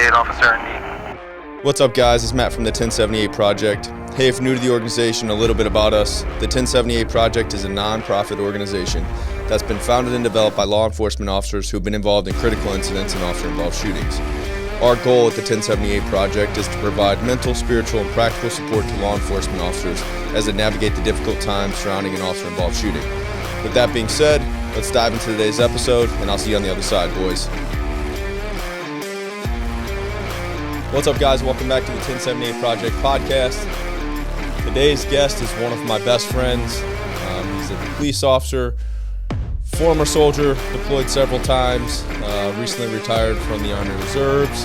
1078 officer in need. What's up, guys? It's Matt from the 1078 Project. Hey, if new to the organization, a little bit about us. The 1078 Project is a non-profit organization that's been founded and developed by law enforcement officers who have been involved in critical incidents and officer-involved shootings. Our goal at the 1078 Project is to provide mental, spiritual, and practical support to law enforcement officers as they navigate the difficult times surrounding an officer-involved shooting. With that being said, let's dive into today's episode, and I'll see you on the other side, boys. What's up, guys? Welcome back to the 1078 Project podcast. Today's guest is one of my best friends. He's a police officer, former soldier, deployed several times, recently retired from the Army Reserves.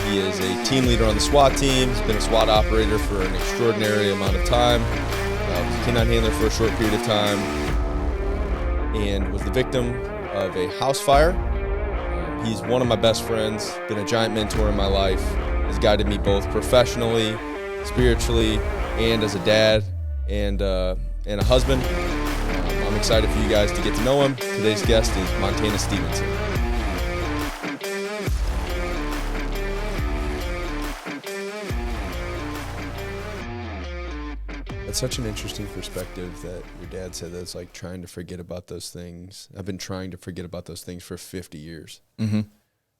He is a team leader on the SWAT team. He's been a SWAT operator for an extraordinary amount of time. Was a canine handler for a short period of time and was the victim of a house fire. He's one of my best friends, been a giant mentor in my life, has guided me both professionally, spiritually, and as a dad and a husband. I'm excited for you guys to get to know him. Today's guest is Montana Stephenson. That's such an interesting perspective that your dad said that it's like trying to forget about those things. I've been trying to forget about those things for 50 years. Mm-hmm. And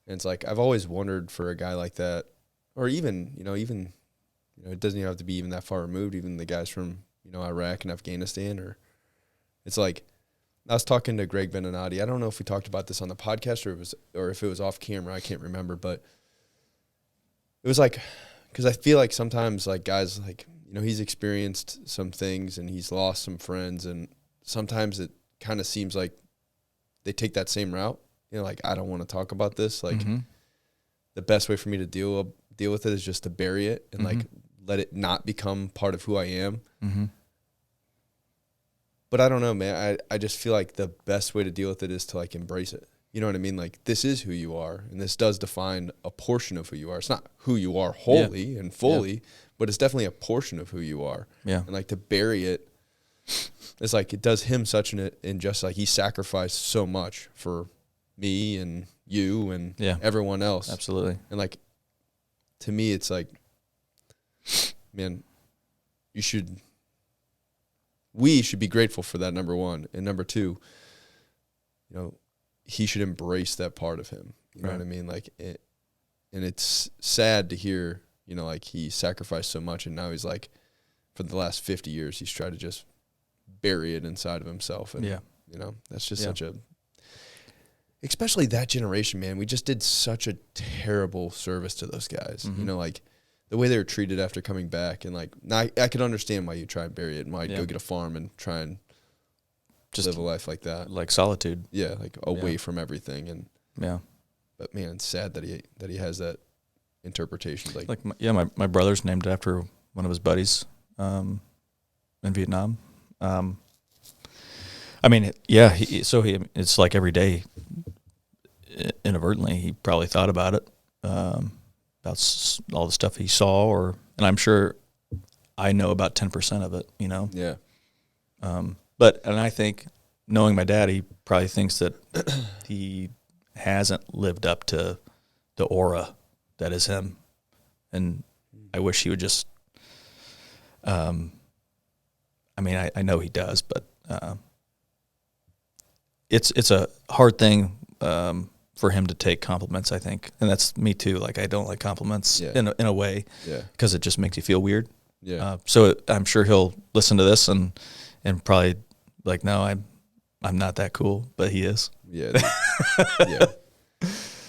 it's like, I've always wondered for a guy like that, or even, it doesn't even have to be even that far removed, even the guys from, Iraq and Afghanistan, or it's like, I was talking to Greg Beninati. I don't know if we talked about this on the podcast or if it was off camera. I can't remember, but it was like, because I feel like sometimes like guys like, he's experienced some things and he's lost some friends, and sometimes it kind of seems like they take that same route. Like, I don't want to talk about this. Like, the best way for me to deal with it is just to bury it and like let it not become part of who I am. Mm-hmm. But I don't know, man. I just feel like the best way to deal with it is to like embrace it. You know what I mean? Like, this is who you are, and this does define a portion of who you are. It's not who you are wholly and fully, but it's definitely a portion of who you are. Yeah. And like to bury it, it's like it does him such an injustice. Like, he sacrificed so much for me and you and everyone else. Absolutely. And like, to me, it's like, man, we should be grateful for that, number one. And number two, he should embrace that part of him. You know what I mean? Like, and it's sad to hear, like he sacrificed so much, and now he's like, for the last 50 years, he's tried to just bury it inside of himself. And, that's just such a, especially that generation, man, we just did such a terrible service to those guys. Mm-hmm. Like the way they were treated after coming back, and like, now I could understand why you try and bury it and why you go get a farm and try and just live a life like that, like solitude. Yeah, like away from everything. And but man, it's sad that he has that interpretation. My brother's named after one of his buddies in Vietnam. It's like every day, inadvertently, he probably thought about it, about all the stuff he saw, and I'm sure I know about 10% of it. Yeah. And I think, knowing my dad, he probably thinks that he hasn't lived up to the aura that is him. And I wish he would just, I know he does, but it's a hard thing for him to take compliments, I think. And that's me too. Like, I don't like compliments in a way, because it just makes you feel weird. Yeah. So I'm sure he'll listen to this and probably like, no, I'm not that cool, but he is. Yeah. Yeah.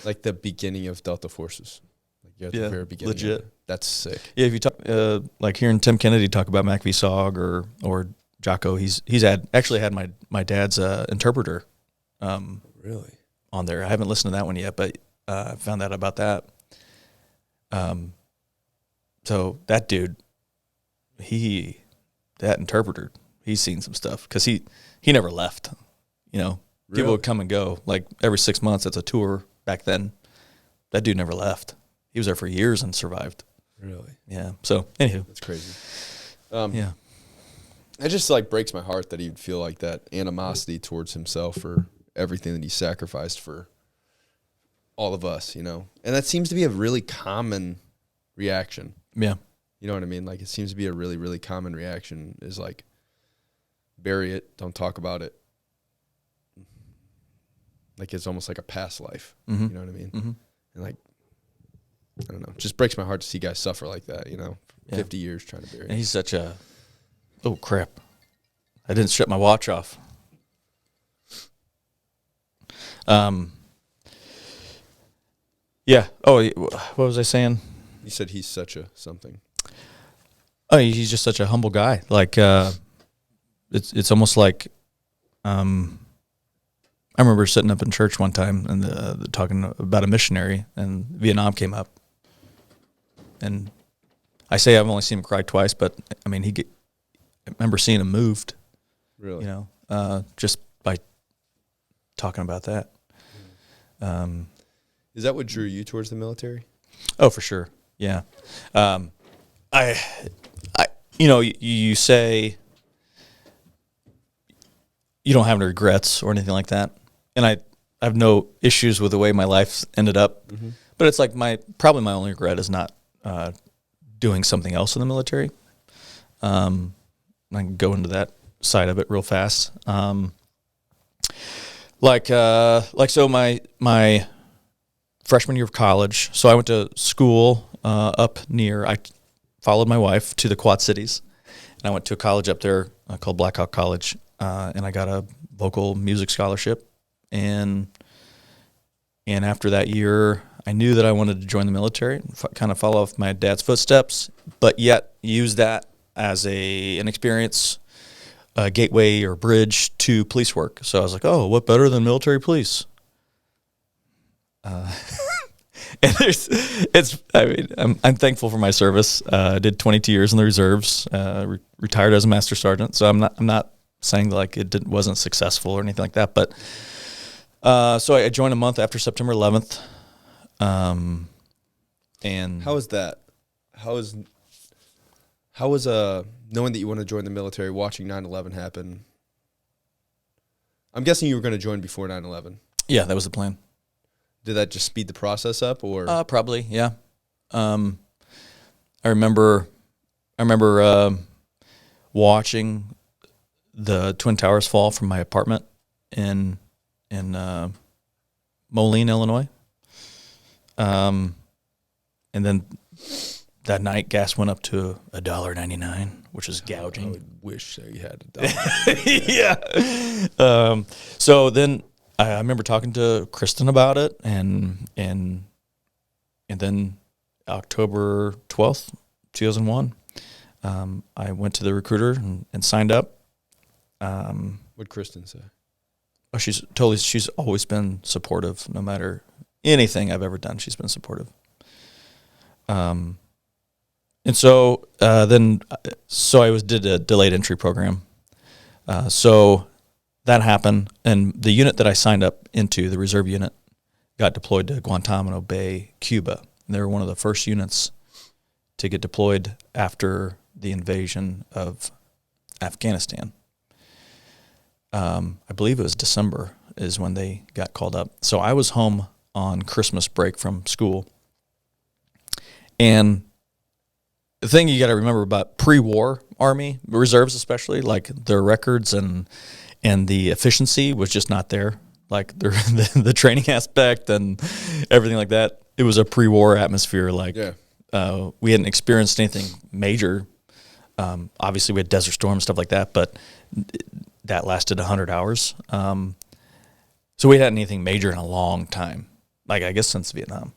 Like the beginning of Delta Forces. Like, you're at the very beginning. Legit. That's sick. Yeah, if you talk, like hearing Tim Kennedy talk about MacVSOG or Jocko, he's actually had my dad's interpreter. Really? On there. I haven't listened to that one yet, but I found out about that. So that dude, that interpreter, he's seen some stuff, because he never left. Really? People would come and go. Like, every 6 months, it's a tour. Back then, that dude never left. He was there for years and survived. Really? Yeah. So, anywho. That's crazy. It just like breaks my heart that he'd feel like that animosity towards himself for everything that he sacrificed for all of us, and that seems to be a really common reaction. Yeah. You know what I mean? Like, it seems to be a really, really common reaction is like, bury it, don't talk about it. Like, it's almost like a past life. Mm-hmm. You know what I mean? Mm-hmm. And like, I don't know, it just breaks my heart to see guys suffer like that, Yeah. 50 years trying to bury it. And he's such a, oh crap, I didn't shut my watch off. Yeah. Oh, what was I saying? You said he's such a something. Oh, he's just such a humble guy. Like, it's almost like, I remember sitting up in church one time and talking about a missionary, and Vietnam came up. And I say I've only seen him cry twice, but I mean, I remember seeing him moved. Really? Just by talking about that. Is that what drew you towards the military? Oh, for sure. Yeah. You say you don't have any regrets or anything like that. And I have no issues with the way my life ended up. Mm-hmm. But it's like probably my only regret is not doing something else in the military. I can go into that side of it real fast. So my freshman year of college. So I went to school up near. I followed my wife to the Quad Cities, and I went to a college up there called Blackhawk College, and I got a vocal music scholarship. And after that year, I knew that I wanted to join the military, kind of follow off my dad's footsteps, but yet use that as an experience, gateway or bridge to police work. So I was like, oh, what better than military police? And I'm thankful for my service. I did 22 years in the reserves, retired as a master sergeant. So I'm not saying like it wasn't successful or anything like that. But so I joined a month after September 11th. And how was that? How was knowing that you want to join the military, watching 9/11 happen? I'm guessing you were going to join before 9/11. Yeah, that was the plan. Did that just speed the process up, or? Probably, yeah. I remember watching the Twin Towers fall from my apartment in Moline, Illinois. And then that night, gas went up to $1.99, which is gouging. I would wish that you had $1. Yeah. So then I remember talking to Kristen about it, and then October 12th, 2001, I went to the recruiter and signed up. What'd Kristen say? Oh, she's always been supportive, no matter anything I've ever done. She's been supportive. And so so I did a delayed entry program. So that happened, and the unit that I signed up into, the reserve unit, got deployed to Guantanamo Bay, Cuba. And they were one of the first units to get deployed after the invasion of Afghanistan. I believe it was December is when they got called up. So I was home on Christmas break from school. And the thing you got to remember about pre-war Army, reserves especially, like their records and the efficiency was just not there. Like the training aspect and everything like that. It was a pre-war atmosphere. Like we hadn't experienced anything major. Obviously, we had Desert Storm, stuff like that, but that lasted 100 hours. So we hadn't had anything major in a long time, like I guess since Vietnam.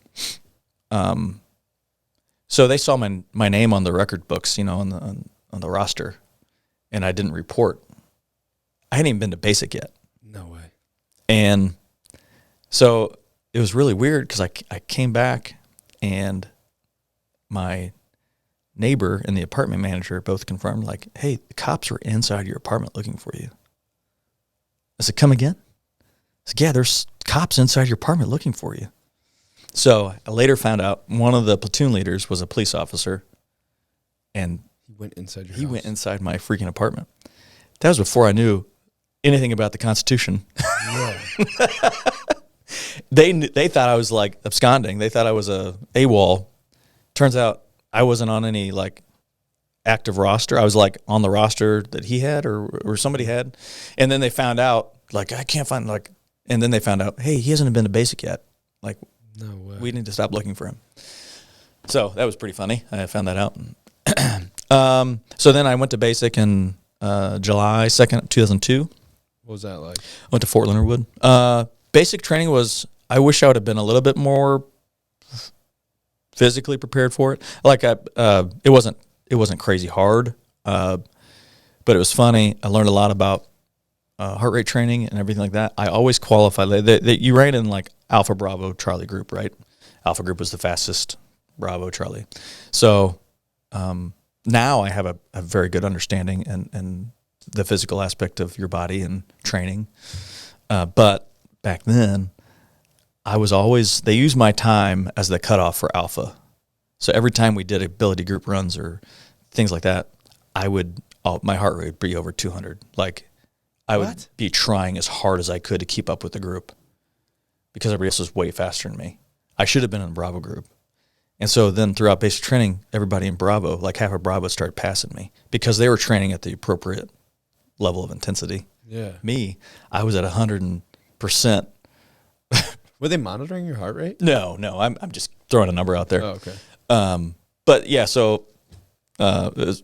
So they saw my name on the record books, on the roster, and I didn't report. I hadn't even been to basic yet. No way. And so it was really weird because I came back, and my neighbor and the apartment manager both confirmed, like, hey, the cops are inside your apartment looking for you. I said, come again? I said, yeah, there's cops inside your apartment looking for you. So I later found out one of the platoon leaders was a police officer, and he went inside your house. Went inside my freaking apartment. That was before I knew anything about the Constitution. Yeah. they thought I was like absconding. They thought I was a AWOL. Turns out I wasn't on any like active roster. I was like on the roster that he had or somebody had. And then they found out, like, I can't find, like, and then they found out, hey, he hasn't been to basic yet. Like, No way. we need to stop looking for him. So that was pretty funny. I found that out. So then I went to basic in July 2nd, 2002. What was that like? I went to Fort Leonard Wood. Basic training was, I wish I would have been a little bit more physically prepared for it. Like, it wasn't crazy hard, but it was funny. I learned a lot about heart rate training and everything like that. I always qualified. You ran in like Alpha Bravo Charlie group, right? Alpha group was the fastest, Bravo Charlie. So now I have a very good understanding and the physical aspect of your body and training. But back then, they used my time as the cutoff for Alpha. So every time we did ability group runs or things like that, my heart rate would be over 200. Like, I would be trying as hard as I could to keep up with the group because everybody else was way faster than me. I should have been in the Bravo group. And so then throughout basic training, everybody in Bravo, like half of Bravo, started passing me because they were training at the appropriate level of intensity. Yeah. Me, I was at 100%. Were they monitoring your heart rate? No, I'm just throwing a number out there. Oh, okay. But yeah, so that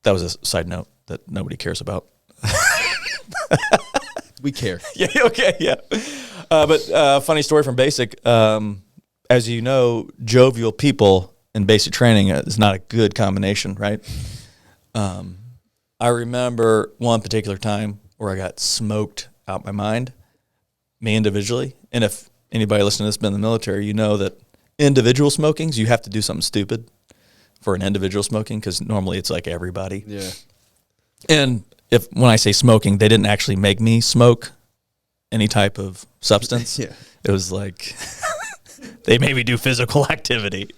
was a side note that nobody cares about. We care. Yeah, okay, yeah. But funny story from basic. As you know, jovial people in basic training is not a good combination, right? I remember one particular time where I got smoked out my mind, me individually. And if anybody listening to this has been in the military, you know that individual smokings, you have to do something stupid for an individual smoking because normally it's like everybody. Yeah. And when I say smoking, they didn't actually make me smoke any type of substance. Yeah. It was like they made me do physical activity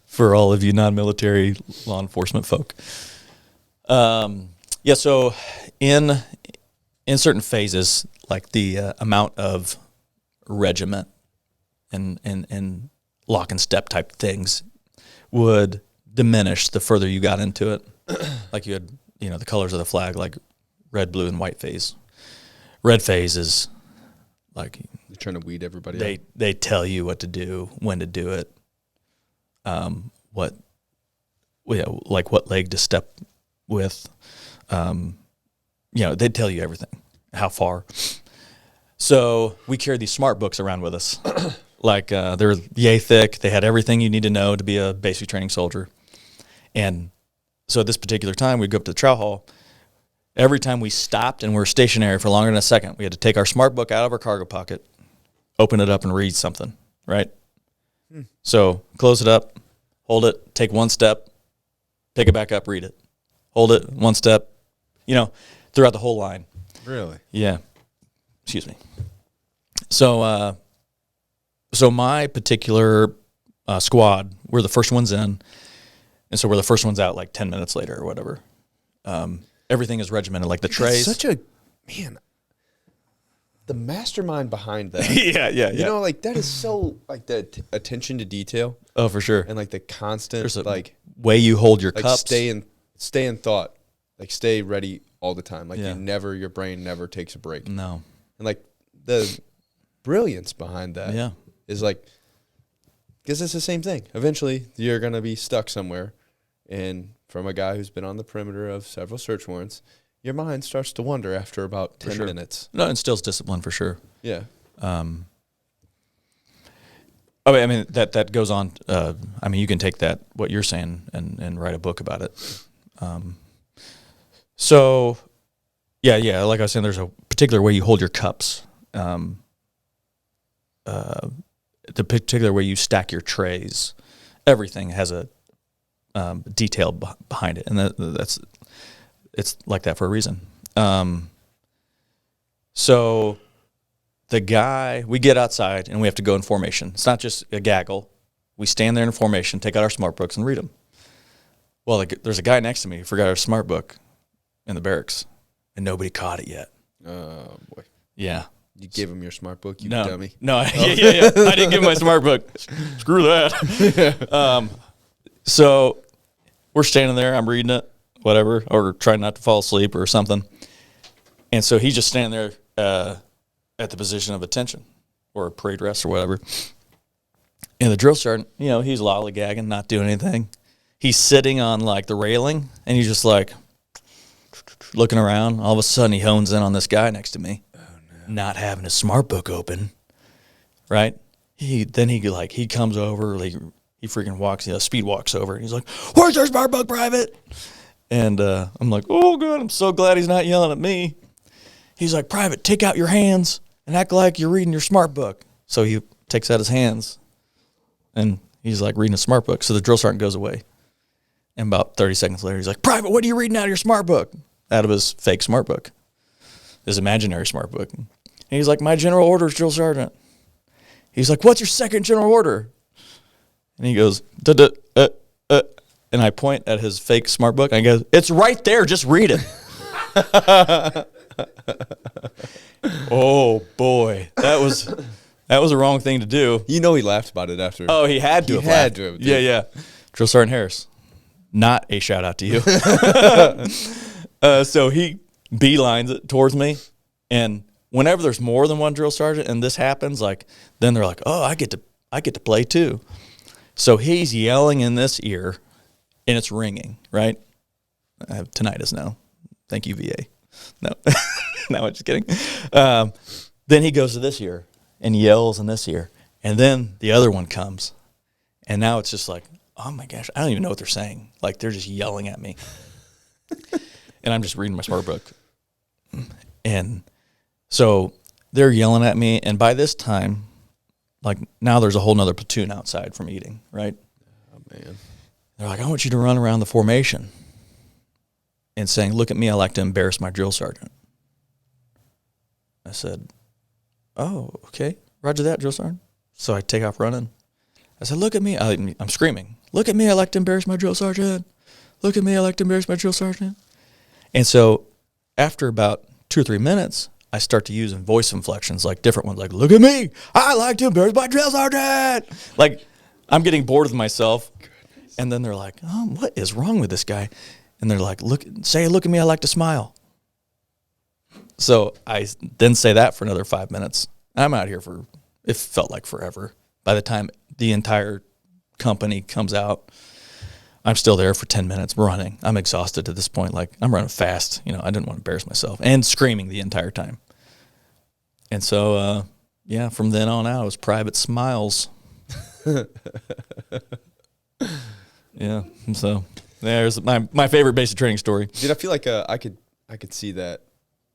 for all of you non-military law enforcement folk. So in certain phases, like the amount of regiment and lock and step type things would diminish the further you got into it. Like you had, the colors of the flag, like red, blue, and white phase. Red phase is like You're trying to weed everybody out. They tell you what to do, when to do it, what leg to step with. They tell you everything, how far. So we carried these smart books around with us. Like they're yay thick. They had everything you need to know to be a basic training soldier. And so at this particular time, we'd go up to the chow hall. Every time we stopped and we were stationary for longer than a second, we had to take our smart book out of our cargo pocket, open it up, and read something, right? So close it up, hold it, take one step, pick it back up, read it. Hold it, one step, throughout the whole line. Really? Yeah. Excuse me. So my particular squad, we're the first ones in, and so we're the first ones out like 10 minutes later or whatever. Everything is regimented, like the trays. That's such the mastermind behind that. Yeah. That is so, like, the attention to detail. Oh, for sure. And, like, the constant, There's a like, way you hold your like cups. stay in thought. Like, stay ready all the time. Like, your brain never takes a break. No. And, like, the brilliance behind that is, like, because it's the same thing. Eventually, you're going to be stuck somewhere. And from a guy who's been on the perimeter of several search warrants, your mind starts to wander after about 10 minutes. No, it instills discipline for sure. Yeah. That goes on. You can take that, what you're saying, and write a book about it. Like I was saying, there's a particular way you hold your cups. The particular way you stack your trays. Everything has a detail behind it, and it's like that for a reason. So we get outside and we have to go in formation. It's not just a gaggle. We stand there in formation, take out our smart books and read them. Well, there's a guy next to me who forgot our smart book in the barracks, and nobody caught it yet. Oh, boy. Yeah. You gave him your smart book, you no, dummy. No, yeah. I didn't give him my smart book. Screw that. So we're standing there. I'm reading it, whatever, or trying not to fall asleep or something. And so he's just standing there at the position of attention or parade rest or whatever. And the drill sergeant, he's lollygagging, not doing anything. He's sitting on like the railing, and he's just like looking around. All of a sudden, he hones in on this guy next to me, not having his smart book open. Right? He comes over. He freaking walks. Speed walks over. And he's like, "Where's your smart book, Private?" And I'm like, "Oh God, I'm so glad he's not yelling at me." He's like, "Private, take out your hands and act like you're reading your smart book." So he takes out his hands, and he's like reading a smart book. So the drill sergeant goes away. And about 30 seconds later, he's like, "Private, what are you reading out of your smart book?" Out of his fake smart book, his imaginary smart book. And he's like, "My general orders, drill sergeant." He's like, "What's your second general order?" And he goes, and I point at his fake smart book, and I go, "It's right there, just read it." Oh boy, that was the wrong thing to do. He laughed about it after. Oh, he had to. Have. Yeah. Drill Sergeant Harris, not a shout out to you. So he beelines it towards me, and whenever there's more than one drill sergeant and this happens, then they're like, "Oh, I get to play too." So he's yelling in this ear, and it's ringing. Right? I have tinnitus now. Thank you, VA. No, no, I'm just kidding. Then he goes to this ear and yells in this ear, and then the other one comes, and now it's just like, oh my gosh, I don't even know what they're saying. Like they're just yelling at me, and I'm just reading my smart book, and so they're yelling at me, and by this time, now there's a whole nother platoon outside from eating, right? Oh man, they're like, "I want you to run around the formation." And saying, "Look at me, I like to embarrass my drill sergeant." I said, "Oh, okay. Roger that, drill sergeant." So I take off running. I said, "Look at me." I'm screaming, "Look at me, I like to embarrass my drill sergeant. Look at me, I like to embarrass my drill sergeant." And so after about 2 or 3 minutes, I start to use voice inflections, different ones, "Look at me, I like to embarrass my drill sergeant." I'm getting bored with myself. Goodness. And then they're like, "Oh, what is wrong with this guy?" And they're like, look at me, I like to smile." So I then say that for another 5 minutes. I'm out here it felt like forever. By the time the entire company comes out, I'm still there for 10 minutes running. I'm exhausted at this point. I'm running fast. I didn't want to embarrass myself, and screaming the entire time. And so, from then on out, it was Private Smiles. Yeah, so... There's my favorite basic training story. Dude, I feel like I could see that.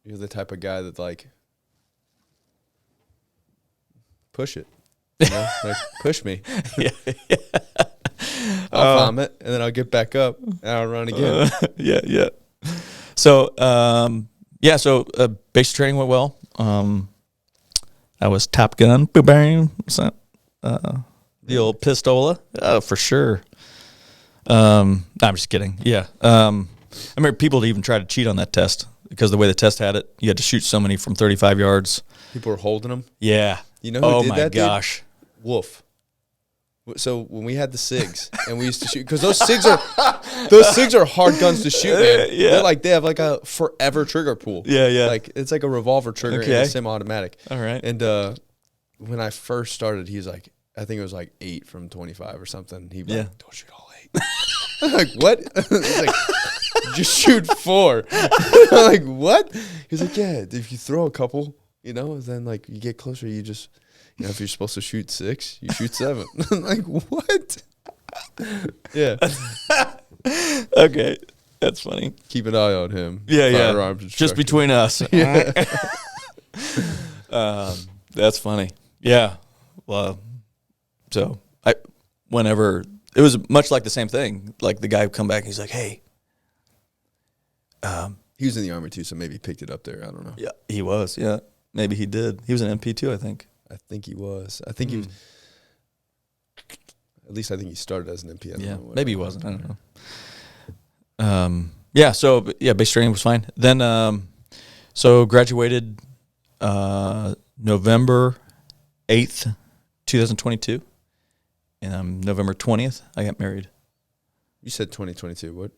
You're the type of guy that push it. Push me. Yeah. I'll vomit, and then I'll get back up, and I'll run again. Yeah. So, basic training went well. I was Top Gun. Bang. The old pistola. For sure. I'm just kidding. Yeah. I remember people even tried to cheat on that test because the way the test had it, you had to shoot so many from 35 yards. People were holding them. Yeah. You know who did that? Oh my gosh. Dude? Wolf. So when we had the SIGs and we used to shoot, because those SIGs are hard guns to shoot, man. Yeah. They have a forever trigger pull. Yeah. It's like a revolver trigger and a semi-automatic. All right. And when I first started, he's like, I think it was 8 from 25 or something. He'd be like, "Don't shoot all 8." I'm like, "What?" He's like, "Just shoot 4." I'm like, "What?" He's like, "Yeah, if you throw a couple, then you get closer, you just, if you're supposed to shoot 6, you shoot 7." I'm like, "What?" Yeah. Okay, that's funny. Keep an eye on him. Yeah. Firearms Just instructor. between us. Yeah. That's funny. Yeah. Well, so whenever it was much like the same thing. The guy would come back and he's like, "Hey." He was in the Army too, so maybe he picked it up there. I don't know. Yeah, he was. Yeah, maybe he did. He was an MP too, I think. I think he was. I think he was. At least I think he started as an MP. I don't know maybe he wasn't. I don't know. So basic training was fine. Then, so graduated November 8th, 2022. And November 20th, I got married. You said 2022. What?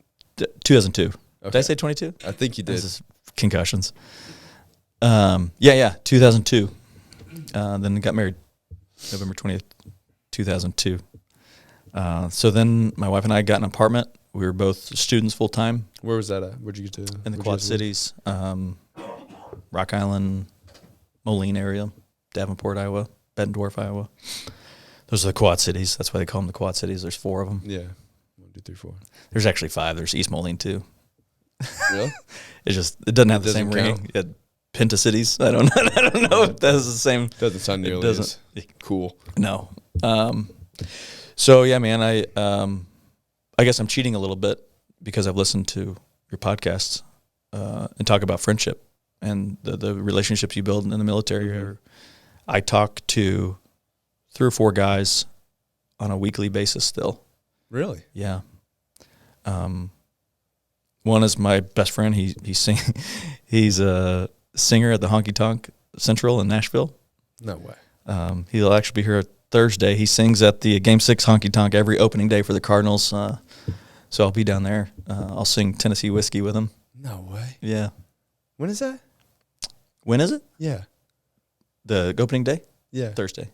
2002. Okay. Did I say 22? I think you did. This is concussions. 2002. Then got married November 20th, 2002. So then my wife and I got an apartment. We were both students full time. Where was that at? Where'd you get to? In the Quad Cities, Rock Island, Moline area, Davenport, Iowa, Bettendorf, Iowa. Those are the Quad Cities. That's why they call them the Quad Cities. There's 4 of them. Yeah. 1, 2, 3, 4. There's actually 5. There's East Moline too. Really? It doesn't have the same ringing. Penta Cities. I don't know if that's the same. Doesn't sound nearly as cool. No. So yeah, man, I guess I'm cheating a little bit because I've listened to your podcasts and talk about friendship and the relationships you build in the military. Mm-hmm. I talk to 3 or 4 guys on a weekly basis still. Really? Yeah. One is my best friend. He's a singer at the Honky Tonk Central in Nashville. No way. He'll actually be here Thursday. He sings at the Game 6 Honky Tonk every opening day for the Cardinals. So I'll be down there. I'll sing Tennessee Whiskey with him. No way. Yeah. When is that? When is it? Yeah. The opening day? Yeah. Thursday.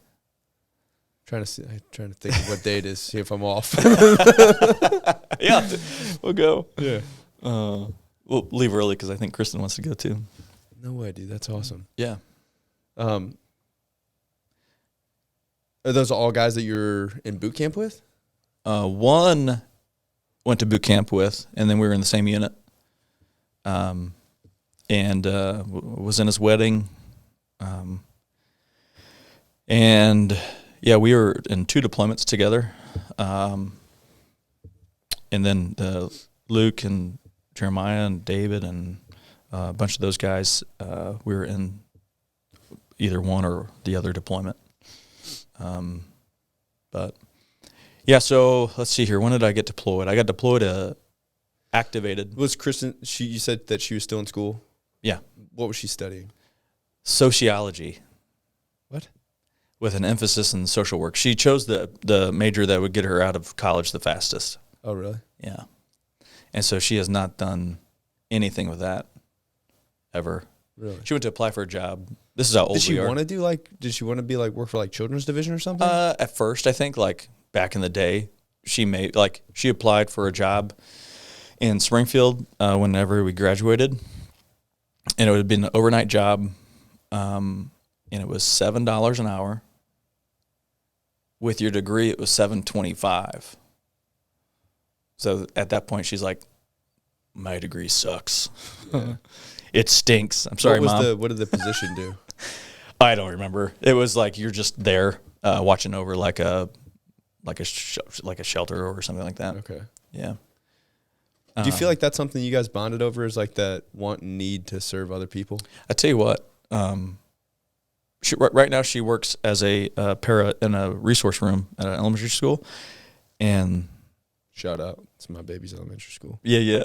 I'm trying to think of what day it is, see if I'm off. Yeah. We'll go. Yeah. We'll leave early because I think Kristen wants to go too. No way, dude. That's awesome. Yeah. Are those all guys that you're in boot camp with? One went to boot camp with, and then we were in the same unit. And was in his wedding. And yeah, we were in 2 deployments together. And then Luke and Jeremiah and David and a bunch of those guys, we were in either one or the other deployment. But yeah, so let's see here. When did I get deployed? I got deployed activated. Was Kristen, you said that she was still in school? Yeah. What was she studying? Sociology. What? With an emphasis in social work. She chose the major that would get her out of college the fastest. Oh, really? Yeah. And so she has not done anything with that ever. Really? She went to apply for a job. This is how old we are. Did she want to did she want to be work for children's division or something? At first, I think back in the day, she applied for a job in Springfield whenever we graduated. And it would have been an overnight job. And it was $7 an hour. With your degree, it was $7.25. So at that point, she's like, "My degree sucks. Yeah. It stinks." I'm sorry, Mom. What did the position do? I don't remember. It was you're just there watching over a shelter or something like that. Okay. Yeah. Do you feel like that's something you guys bonded over? Is that want and need to serve other people? I tell you what. Right now she works as a para in a resource room at an elementary school, and shout out to my baby's elementary school. Yeah.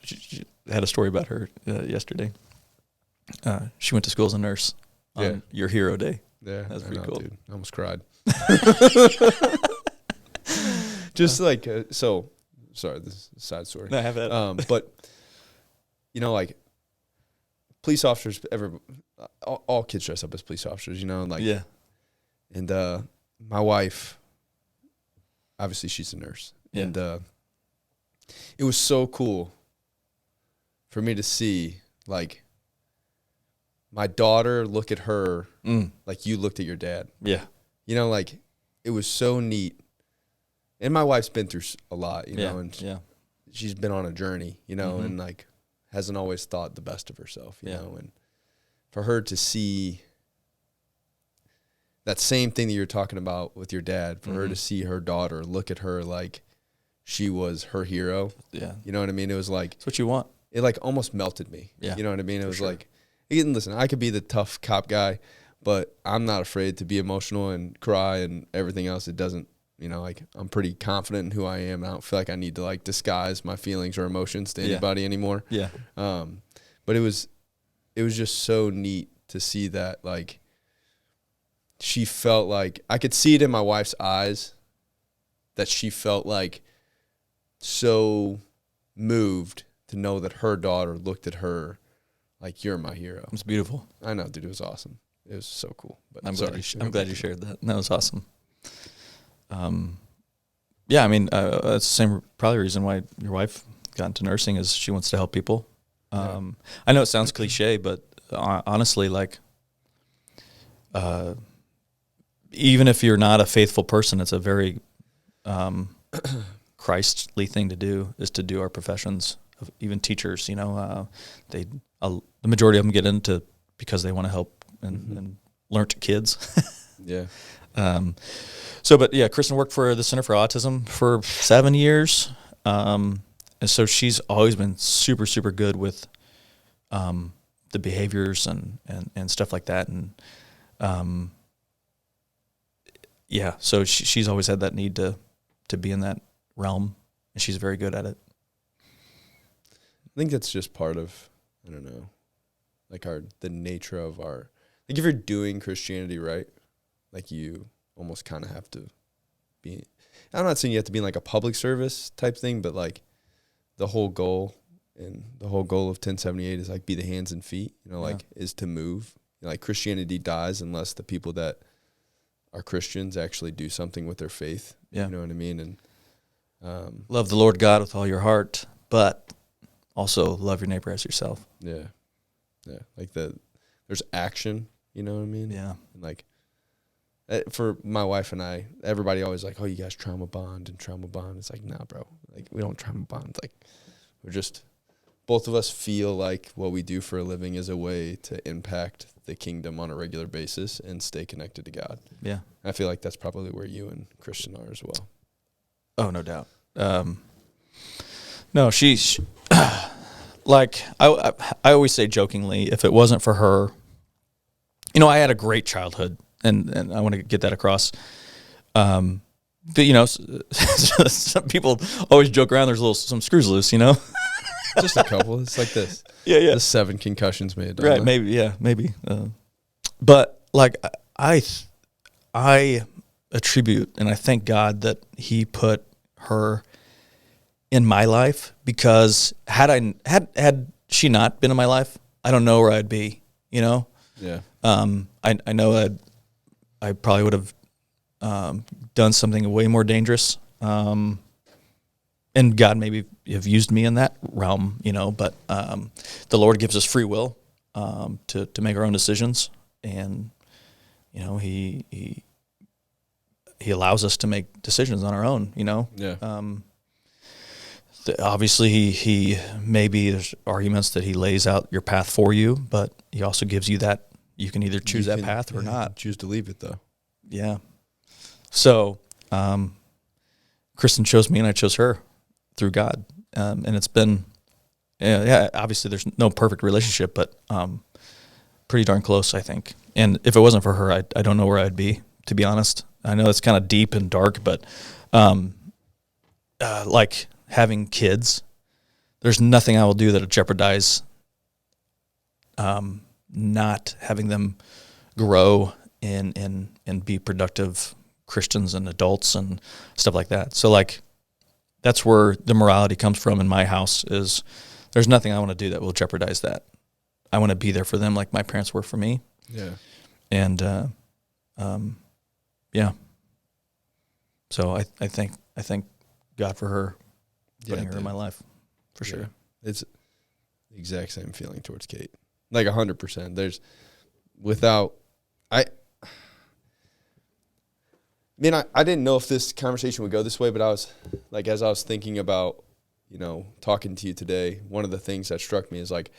She had a story about her yesterday. She went to school as a nurse on your hero day. Yeah, that's pretty cool. Dude. I almost cried. Just so. Sorry, this is a side story. No, I have that. But police officers all kids dress up as police officers, yeah. And my wife, obviously she's a nurse. Yeah. And it was so cool for me to see my daughter look at her like you looked at your dad. Yeah. It was so neat. And my wife's been through a lot, know, and she's been on a journey, and hasn't always thought the best of herself, you know, and for her to see that same thing that you're talking about with your dad, for her to see her daughter look at her like she was her hero. Yeah. You know what I mean? It was it's what you want. It almost melted me. Yeah. You know what I mean? It was sure. Listen, I could be the tough cop guy, but I'm not afraid to be emotional and cry and everything else. It doesn't, I'm pretty confident in who I am. I don't feel like I need to disguise my feelings or emotions to anybody anymore. Yeah. But it was just so neat to see that, like, she felt like, I could see it in my wife's eyes that she felt like so moved to know that her daughter looked at her like, you're my hero. It was beautiful. I know, dude. It was awesome. It was so cool. But I'm glad you shared that. That was awesome. Yeah, I mean, that's the same probably reason why your wife got into nursing is she wants to help people. I know it sounds cliche, but honestly, like, even if you're not a faithful person, it's a very Christly thing to do, is to do our professions. Even teachers, you know, the majority of them get into because they want to help and learn to kids. Yeah. But yeah, Kristen worked for the Center for Autism for 7 years. And so she's always been super, super good with the behaviors and stuff like that. And yeah, so she's always had that need to be in that realm, and she's very good at it. I think that's just part of, I don't know, like the nature of our, like, if you're doing Christianity right, like, you almost kind of have to be, I'm not saying you have to be in like a public service type thing, but like the whole goal of 1078 is like be the hands and feet, you know, like is to move. You know, like Christianity dies unless the people that are Christians actually do something with their faith. Yeah. You know what I mean? And love the Lord God with all your heart, but also love your neighbor as yourself. Yeah. Yeah. Like there's action, you know what I mean? Yeah. And like, for my wife and I, everybody always like, oh, you guys trauma bond. It's like, nah, bro. Like, we don't trauma bond. Like, we're just, both of us feel like what we do for a living is a way to impact the kingdom on a regular basis and stay connected to God. Yeah. I feel like that's probably where you and Christian are as well. Oh, no doubt. No, she's like, I always say jokingly, if it wasn't for her, you know, I had a great childhood. And I want to get that across. But, you know, some people always joke around. There's some screws loose, you know. Just a couple. It's like this. Yeah. The 7 concussions made. Right. Maybe. But like I attribute and I thank God that He put her in my life, because had she not been in my life, I don't know where I'd be. You know. Yeah. I know I probably would have done something way more dangerous. And God maybe have used me in that realm, you know, but the Lord gives us free will to make our own decisions. And, you know, he allows us to make decisions on our own, you know. Yeah. Obviously, he maybe there's arguments that He lays out your path for you, but He also gives you that. You can either choose that path or not. Choose to leave it, though. Yeah. So, Kristen chose me and I chose her through God. And it's been, obviously there's no perfect relationship, but pretty darn close, I think. And if it wasn't for her, I don't know where I'd be, to be honest. I know it's kind of deep and dark, but like having kids, there's nothing I will do that'll jeopardize not having them grow and be productive Christians and adults and stuff like that. So like that's where the morality comes from in my house, is there's nothing I want to do that will jeopardize that. I want to be there for them like my parents were for me. Yeah. And yeah. So I thank God for her putting her in my life, for sure. It's the exact same feeling towards Kate. Like 100%. There's without I mean, I didn't know if this conversation would go this way, but I was like, as I was thinking about, you know, talking to you today, one of the things that struck me is like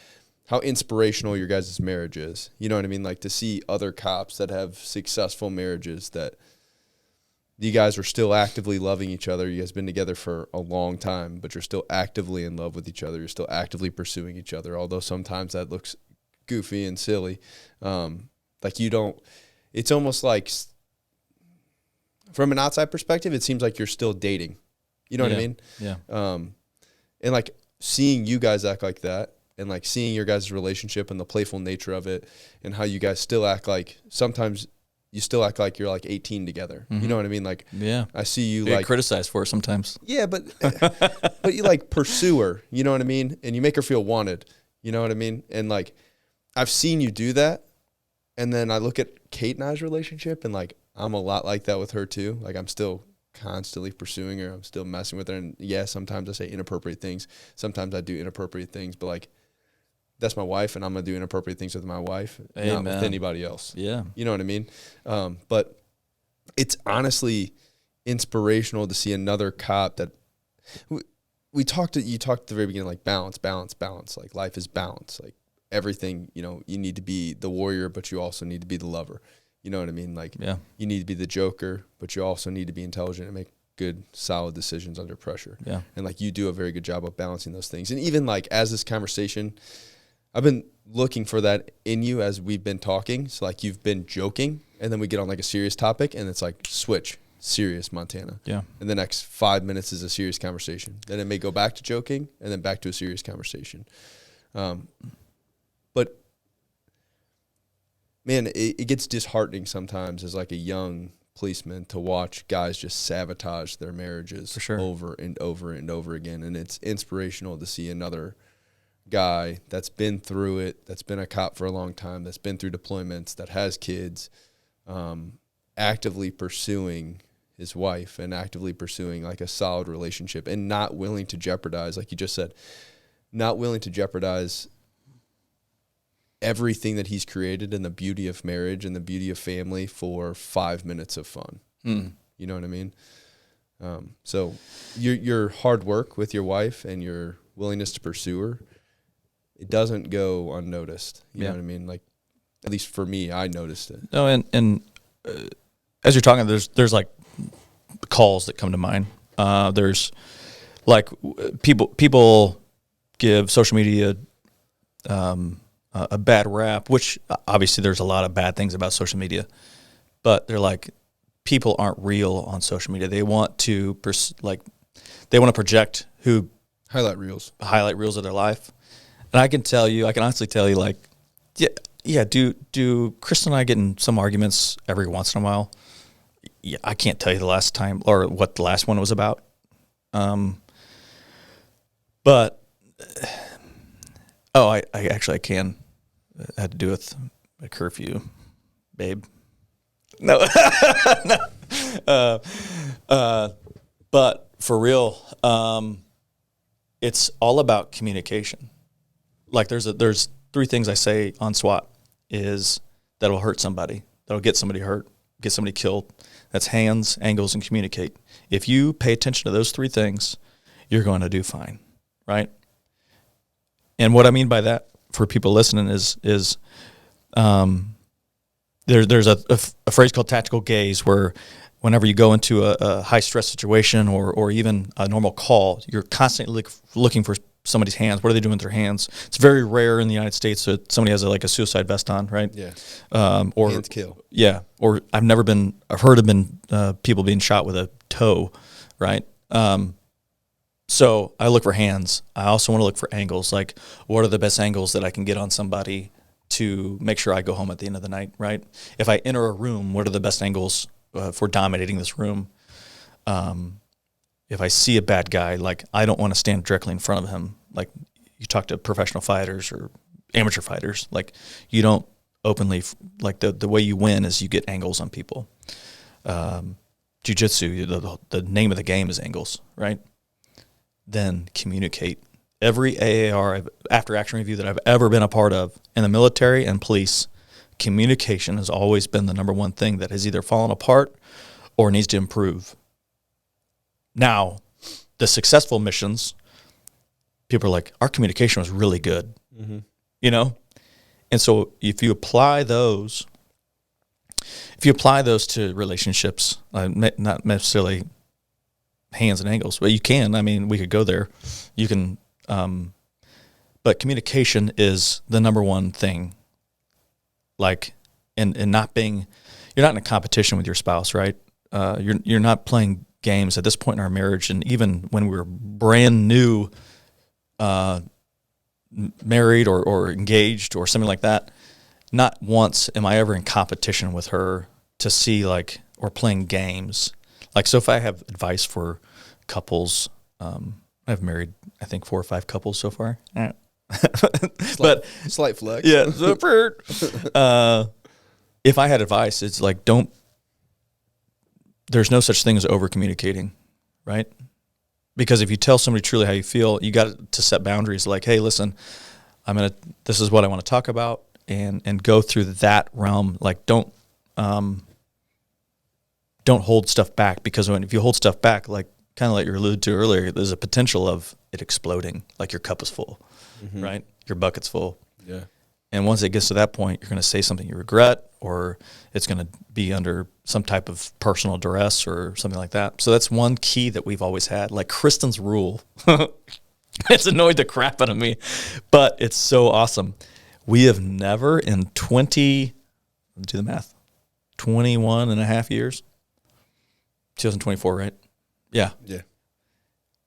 how inspirational your guys' marriage is. You know what I mean? Like to see other cops that have successful marriages, that you guys are still actively loving each other. You guys have been together for a long time, but you're still actively in love with each other. You're still actively pursuing each other, although sometimes that looks goofy and silly. Like you don't, it's almost like from an outside perspective, it seems like you're still dating. You know what I mean? Yeah. And like seeing you guys act like that and like seeing your guys' relationship and the playful nature of it, and how you guys still act like sometimes you still act like you're like 18 together. Mm-hmm. You know what I mean? Like, yeah, I see you get like criticized for it sometimes. Yeah, but you like pursue her. You know what I mean? And you make her feel wanted. You know what I mean? And like, I've seen you do that, and then I look at Kate and I's relationship, and like I'm a lot like that with her too. Like I'm still constantly pursuing her. I'm still messing with her, and yeah, sometimes I say inappropriate things. Sometimes I do inappropriate things, but like, that's my wife, and I'm gonna do inappropriate things with my wife, not with anybody else. Yeah, you know what I mean. But it's honestly inspirational to see another cop that you talked at the very beginning, like balance. Like life is balance. Like everything, you know, you need to be the warrior, but you also need to be the lover. You know what I mean? Like you need to be the joker, but you also need to be intelligent and make good, solid decisions under pressure. Yeah, and like you do a very good job of balancing those things. And even like as this conversation, I've been looking for that in you as we've been talking. So like you've been joking, and then we get on like a serious topic, and it's like switch, serious Montana. Yeah. And the next 5 minutes is a serious conversation. Then it may go back to joking, and then back to a serious conversation. But man, it gets disheartening sometimes as like a young policeman to watch guys just sabotage their marriages for sure. over and over and over again. And it's inspirational to see another guy that's been through it, that's been a cop for a long time, that's been through deployments, that has kids, actively pursuing his wife and actively pursuing like a solid relationship, and not willing to jeopardize, like you just said, not willing to jeopardize everything that he's created and the beauty of marriage and the beauty of family for 5 minutes of fun. You know what I mean? So your hard work with your wife and your willingness to pursue her, it doesn't go unnoticed. You know what I mean? Like, at least for me, I noticed it. No, and as you're talking, there's like calls that come to mind. There's like people give social media a bad rap, which obviously there's a lot of bad things about social media, but they're like, people aren't real on social media. They want to project highlight reels of their life. And I can honestly tell you, like, yeah. Do Chris and I get in some arguments every once in a while? Yeah, I can't tell you the last time or what the last one was about. But I actually can. It had to do with a curfew, babe. No, no. But for real, it's all about communication. Like there's 3 things I say on SWAT is that'll hurt somebody, that'll get somebody hurt, get somebody killed. That's hands, angles, and communicate. If you pay attention to those 3 things, you're going to do fine, right? And what I mean by that for people listening is there's a phrase called tactical gaze, where whenever you go into a high stress situation or even a normal call, you're constantly looking for somebody's hands. What are they doing with their hands? It's very rare in the United States that somebody has a suicide vest on, right? Yeah. Or hands kill. Yeah. Or I've heard of people being shot with a toe, right? So I look for hands. I also want to look for angles. Like, what are the best angles that I can get on somebody to make sure I go home at the end of the night, right? If I enter a room, what are the best angles for dominating this room? If I see a bad guy, like, I don't want to stand directly in front of him. Like, you talk to professional fighters or amateur fighters, like, you don't openly, like, the way you win is you get angles on people. Jiu-jitsu, the name of the game is angles, right? Then communicate. Every AAR, after action review, that I've ever been a part of in the military and police, communication has always been the number one thing that has either fallen apart or needs to improve. Now, the successful missions, people are like, our communication was really good, you know? And so if you apply those to relationships, not necessarily hands and angles, but you can. I mean, we could go there. You can, but communication is the number one thing. Like, and not being, you're not in a competition with your spouse, right? You're not playing games at this point in our marriage, and even when we were brand new married or engaged or something like that, not once am I ever in competition with her to see like, or playing games. Like, so if I have advice for couples, I've married, I think 4 or 5 couples so far. But slight flex. Yeah. If I had advice, it's like, there's no such thing as over communicating, right? Because if you tell somebody truly how you feel, you got to set boundaries like, hey, listen, this is what I want to talk about, and go through that realm. Like, don't hold stuff back, because if you hold stuff back, like kind of like you alluded to earlier, there's a potential of it exploding, like your cup is full, right? Your bucket's full. Yeah. And once it gets to that point, you're going to say something you regret, or it's going to be under some type of personal duress or something like that. So that's one key that we've always had. Like Kristen's rule. It's annoyed the crap out of me, but it's so awesome. We have never in 21 and a half years, 2024, right? Yeah. Yeah.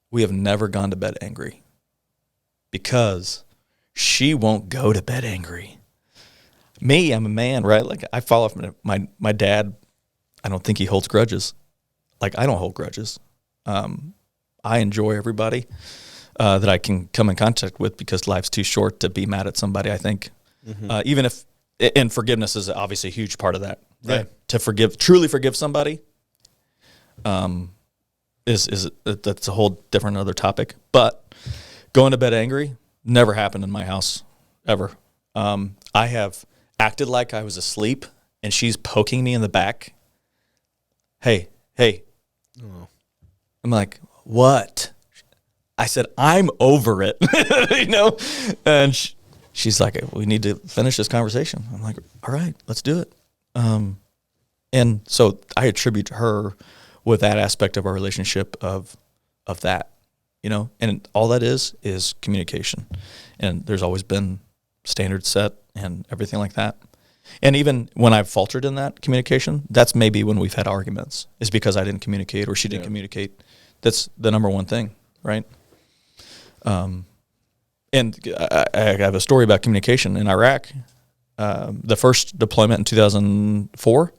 We have never gone to bed angry, because she won't go to bed angry. Me, I'm a man, right? Like, I follow my dad. I don't think he holds grudges. Like, I don't hold grudges. I enjoy everybody that I can come in contact with, because life's too short to be mad at somebody, I think. Even if, and forgiveness is obviously a huge part of that, right? Yeah. To truly forgive somebody, that's a whole different other topic. But going to bed angry never happened in my house, ever. I have acted like I was asleep, and she's poking me in the back. Hey. Oh. I'm like, what? I said, I'm over it, And she's like, we need to finish this conversation. I'm like, all right, let's do it. And so I attribute her with that aspect of our relationship of that, and all that is communication. And there's always been standards set and everything like that. And even when I've faltered in that communication, that's maybe when we've had arguments, is because I didn't communicate or she didn't communicate. That's the number one thing, right? And I have a story about communication in Iraq. The first deployment in 2004,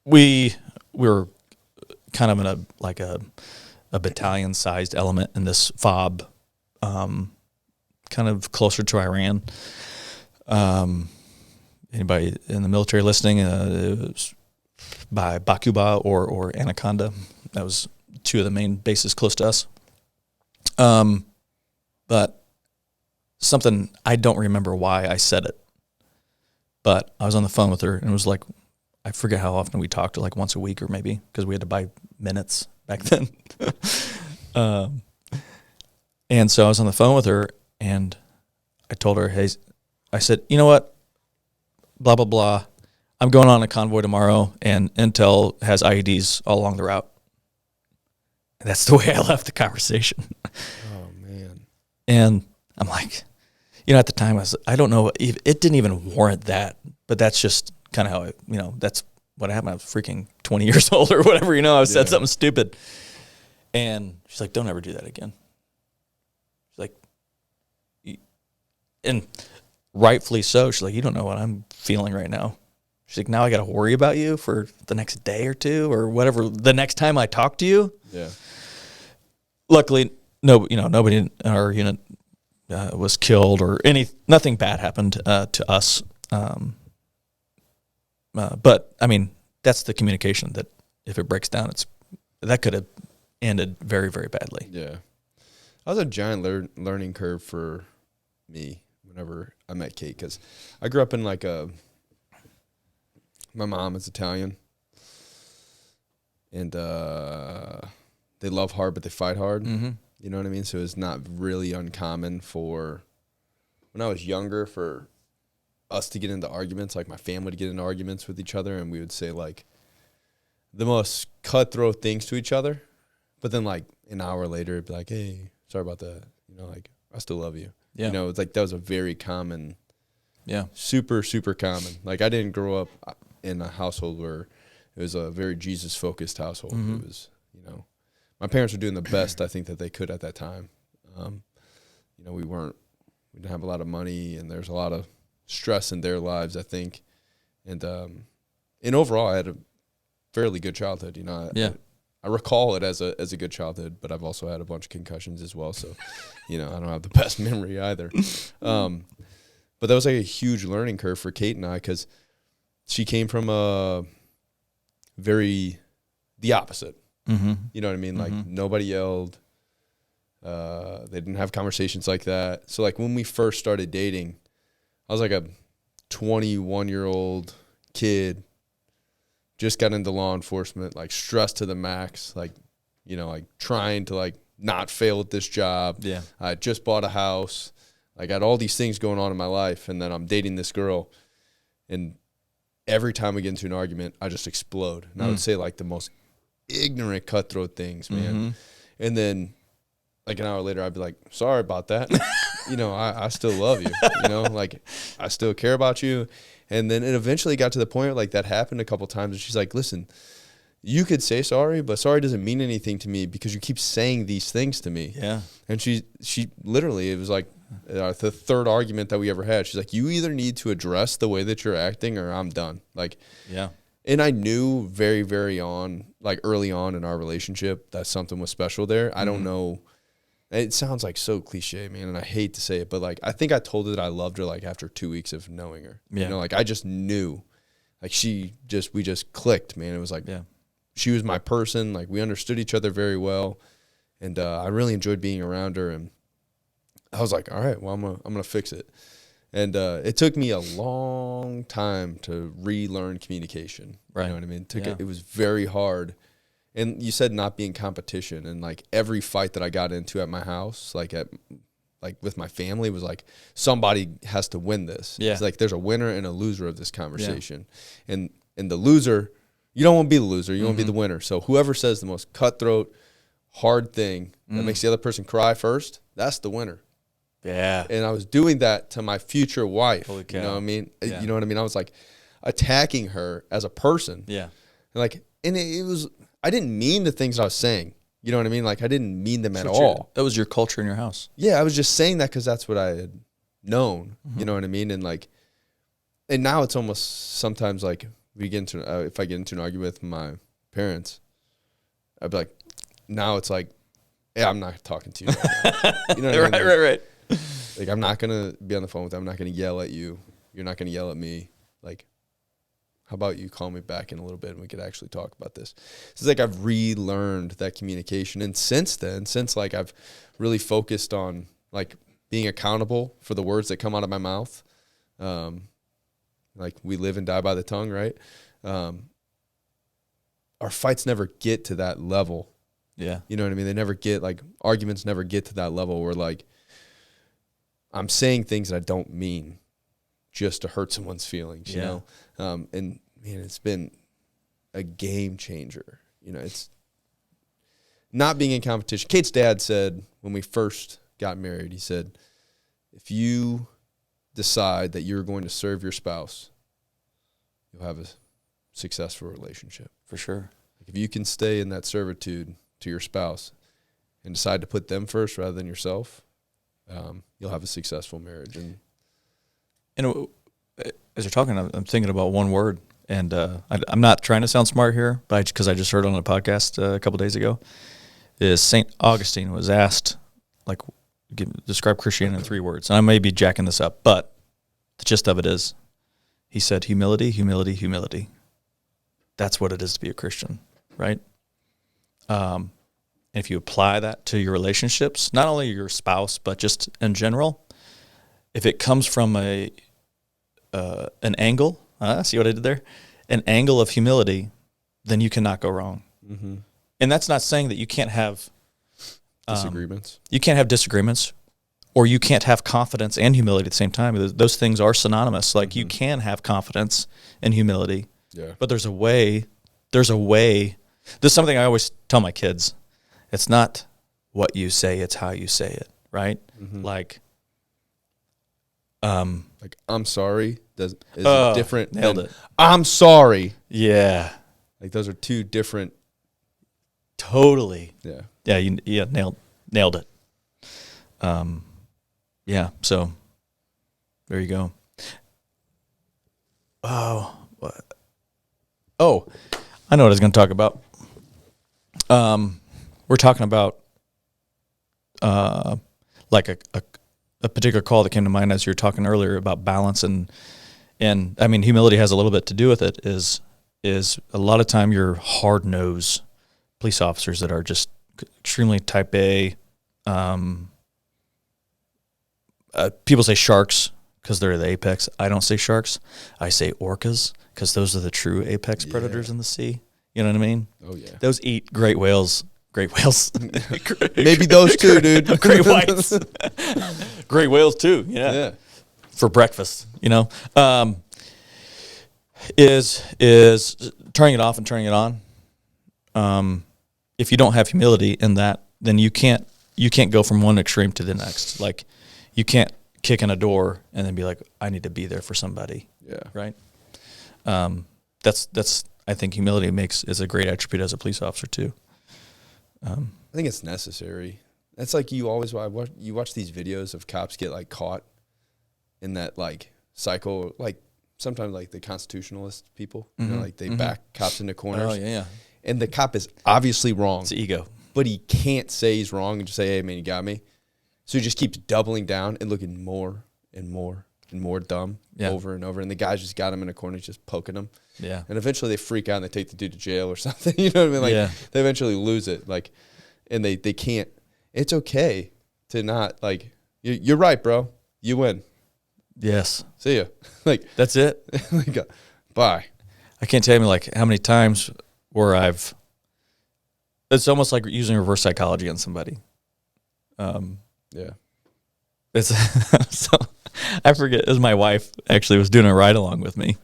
we were kind of in a battalion-sized element in this FOB, kind of closer to Iran. Anybody in the military listening, it was by Bakuba or Anaconda. That was 2 of the main bases close to us. But something, I don't remember why I said it, but I was on the phone with her, and it was like, I forget how often we talked, like once a week or maybe, because we had to buy minutes back then. And so I was on the phone with her, and I told her, hey, I said, you know what, blah, blah, blah. I'm going on a convoy tomorrow, and Intel has IEDs all along the route. And that's the way I left the conversation. Oh, man. And I'm like, at the time, I don't know, it didn't even warrant that, but that's just kind of how that's what happened. I was freaking 20 years old or whatever, I said something stupid. And she's like, don't ever do that again. She's like, and rightfully so. She's like, you don't know what I'm feeling right now. She's like, now I got to worry about you for the next day or two or whatever, the next time I talk to you. Yeah. Luckily, nobody in our unit was killed or nothing bad happened to us. But I mean, that's the communication that if it breaks down, that could have ended very, very badly. Yeah. That was a giant learning curve for me whenever I met Kate, because I grew up in my mom is Italian, and they love hard, but they fight hard. Mm-hmm. You know what I mean? So it's not really uncommon when I was younger, for us to get into arguments, like my family to get into arguments with each other, and we would say like the most cutthroat things to each other, but then like an hour later it'd be like, hey, sorry about that, like I still love you. Yeah. It's like that was a very common, super, super common. Like I didn't grow up in a household where it was a very Jesus focused household. Mm-hmm. It was, my parents were doing the best I think that they could at that time. You know, we didn't have a lot of money, and there's a lot of stress in their lives, I think. And overall, I had a fairly good childhood. You know, I recall it as a good childhood, but I've also had a bunch of concussions as well. So, you know, I don't have the best memory either. But that was like a huge learning curve for Kate and I, because she came from the opposite. Mm-hmm. You know what I mean? Like, nobody yelled. They didn't have conversations like that. So, like, when we first started dating, I was like a 21-year-old kid, just got into law enforcement, like, stressed to the max, like, you know, like, trying to, like, not fail at this job. Yeah. I just bought a house. I got all these things going on in my life, and then I'm dating this girl, and every time we get into an argument, I just explode. And I would say, like, the most ignorant, cutthroat things, man. And then, like, an hour later, I'd be like, sorry about that. You know, I still love you. You know, like, I still care about you. And then it eventually got to the point where, like, that happened a couple times, and she's like, listen, you could say sorry, but sorry doesn't mean anything to me because you keep saying these things to me. Yeah. And she literally, it was like the third argument that we ever had. She's like, you either need to address the way that you're acting or I'm done. Like, yeah. And I knew very, very early on in our relationship that something was special there. I don't know. It sounds like so cliche, man, and I hate to say it, but, like, I think I told her that I loved her, like, after 2 weeks of knowing her. Yeah. You know, like, I just knew. Like, we just clicked, man. It was like, she was my person. Like, we understood each other very well, and I really enjoyed being around her. And I was like, all right, well, I'm gonna fix it. And it took me a long time to relearn communication. Right. You know what I mean? It was very hard. And you said not being competition, and, like, every fight that I got into at my house, like with my family, was like, somebody has to win this. Yeah. It's like there's a winner and a loser of this conversation. Yeah. And the loser, you don't want to be the loser, you want to be the winner. So whoever says the most cutthroat, hard thing that makes the other person cry first, that's the winner. Yeah. And I was doing that to my future wife. Holy cow. You know what I mean? Yeah. You know what I mean? I was, like, attacking her as a person. Yeah. And it was, I didn't mean the things I was saying. You know what I mean? Like, I didn't mean them at all. That was your culture in your house. Yeah, I was just saying that because that's what I had known. You know what I mean? And, like, and now it's almost sometimes, like, if I get into an argument with my parents, I'd be like, now it's like, yeah, I'm not talking to you right now. You know what I mean? Right. Like, I'm not going to be on the phone with them. I'm not going to yell at you. You're not going to yell at me. Like, how about you call me back in a little bit and we could actually talk about this? It's like I've relearned that communication. And since then, like, I've really focused on, like, being accountable for the words that come out of my mouth. Like, we live and die by the tongue, right? Our fights never get to that level. Yeah. You know what I mean? They never get, like, arguments never get to that level where, like, I'm saying things that I don't mean just to hurt someone's feelings, you know? And, man, it's been a game changer. You know, it's not being in competition. Kate's dad said when we first got married, he said, if you decide that you're going to serve your spouse, you'll have a successful relationship. For sure. Like, if you can stay in that servitude to your spouse and decide to put them first rather than yourself, you'll have a successful marriage. And as you're talking, I'm thinking about one word, and I'm not trying to sound smart here, but because I just heard it on a podcast a couple days ago, is St. Augustine was asked, like, describe Christianity in 3 words. And I may be jacking this up, but the gist of it is, he said, humility, humility, humility. That's what it is to be a Christian, right? And if you apply that to your relationships, not only your spouse, but just in general, if it comes from an angle, see what I did there? An angle of humility, then you cannot go wrong. Mm-hmm. And that's not saying that you can't have disagreements. You can't have disagreements, or you can't have confidence and humility at the same time. Those things are synonymous. Like, you can have confidence and humility, but there's a way. This is something I always tell my kids. It's not what you say, it's how you say it, right? Mm-hmm. Like, I'm sorry is different. Nailed it. I'm sorry. Yeah. Like, those are 2 different. Totally. Yeah. Yeah. Nailed it. Yeah, so there you go. Oh, I know what I was going to talk about. We're talking about like a particular call that came to mind as you were talking earlier about balance, and I mean humility has a little bit to do with it. Is a lot of time you're hard-nosed police officers that are just extremely type A. People say sharks because they're the apex. I don't say sharks. I say orcas because those are the true apex predators in the sea. You know what I mean? Oh, yeah. Those eat great whales. Maybe those two, dude. Great whites. Great whales, too. Yeah. For breakfast, you know. Is turning it off and turning it on. If you don't have humility in that, then you can't go from one extreme to the next. Like, you can't kick in a door and then be like, I need to be there for somebody. Yeah. Right. That's I think humility is a great attribute as a police officer too. I think it's necessary. That's like you watch these videos of cops get like caught in that like cycle, like sometimes like the constitutionalist people, you know, like they back cops into corners. Oh yeah. And the cop is obviously wrong. It's ego. But he can't say he's wrong and just say, hey man, you got me. So he just keeps doubling down and looking more and more and more dumb over and over. And the guys just got him in a corner, just poking him. Yeah. And eventually they freak out and they take the dude to jail or something. You know what I mean? Like they eventually lose it. Like, and they can't. It's okay to not like. You're right, bro. You win. Yes. See ya. Like that's it. Like, bye. I can't tell you like how many times where it's almost like using reverse psychology on somebody. Yeah. It's so I forget. It was my wife actually was doing a ride along with me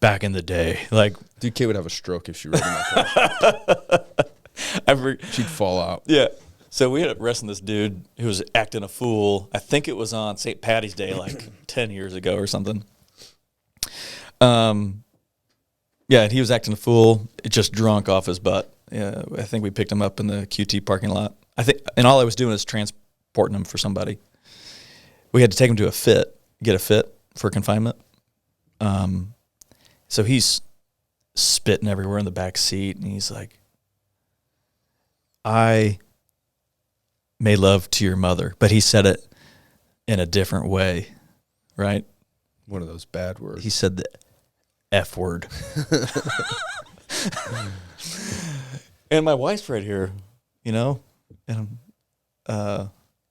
back in the day. Like, dude, Kate would have a stroke if she rode in my car. She'd fall out. Yeah. So we ended up arresting this dude who was acting a fool. I think it was on St. Patty's Day, like 10 years ago or something. Yeah, and he was acting a fool, just drunk off his butt. Yeah, I think we picked him up in the QT parking lot. And all I was doing was transporting him for somebody. We had to take him to get a fit for confinement. So he's spitting everywhere in the back seat, and he's like, I made love to your mother, but he said it in a different way, right? One of those bad words. He said the F word. And my wife's right here, you know, and I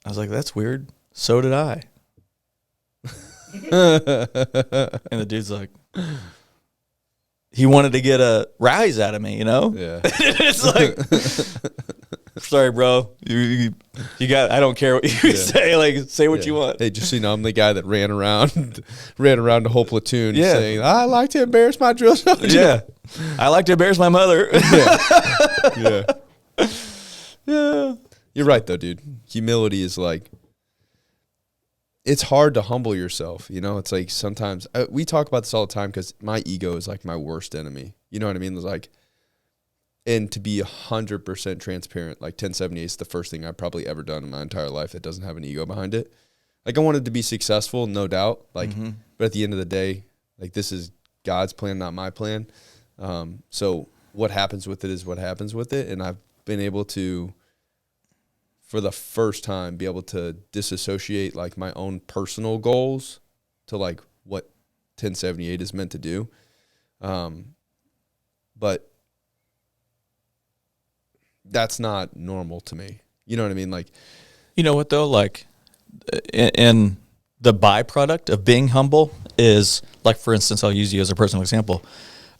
was like, that's weird. So did I. And the dude's like, he wanted to get a rise out of me, you know? Yeah. It's like, sorry, bro. You got, I don't care what you say. Like, say what you want. Hey, just so you know, I'm the guy that ran around the whole platoon saying, I like to embarrass my drill sergeant. Yeah. I like to embarrass my mother. Yeah. You're right, though, dude. Humility is like, it's hard to humble yourself. You know, it's like sometimes we talk about this all the time because my ego is like my worst enemy. You know what I mean? It's like, and to be 100% transparent, like 1078 is the first thing I've probably ever done in my entire life that doesn't have an ego behind it. Like I wanted to be successful, no doubt. Like, but at the end of the day, like this is God's plan, not my plan. So what happens with it is what happens with it. And I've been able to, for the first time, be able to disassociate like my own personal goals to like what 1078 is meant to do. But that's not normal to me. You know what I mean? Like, you know what though? Like, and the byproduct of being humble is like, for instance, I'll use you as a personal example.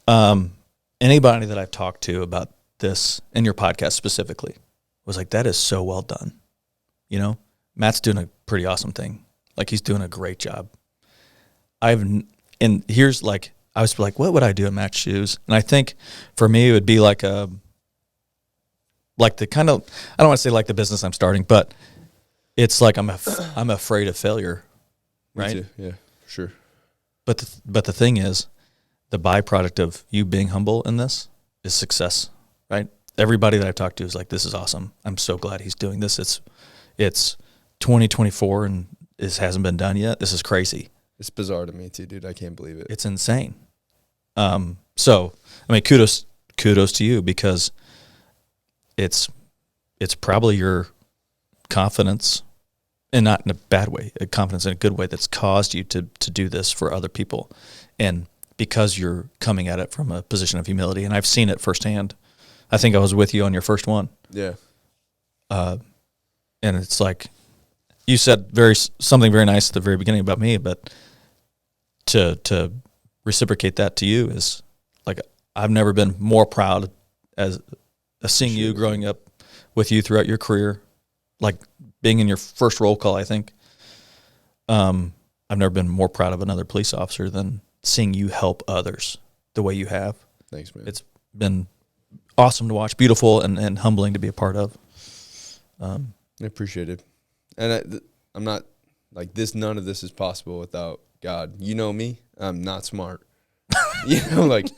Anybody that I've talked to about this in your podcast specifically was like, that is so well done. You know, Matt's doing a pretty awesome thing. Like he's doing a great job. And here's like, I was like, what would I do in Matt's shoes? And I think for me, it would be like the kind of, I don't want to say like the business I'm starting, but it's like I'm afraid of failure, right? Me too. Yeah, sure. But the thing is, the byproduct of you being humble in this is success, right? Everybody that I've talked to is like, this is awesome. I'm so glad he's doing this. It's 2024 and this hasn't been done yet. This is crazy. It's bizarre to me too, dude. I can't believe it. It's insane. So I mean, kudos to you, because it's probably your confidence, and not in a bad way, a confidence in a good way, that's caused you to do this for other people. And because you're coming at it from a position of humility, and I've seen it firsthand. I think I was with you on your first one. Yeah. And it's like, you said something very nice at the very beginning about me, but to reciprocate that to you is like, I've never been more proud as seeing you growing up with you throughout your career, like being in your first roll call, I think. I've never been more proud of another police officer than seeing you help others the way you have. Thanks, man. It's been awesome to watch, beautiful, and humbling to be a part of. I appreciate it. And I'm not like this. None of this is possible without God. You know me. I'm not smart. Like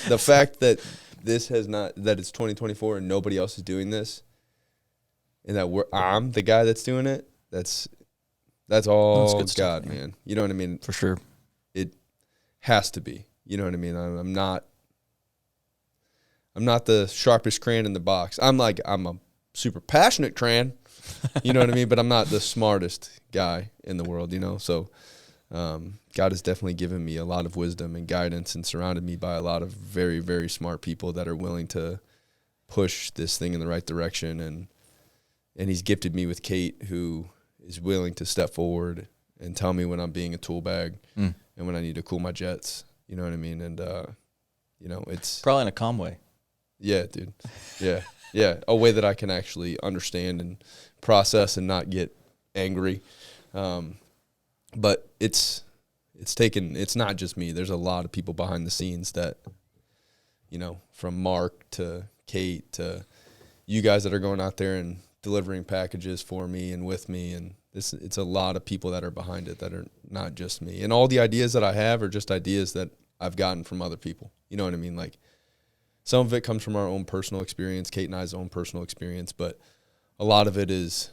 the fact that that it's 2024 and nobody else is doing this, and that I'm the guy that's doing it. That's all good God, stuff, man. You know what I mean? For sure. It has to be. You know what I mean? I'm not the sharpest crayon in the box. I'm a super passionate crayon. You know what I mean? But I'm not the smartest guy in the world, So God has definitely given me a lot of wisdom and guidance, and surrounded me by a lot of very, very smart people that are willing to push this thing in the right direction. And he's gifted me with Kate, who is willing to step forward and tell me when I'm being a tool bag and when I need to cool my jets. You know what I mean? And, it's probably in a calm way. Yeah, dude. Yeah. Yeah. A way that I can actually understand and process and not get angry. But it's not just me. There's a lot of people behind the scenes that, from Mark to Kate to you guys that are going out there and delivering packages for me and with me. And it's a lot of people that are behind it that are not just me. And all the ideas that I have are just ideas that I've gotten from other people. You know what I mean? Like, some of it comes from our own personal experience, Kate and I's own personal experience, but a lot of it is,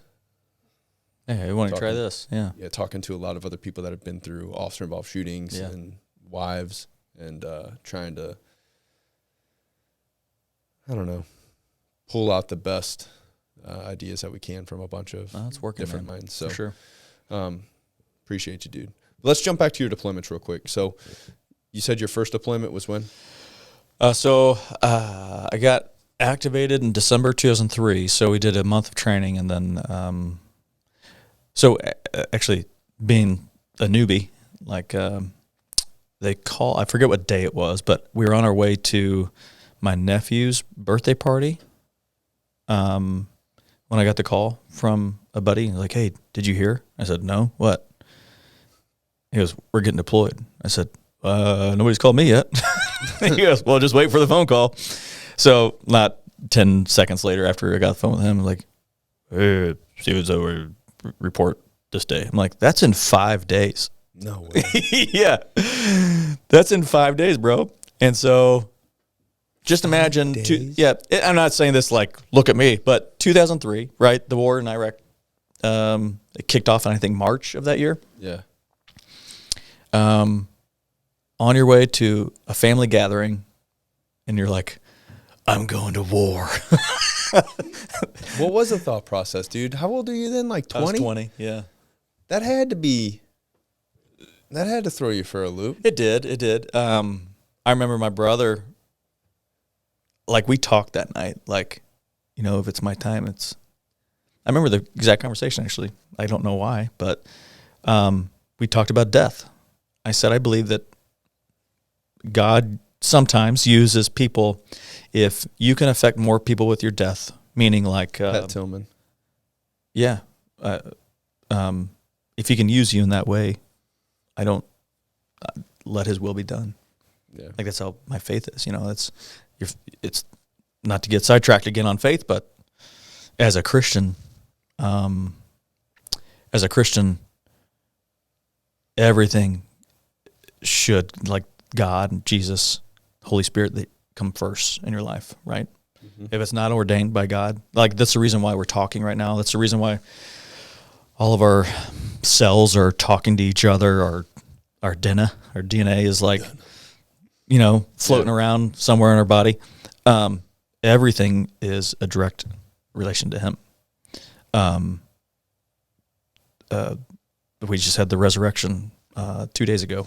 hey, I want to try this. Yeah. Yeah, talking to a lot of other people that have been through officer-involved shootings and wives, and trying to, pull out the best ideas that we can from a bunch of different minds. So, for sure. Appreciate you, dude. Let's jump back to your deployments real quick. So you said your first deployment was when? I got activated in December 2003. So we did a month of training, and then, actually being a newbie, like, I forget what day it was, but we were on our way to my nephew's birthday party. When I got the call from a buddy, he's like, "Hey, did you hear?" I said, "No, what?" He goes, "We're getting deployed." I said, "Nobody's called me yet." He goes, "Well, just wait for the phone call." So not 10 seconds later, after I got the phone with him, I'm like, "Hey, Steven's over, report this day." I'm like, "That's in 5 days." No way. Yeah. That's in 5 days, bro. And so just imagine, I'm not saying this like, look at me, but 2003, right? The war in Iraq, it kicked off in, I think, March of that year. Yeah. On your way to a family gathering, and you're like, "I'm going to war." What was the thought process, dude? How old are you then? Like 20? I was 20, yeah. That had to throw you for a loop. It did. I remember my brother, like, we talked that night, like, if it's my time, I remember the exact conversation, actually. I don't know why, but we talked about death. I said, I believe that God sometimes uses people if you can affect more people with your death, meaning like... Pat Tillman. Yeah. If he can use you in that way, I don't let his will be done. Yeah. Like, that's how my faith is. It's not to get sidetracked again on faith, but as a Christian, everything should, like, God, Jesus, Holy Spirit, they come first in your life, right? Mm-hmm. If it's not ordained by God, like, that's the reason why we're talking right now. That's the reason why all of our cells are talking to each other. Our DNA is like, floating around somewhere in our body. Everything is a direct relation to him. We just had the resurrection 2 days ago.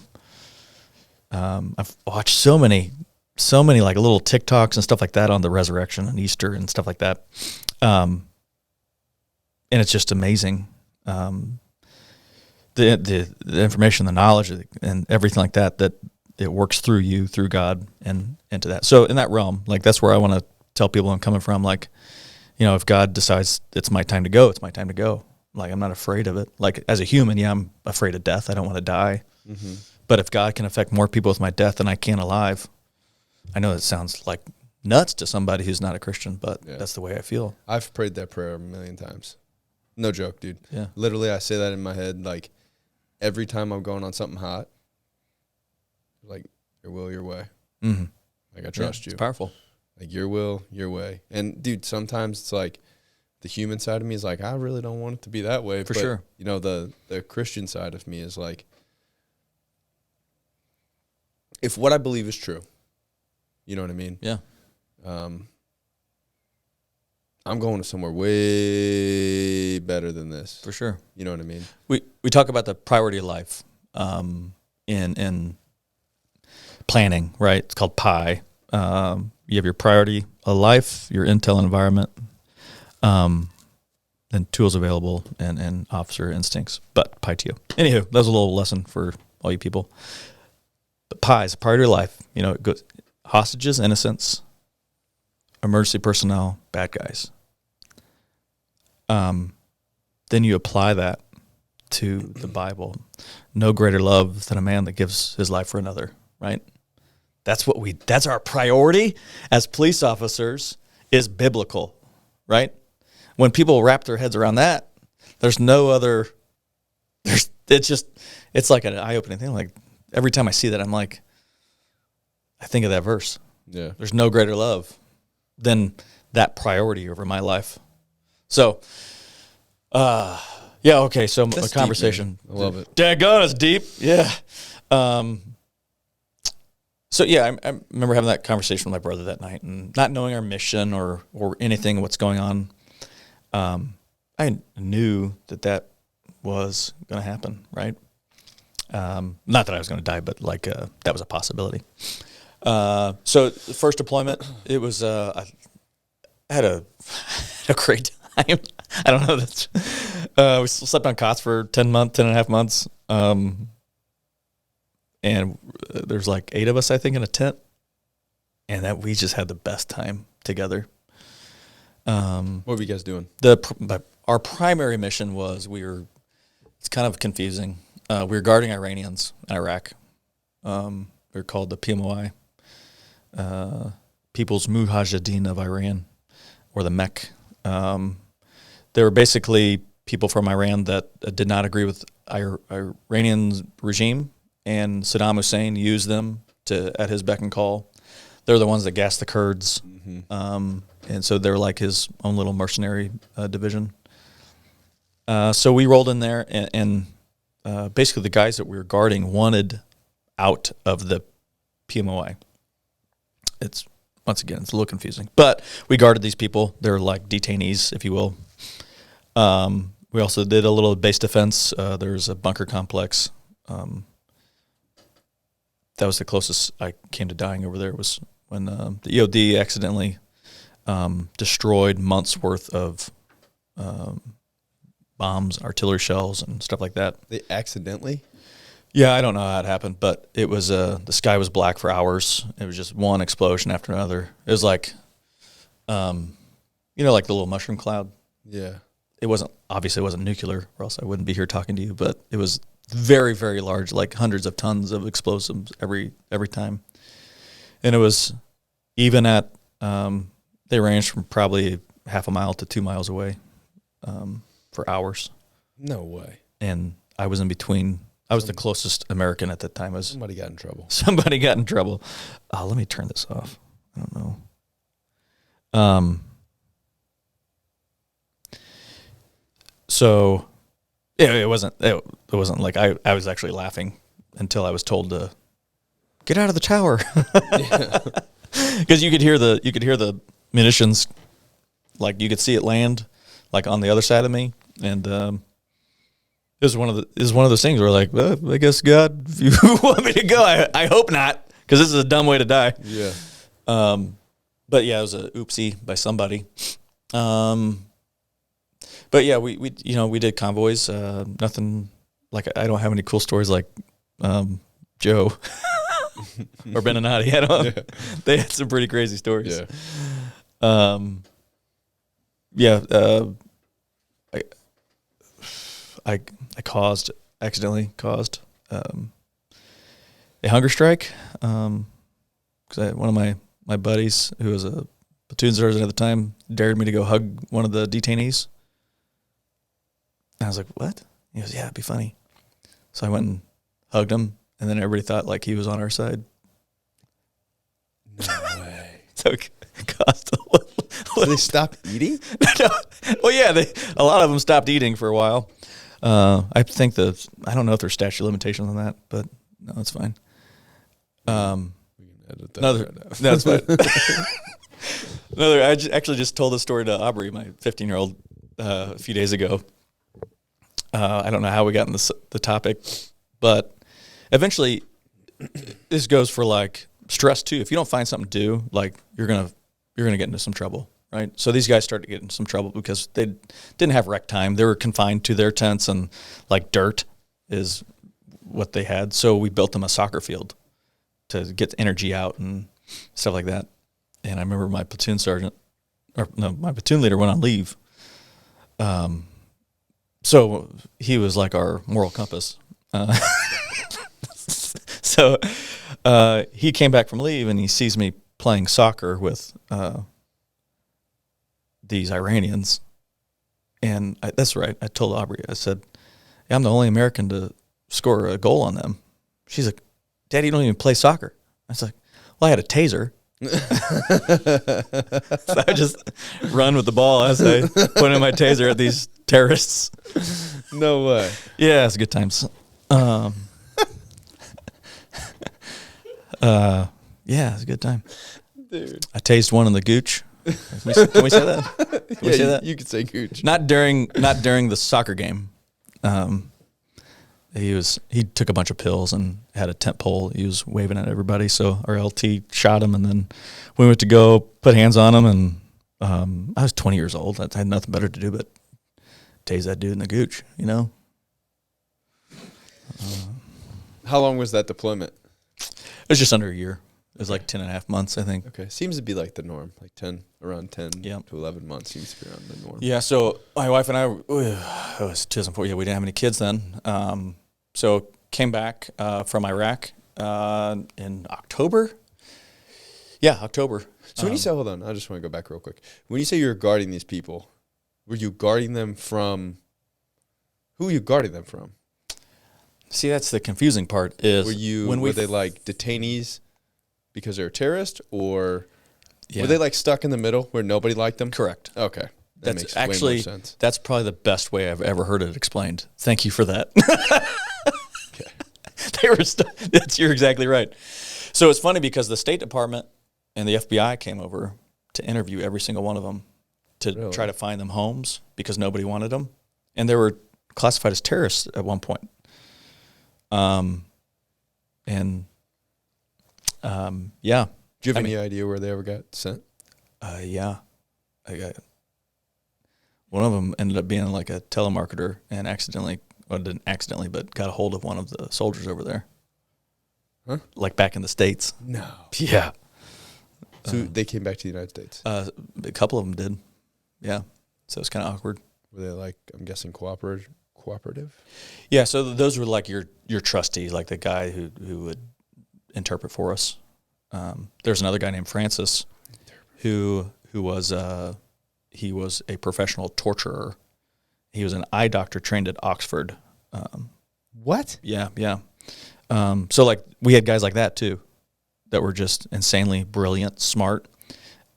I've watched so many like little TikToks and stuff like that on the resurrection and Easter and stuff like that. And it's just amazing. The information, the knowledge, and everything like that it works through you, through God, and into that. So in that realm, like that's where I want to tell people I'm coming from. Like, if God decides it's my time to go, it's my time to go. Like, I'm not afraid of it. Like, as a human, I'm afraid of death. I don't want to die. Mm-hmm. But if God can affect more people with my death than I can alive, I know that sounds like nuts to somebody who's not a Christian, but that's the way I feel. I've prayed that prayer a million times. No joke, dude. Yeah. Literally, I say that in my head, like, every time I'm going on something hot, like, your will, your way. Mm-hmm. Like, I trust you. It's powerful. Like, your will, your way. And, dude, sometimes it's like, the human side of me is like, I really don't want it to be that way. For sure. The Christian side of me is like, if what I believe is true, you know what I mean? Yeah. I'm going to somewhere way better than this. For sure. You know what I mean? We talk about the priority of life in planning, right? It's called PI. You have your priority of life, your intel environment, then tools available, and officer instincts, but PITO. Anywho, that was a little lesson for all you people. But PI is a priority of life. It goes hostages, innocents, emergency personnel, bad guys. Then you apply that to the Bible. No greater love than a man that gives his life for another, right? That's our priority as police officers, is biblical, right? When people wrap their heads around that, it's like an eye-opening thing. Like, every time I see that, I'm like, I think of that verse. Yeah. There's no greater love than that priority over my life. So, okay. So That's a conversation. Deep, I love it. Daggone, it's deep. Yeah. So yeah, I remember having that conversation with my brother that night, and not knowing our mission or anything, what's going on. I knew that was going to happen, right? Not that I was going to die, but like that was a possibility. So the first deployment, it was I had a great time. I don't know. We slept on cots for 10 and a half months. And there's like 8 of us, I think, in a tent, and that we just had the best time together. What were you guys doing? Our primary mission was it's kind of confusing. We were guarding Iranians in Iraq. We were called the PMOI, People's Mujahideen of Iran, or the MEK. They were basically people from Iran that did not agree with Iranian regime, and Saddam Hussein used them at his beck and call. They're the ones that gassed the Kurds, and so they're like his own little mercenary division. So we rolled in there, and basically the guys that we were guarding wanted out of the PMOI. It's a little confusing, but we guarded these people. They're like detainees, if you will. We also did a little base defense. There's a bunker complex. That was the closest I came to dying over there, was when the EOD accidentally destroyed months' worth of bombs, artillery shells, and stuff like that. They accidentally? Yeah, I don't know how it happened, but it was the sky was black for hours. It was just one explosion after another. It was like, like the little mushroom cloud. Yeah. It wasn't nuclear, or else I wouldn't be here talking to you. But it was very, very large, like hundreds of tons of explosives every time. And it was even at they ranged from probably half a mile to 2 miles away for hours. No way. And I was in between. I was the closest American at that time. Somebody got in trouble. Somebody got in trouble. Let me turn this off. I don't know. So It wasn't. It wasn't like I was actually laughing until I was told to get out of the tower, because you could hear the munitions, like you could see it land, like on the other side of me, and it was one of those things where like, well, I guess God, if you want me to go, I hope not, because this is a dumb way to die. Yeah. But yeah, it was a oopsie by somebody. But yeah, we did convoys. Nothing like, I don't have any cool stories like Joe or Beninati. They had some pretty crazy stories. Yeah. I accidentally caused a hunger strike, because one of my buddies, who was a platoon sergeant at the time, dared me to go hug one of the detainees. And I was like, what? He goes, yeah, it'd be funny. So I went and hugged him, and then everybody thought like he was on our side. No way. So it caused a little. So they stopped eating? No. Well, yeah, a lot of them stopped eating for a while. I think I don't know if there's statute of limitations on that, but no, it's fine. We can edit that right out. That's fine. I actually just told this story to Aubrey, my 15-year-old, a few days ago. I don't know how we got in the topic, but eventually this goes for like stress too. If you don't find something to do, like you're gonna get into some trouble, right? So these guys started getting some trouble because they didn't have rec time. They were confined to their tents, and like dirt is what they had. So we built them a soccer field to get the energy out and stuff like that. And I remember my platoon leader went on leave. So he was like our moral compass. So he came back from leave, and he sees me playing soccer with these Iranians. And that's right. I told Aubrey, I said, yeah, I'm the only American to score a goal on them. She's like, Daddy, you don't even play soccer. I was like, well, I had a taser. So I just run with the ball as I point in my taser at these terrorists. No way. Yeah, it's good times. Yeah, it's a good time. Dude. I tased one in the gooch. Can we say that? Can we say that? You could say gooch. Not during the soccer game. He took a bunch of pills and had a tent pole. He was waving at everybody. So our LT shot him, and then we went to go put hands on him. And I was 20 years old. I had nothing better to do but tase that dude in the gooch, you know? How long was that deployment? It was just under a year. It was like 10.5 months, I think. Okay. Seems to be like the norm. Like around 10 Yep. to 11 months seems to be around the norm. Yeah, so my wife and I, it was 2004. Yeah, we didn't have any kids then. So came back from Iraq in October. Yeah, October. So when you say, hold on, I just want to go back real quick. When you say you're guarding these people, were you guarding them from, who were you guarding them from? See, that's the confusing part is were they like detainees because they're terrorists, or were they like stuck in the middle where nobody liked them? Correct. Okay. That makes actually, way more sense. That's probably the best way I've ever heard it explained. Thank you for that. Okay. You're exactly right. So it's funny because the State Department and the FBI came over to interview every single one of them to try to find them homes because nobody wanted them. And they were classified as terrorists at one point. Yeah. Do you have any idea where they ever got sent? Yeah. One of them ended up being like a telemarketer and didn't accidentally, but got a hold of one of the soldiers over there. Huh? Like back in the States. No. Yeah. So they came back to the United States? A couple of them did. Yeah. So it's kind of awkward. Were they like, I'm guessing, cooperative? Yeah. So those were like your trustee, like the guy who would interpret for us. There's another guy named Francis who was he was a professional torturer. He was an eye doctor trained at Oxford. What? Yeah. So like we had guys like that too, that were just insanely brilliant, smart,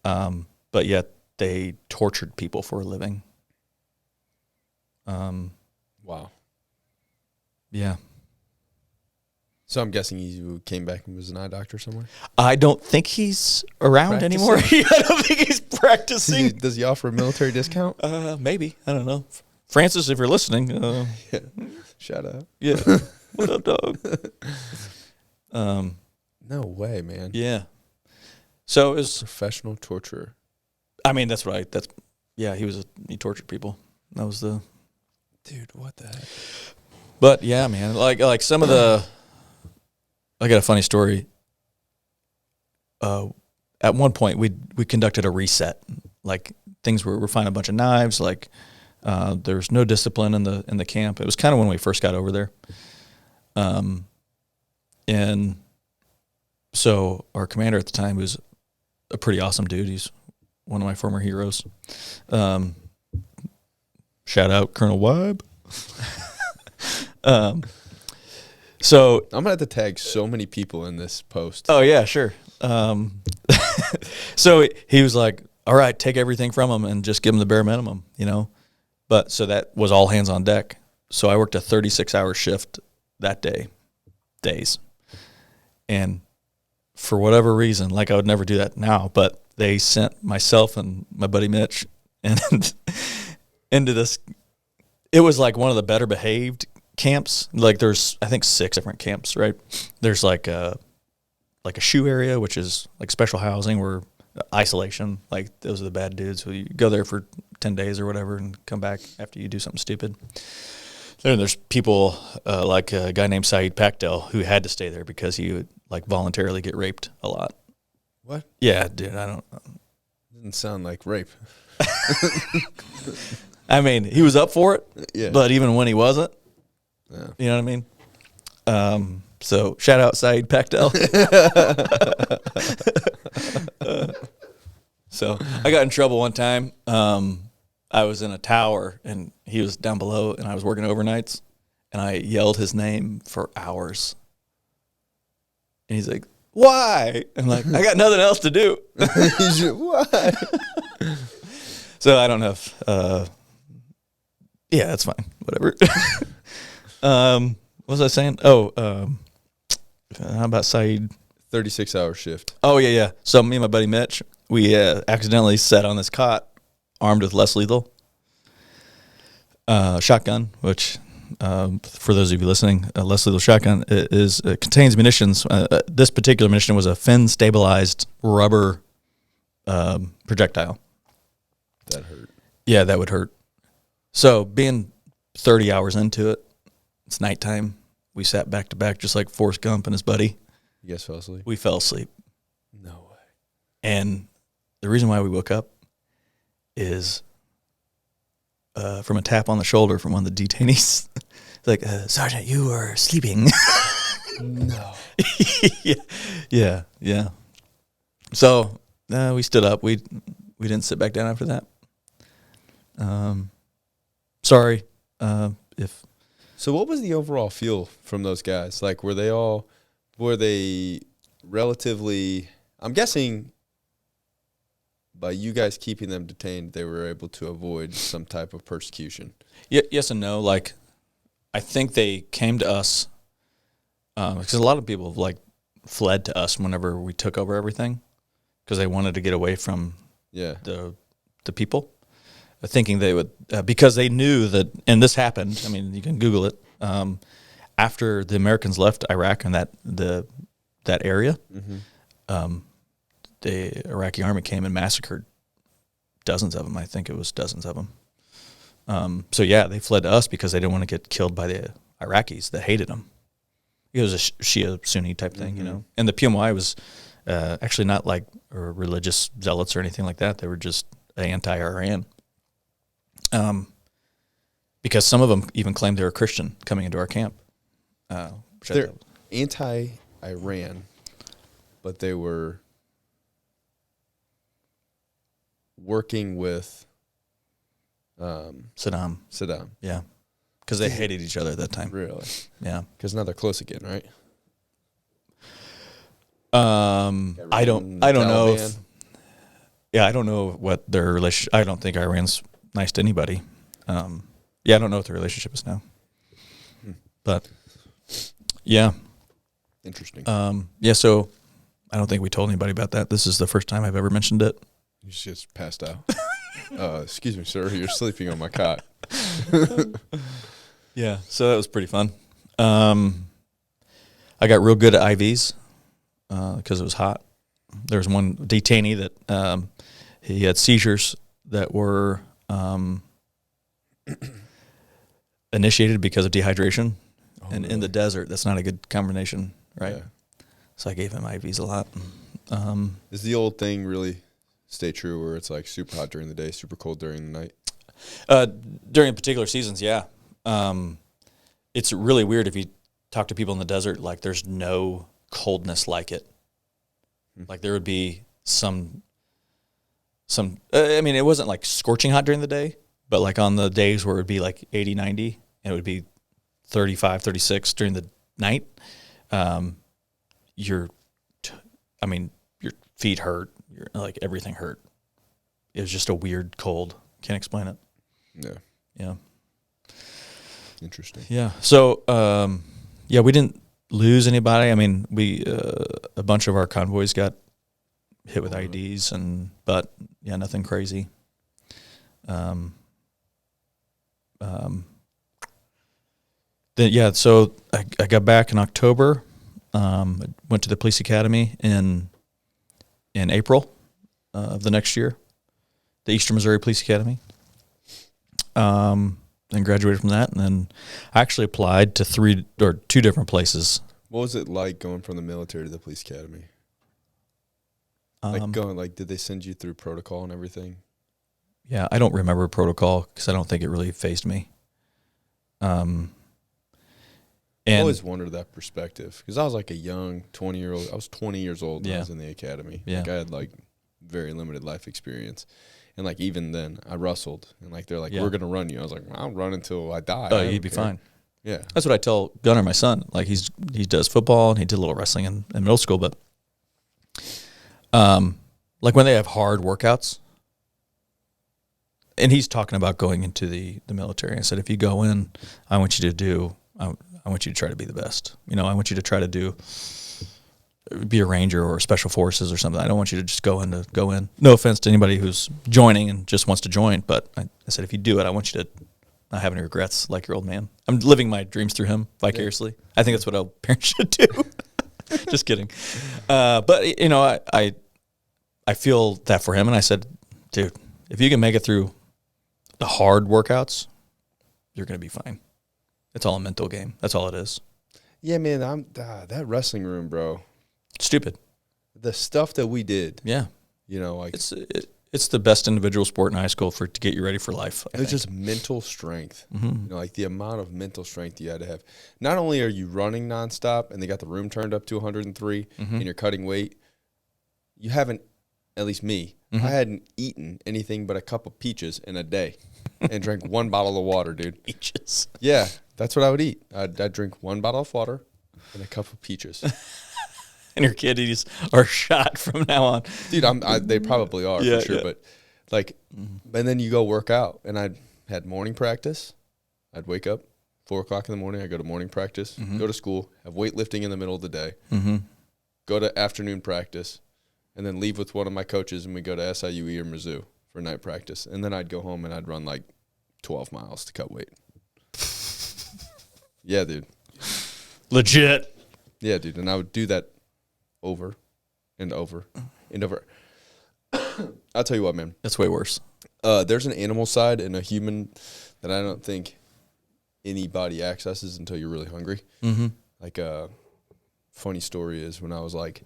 but yet they tortured people for a living. Wow. Yeah. So I'm guessing he came back and was an eye doctor somewhere? I don't think he's around anymore. I don't think he's practicing. Does he offer a military discount? Maybe. I don't know. Francis, if you're listening. Yeah. Shout out. Yeah. What up, dog? No way, man. Yeah. So it was Professional torturer. I mean, he tortured people. That was the Dude, what the heck? But yeah, man, like some of the I got a funny story. At one point we conducted a reset. Like things were finding a bunch of knives, like there's no discipline in the camp. It was kind of when we first got over there. And so our commander at the time was a pretty awesome dude. He's one of my former heroes. Shout out Colonel Weib. So I'm gonna have to tag so many people in this post. Oh yeah, sure. So he was like, "All right, take everything from him and just give him the bare minimum," you know. But so that was all hands on deck. So I worked a 36-hour shift that days, and for whatever reason, like I would never do that now, but they sent myself and my buddy Mitch and into this. It was like one of the better behaved camps. Like there's, I think 6 different camps, right? There's like a shoe area, which is like special housing where isolation, like those are the bad dudes who you go there for 10 days or whatever and come back after you do something stupid. Then there's people like a guy named Saeed Pakdel who had to stay there because he would like voluntarily get raped a lot. What? Yeah, dude, I don't. Didn't sound like rape. I mean, he was up for it, Yeah. but even when he wasn't, Yeah. you know what I mean? So shout out Saeed Pakdel. So I got in trouble one time. I was in a tower and he was down below and I was working overnights and I yelled his name for hours. And he's like, "Why?" I'm like, "I got nothing else to do." Why? So I don't know if, yeah, that's fine. Whatever. What was I saying? Oh, how about Saeed? 36-hour shift. Oh, yeah. So me and my buddy Mitch, we accidentally sat on this cot armed with less lethal shotgun, which for those of you listening, a less lethal shotgun contains munitions. This particular munition was a fin-stabilized rubber projectile. That hurt. Yeah, that would hurt. So being 30 hours into it, it's nighttime. We sat back to back just like Forrest Gump and his buddy. You guys fell asleep? We fell asleep. No way. And the reason why we woke up is from a tap on the shoulder from one of the detainees. Like, "Sergeant, you are sleeping." No. Yeah. So we stood up. We didn't sit back down after that. Sorry if. So what was the overall feel from those guys? Like, were they relatively, I'm guessing by you guys keeping them detained, they were able to avoid some type of persecution? Yes and no. Like, I think they came to us because a lot of people like fled to us whenever we took over everything because they wanted to get away from the people, thinking they would because they knew that, and this happened. I mean, you can Google it. After the Americans left Iraq and that area, the Iraqi army came and massacred dozens of them. I think it was dozens of them. So yeah, they fled to us because they didn't want to get killed by the Iraqis that hated them. It was a Shia Sunni type thing, you know. And the PMY was actually not like religious zealots or anything like that. They were just anti-Iran. Because some of them even claimed they were Christian coming into our camp. They're anti-Iran, but they were working with Saddam. Saddam. Yeah. Because they hated each other at that time. Really? Yeah. Because now they're close again, right? I don't know. I don't know what their relationship. I don't think Iran's nice to anybody. I don't know what the relationship is now. But Yeah. Interesting. Yeah, so I don't think we told anybody about that. This is the first time I've ever mentioned it. You just passed out. Excuse me, sir. You're sleeping on my cot. Yeah, so that was pretty fun. I got real good at IVs because it was hot. There was one detainee that he had seizures that were initiated because of dehydration. And in the desert, that's not a good combination, right? Yeah. So I gave him IVs a lot. Is the old thing really stay true where it's like super hot during the day, super cold during the night? During particular seasons, yeah. It's really weird if you talk to people in the desert, like there's no coldness like it. Like there would be some I mean, it wasn't like scorching hot during the day, but like on the days where it would be like 80, 90, and it would be 35, 36 during the night, your feet hurt, like everything hurt. It was just a weird cold. Can't explain it. Yeah. Yeah. Interesting. Yeah. So, yeah, we didn't lose anybody. I mean, a bunch of our convoys got hit with IEDs, but yeah, nothing crazy. So I got back in October. Went to the police academy in April of the next year, the Eastern Missouri Police Academy. Then graduated from that, and then I actually applied to two different places. What was it like going from the military to the police academy? Did they send you through protocol and everything? Yeah, I don't remember protocol because I don't think it really fazed me. I always wondered that perspective because I was like a young 20-year-old. I was 20 years old when I was in the academy. Yeah. Like I had like very limited life experience. And like even then I wrestled and like they're like, we're going to run you. I was like, I'll run until I die. Oh, you'd be fine. Yeah. That's what I tell Gunnar, my son. Like he does football and he did a little wrestling in middle school, but like when they have hard workouts, and he's talking about going into the military. I said, if you go in, I want you to try to be the best. You know, I want you to try to be a ranger or special forces or something. I don't want you to just go in. No offense to anybody who's joining and just wants to join, but I said, if you do it, I want you to not have any regrets like your old man. I'm living my dreams through him vicariously. Yeah. I think that's what a parent should do. Just kidding. But, you know, I feel that for him, and I said, dude, if you can make it through the hard workouts, you're going to be fine. It's all a mental game. That's all it is. Yeah, man, that wrestling room, bro. Stupid. The stuff that we did. Yeah. You know, like it's the best individual sport in high school to get you ready for life. It's just mental strength. Mm-hmm. You know, like the amount of mental strength you had to have. Not only are you running nonstop and they got the room turned up to 103 and you're cutting weight, you haven't, at least me, I hadn't eaten anything but a cup of peaches in a day and drank one bottle of water, dude. Peaches. Yeah, that's what I would eat. I'd drink one bottle of water and a cup of peaches. And your kiddies are shot from now on. Dude, they probably are for sure. Yeah. But like, and then you go work out. And I had morning practice. I'd wake up 4 o'clock in the morning. I go to morning practice, go to school, have weightlifting in the middle of the day, go to afternoon practice, and then leave with one of my coaches, and we go to SIUE or Mizzou for night practice. And then I'd go home and I'd run like 12 miles to cut weight. Yeah, dude. Legit. Yeah, dude. And I would do that over and over and over. I'll tell you what, man. That's way worse. There's an animal side and a human that I don't think anybody accesses until you're really hungry. Like a funny story is when I was like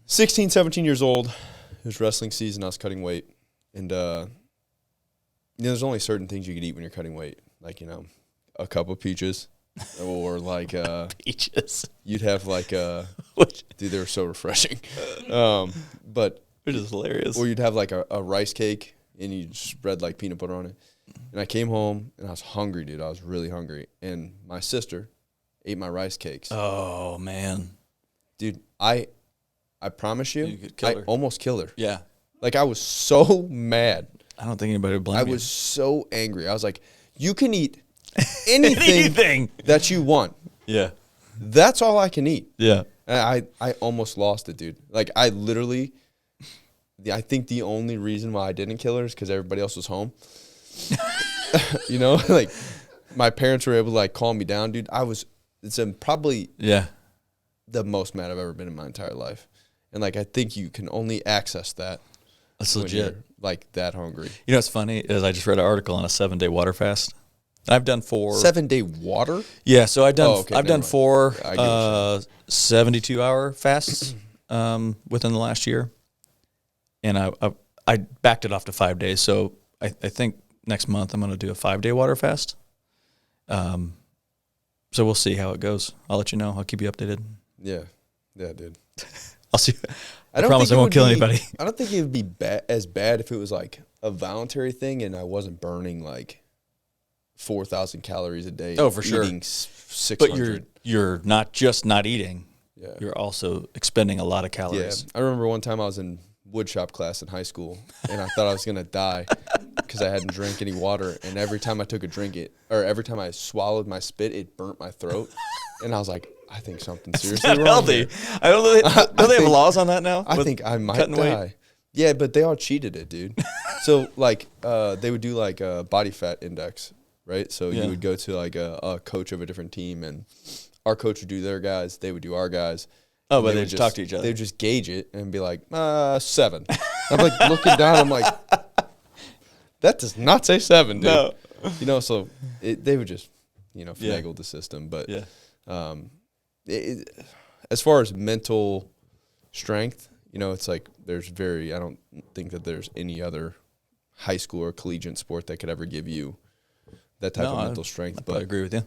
16, 17 years old, it was wrestling season, I was cutting weight. And, there's only certain things you could eat when you're cutting weight. Like, a cup of peaches or like peaches. You'd have like dude, they were so refreshing. But it is hilarious. Or you'd have like a rice cake and you'd spread like peanut butter on it. And I came home and I was hungry, dude. I was really hungry. And my sister ate my rice cakes. Oh, man. Dude, I promise you I almost killed her. Yeah. Like I was so mad. I don't think anybody would blame you. I was so angry. I was like, you can eat anything that you want. Yeah. That's all I can eat. Yeah. And I almost lost it, dude. Like, I literally, I think the only reason why I didn't kill her is because everybody else was home. You know, like, my parents were able to, like, calm me down, dude. It's probably the most mad I've ever been in my entire life. And, like, I think you can only access that. That's legit. Like, that hungry. You know what's funny is I just read an article on a 7-day water fast. I've done 4. 7-day water? Yeah, so I've done 4 72-hour fasts within the last year. And I backed it off to 5 days. So I think next month I'm going to do a 5-day water fast. So we'll see how it goes. I'll let you know. I'll keep you updated. Yeah. Yeah, dude. I'll see. I promise I won't kill anybody. I don't think it would be as bad if it was like a voluntary thing and I wasn't burning like 4,000 calories a day. Oh, for sure. Eating 600. But you're not just not eating. Yeah. You're also expending a lot of calories. Yeah. I remember one time I was in woodshop class in high school and I thought I was going to die because I hadn't drank any water. And every time I took a drink, every time I swallowed my spit, it burnt my throat. And I was like, I think something seriously wrong healthy. here. I don't know. They have laws on that now? I think I might die. Weight? Yeah, but they all cheated it, dude. So, like, they would do, like, a body fat index, right? So you would go to, like, a coach of a different team, and our coach would do their guys. They would do our guys. Oh, but they would just talk to each other. They would just gauge it and be like, 7. I'm, like, looking down. I'm like, that does not say 7, dude. No. You know, so they would just, finagle the system. But as far as mental strength, it's like I don't think that there's any other high school or collegiate sport that could ever give you that type of mental strength. But I agree with you.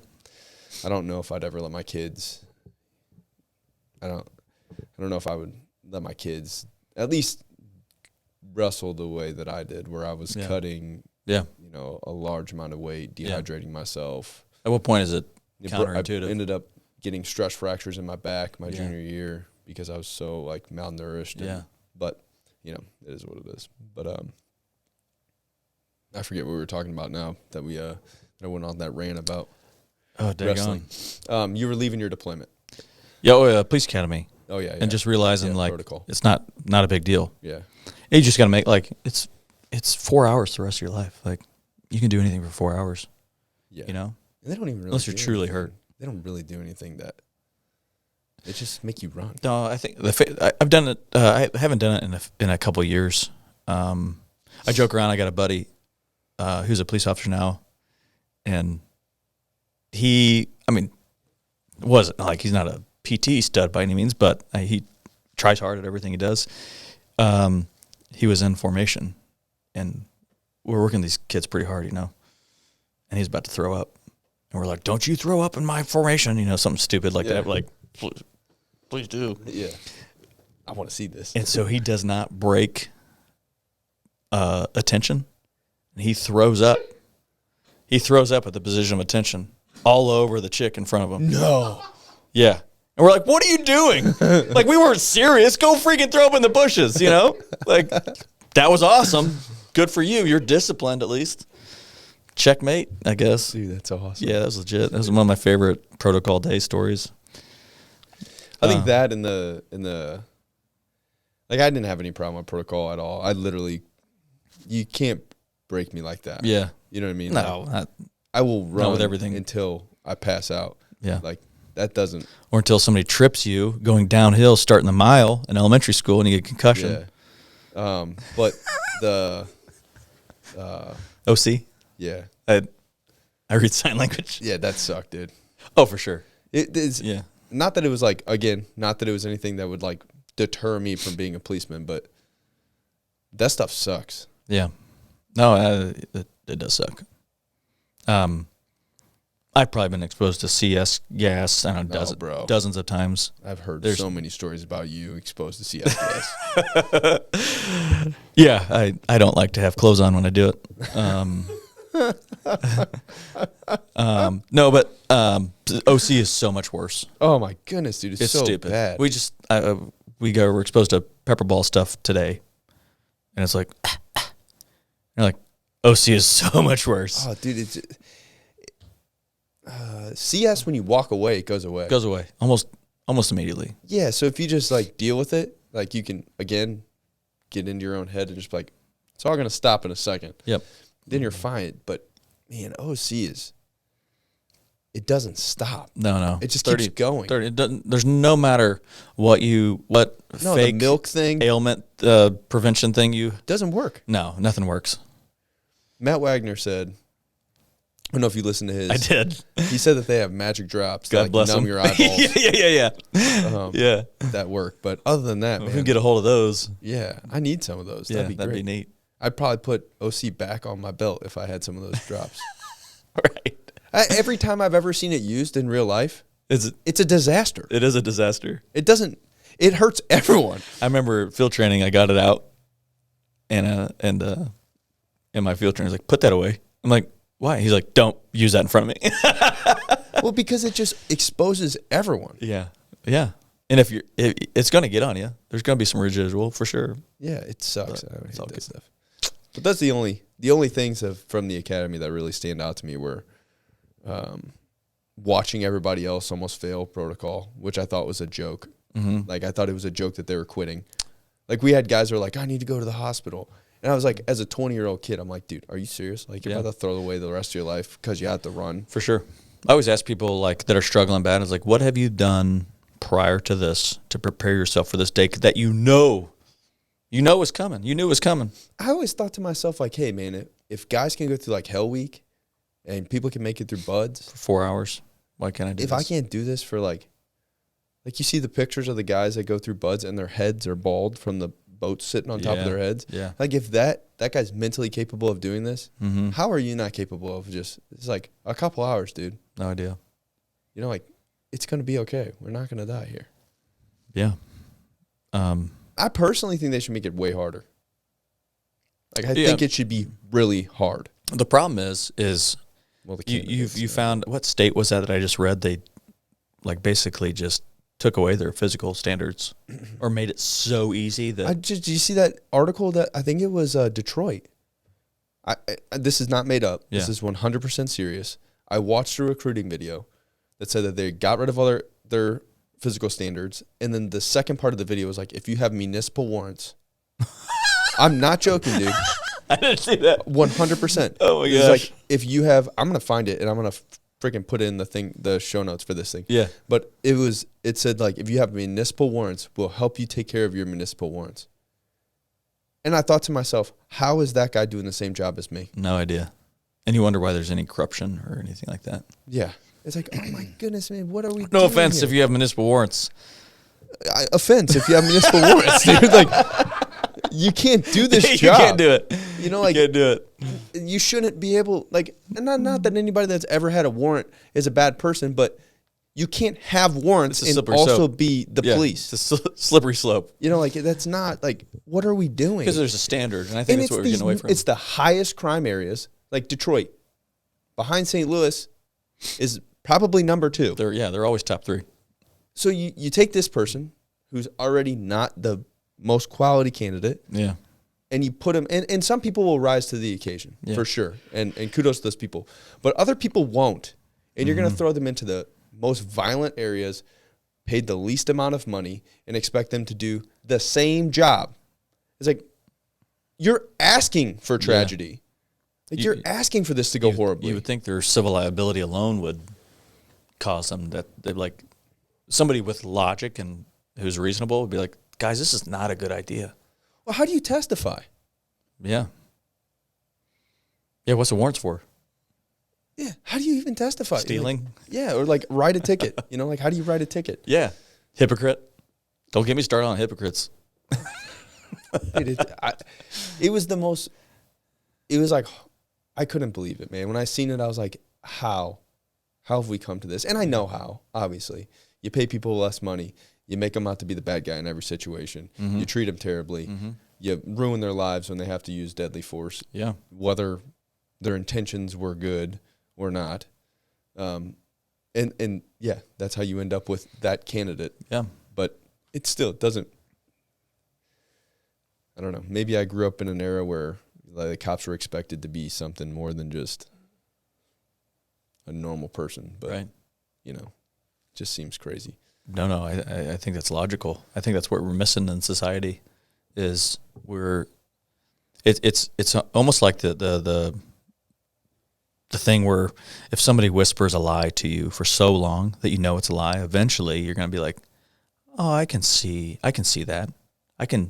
I don't know if I'd ever let my kids. I don't know if I would let my kids at least wrestle the way that I did, where I was cutting, a large amount of weight, dehydrating myself. At what point is it counterintuitive? I ended up getting stress fractures in my back my junior year because I was so like malnourished. But it is what it is. But I forget what we were talking about now that I went on that rant about wrestling. You were leaving your deployment. Yeah, police academy. Oh yeah. And just realizing like protocol. It's not a big deal. Yeah. You just got to make like it's 4 hours the rest of your life. Like you can do anything for 4 hours. Yeah. And they don't even really unless you're truly hurt. They don't really do anything that. They just make you run. No, I think I've done it. I haven't done it in a couple of years. I joke around. I got a buddy who's a police officer now, and wasn't like he's not a PT stud by any means, but he tries hard at everything he does. He was in formation, and we're working these kids pretty hard, and he's about to throw up. And we're like, don't you throw up in my formation, something stupid like that. Like, please do. Yeah. I want to see this. And so he does not break attention. And he throws up. He throws up at the position of attention all over the chick in front of him. No. Yeah. And we're like, what are you doing? Like, we weren't serious. Go freaking throw up in the bushes, Like, that was awesome. Good for you. You're disciplined at least. Checkmate, I guess. Dude, that's awesome. Yeah, that was legit. That was one of my favorite protocol day stories. I think that in the like I didn't have any problem with protocol at all. I literally, you can't break me like that. Yeah. You know what I mean? No. I will run with everything until I pass out. Yeah. Like that doesn't. Or until somebody trips you going downhill starting the mile in elementary school and you get a concussion. Yeah. But the OC? Yeah. I read sign language. Yeah, that sucked, dude. Oh, for sure. It is. Yeah. Not that it was like, again, not that it was anything that would like deter me from being a policeman, but that stuff sucks. Yeah. No, it does suck. I've probably been exposed to CS gas, I don't know, dozens of times. I've heard so many stories about you exposed to CS gas. Yeah, I don't like to have clothes on when I do it. No, but OC is so much worse. Oh my goodness, dude, it's so stupid. Bad. We're exposed to pepper ball stuff today, and it's like, you're like, OC is so much worse. Oh, dude, CS, when you walk away, it goes away. Goes away almost immediately. Yeah, so if you just like deal with it, like you can again get into your own head and just be like, it's all gonna stop in a second. Yep. Then you're fine. But man, it doesn't stop. No. It just keeps going. It doesn't, there's no matter what fake the milk thing, ailment prevention thing doesn't work. No, nothing works. Matt Wagner said, I don't know if you listened to his. I did. He said that they have magic drops God that bless numb him. your eyeballs. Yeah. Yeah. That work. But other than that, We man, can get a hold of those. yeah, I need some of those. Yeah, That'd be great. neat. I'd probably put OC back on my belt if I had some of those drops. Right. Every time I've ever seen it used in real life, It's a disaster. It is a disaster. It hurts everyone. I remember field training. I got it out, and my field trainer's like, "Put that away." I'm like, "Why?" He's like, "Don't use that in front of me." Well, because it just exposes everyone. Yeah. And if it's gonna get on you. There's gonna be some residual for sure. Yeah, it sucks. But I it's hate all that good. stuff. But that's the only things from the academy that really stand out to me were watching everybody else almost fail protocol, which I thought was a joke. Mm-hmm. Like I thought it was a joke that they were quitting. Like we had guys who were like, I need to go to the hospital. And I was like, as a 20-year-old kid, I'm like, dude, are you serious? Like you're about to throw away the rest of your life because you have to run? For sure. I always ask people like that are struggling bad. It's like, what have you done prior to this to prepare yourself for this day that you know was coming? You knew it was coming. I always thought to myself, like, hey, man, if guys can go through like Hell Week and people can make it through Buds For 4 hours, why can't I do if this? I can't do this for like you see the pictures of the guys that go through Buds and their heads are bald from the boats sitting on top of their heads. Yeah. Like if that guy's mentally capable of doing this, Mm-hmm. how are you not capable of just, it's like a couple hours, dude. No idea. You know, like it's going to be okay. We're not going to die here. Yeah. I personally think they should make it way harder. Like I think it should be really hard. The problem is Well, the you candidates, found, what state was that I just read? They like basically just took away their physical standards or made it so easy that did you see that article that I think it was Detroit? This is not made up. Yeah. This is 100% serious. I watched a recruiting video that said that they got rid of all their physical standards, and then the second part of the video was like, if you have municipal warrants. I'm not joking, dude. I didn't see that. 100%. Oh my It's gosh. like if you have, I'm gonna find it and I'm gonna freaking put in the show notes for this thing. Yeah. But it said like if you have municipal warrants, we'll help you take care of your municipal warrants. And I thought to myself, how is that guy doing the same job as me? No idea. And you wonder why there's any corruption or anything like that. Yeah. It's like, oh my goodness, man, what are we doing? No offense here? if you have municipal warrants. Offense if you have municipal warrants, dude. Like, you can't do this You job. can't do it. You know, like You can't do it. you shouldn't be able, like, and not that anybody that's ever had a warrant is a bad person, but you can't have warrants It's a and slippery also slope. be the police. It's a slippery slope. You know, like that's not like, what are we doing? Because there's a standard, and I think And that's what we're getting away from. It's the highest crime areas, like Detroit, behind St. Louis, is probably number 2. They're always top 3. So you take this person who's already not the most quality candidate, Yeah. and you put him, and some people will rise to the occasion, for sure, and kudos to those people. But other people won't, and you're going to throw them into the most violent areas, paid the least amount of money, and expect them to do the same job. It's like, you're asking for tragedy. Like you're asking for this to go horribly. You would think their civil liability alone would cause them that like somebody with logic and who's reasonable would be like, guys, this is not a good idea. Well, how do you testify? Yeah. Yeah, what's the warrants for? Yeah, how do you even testify? Stealing? Like, yeah, or like write a ticket. You know, like how do you write a ticket? Yeah. Hypocrite. Don't get me started on hypocrites. Dude, it was the most, it was like, I couldn't believe it, man. When I seen it, I was like, how have we come to this? And I know how, obviously. You pay people less money. You make them out to be the bad guy in every situation. Mm-hmm. You treat them terribly. Mm-hmm. You ruin their lives when they have to use deadly force. Yeah. Whether their intentions were good or not. And yeah, that's how you end up with that candidate. Yeah. But it still doesn't, I don't know. Maybe I grew up in an era where like, the cops were expected to be something more than just a normal person, but right. you know, it just seems crazy. No, I think that's logical. I think that's what we're missing in society is it's almost like the thing where if somebody whispers a lie to you for so long that you know it's a lie, eventually you're going to be like, oh, I can see that. You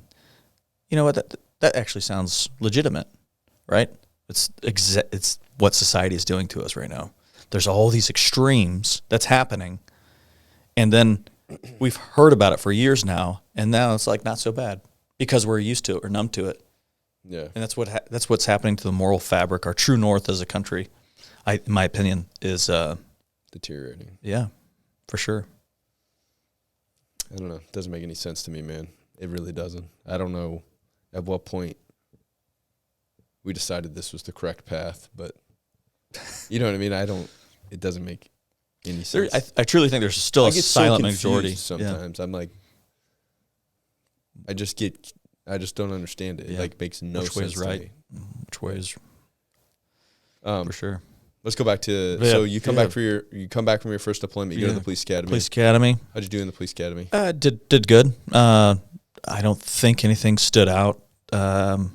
know what, that actually sounds legitimate, right? It's what society is doing to us right now. There's all these extremes that's happening, and then we've heard about it for years now, and now it's like not so bad because we're used to it or numb to it. Yeah, and that's what's happening to the moral fabric. Our true north as a country, in my opinion, is deteriorating. Yeah, for sure. I don't know. It doesn't make any sense to me, man. It really doesn't. I don't know at what point we decided this was the correct path, but you know what I mean? It doesn't make any sense. I truly think there's still a silent majority. Sometimes I'm like, I just don't understand it. It like makes no sense. Which way is right? To me. Which way is for sure. Let's go back to so you come back from your first deployment. You go to the police academy. Police academy. How'd you do in the police academy? Did good. I don't think anything stood out. That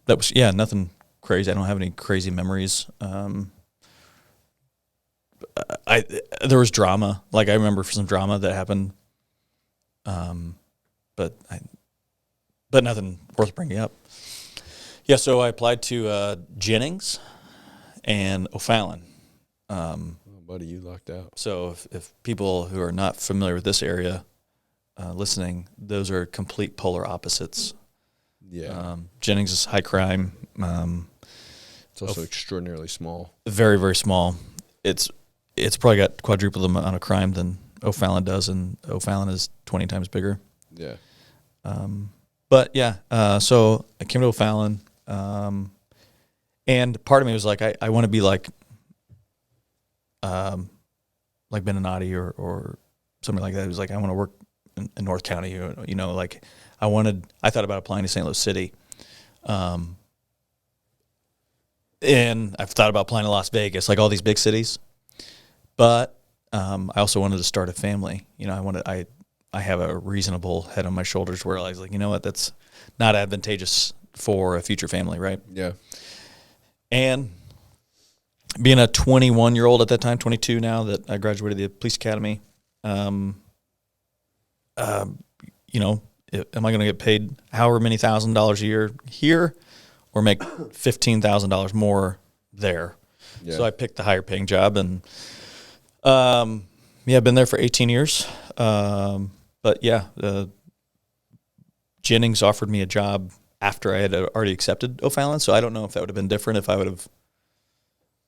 was nothing crazy. I don't have any crazy memories. There was drama. Like I remember some drama that happened. But nothing worth bringing up. Yeah, so I applied to Jennings and O'Fallon. Buddy, you lucked out. So if people who are not familiar with this area listening, those are complete polar opposites. Yeah. Jennings is high crime. It's also extraordinarily small. Very, very small. It's probably got quadruple the amount of crime than O'Fallon does, and O'Fallon is 20 times bigger. Yeah. But yeah, so I came to O'Fallon, and part of me was like, I want to be like Beninati or something like that. It was like, I want to work in North County, you know, like I thought about applying to St. Louis City. And I've thought about applying to Las Vegas, like all these big cities. But I also wanted to start a family. You know, I have a reasonable head on my shoulders where I was like, you know what, that's not advantageous for a future family, right? Yeah. And being a 21-year-old at that time, 22 now that I graduated the police academy, you know, am I going to get paid however many $1,000s a year here or make $15,000 more there? Yeah. So I picked the higher paying job and, I've been there for 18 years. But yeah, Jennings offered me a job after I had already accepted O'Fallon, so I don't know if that would have been different if I would have.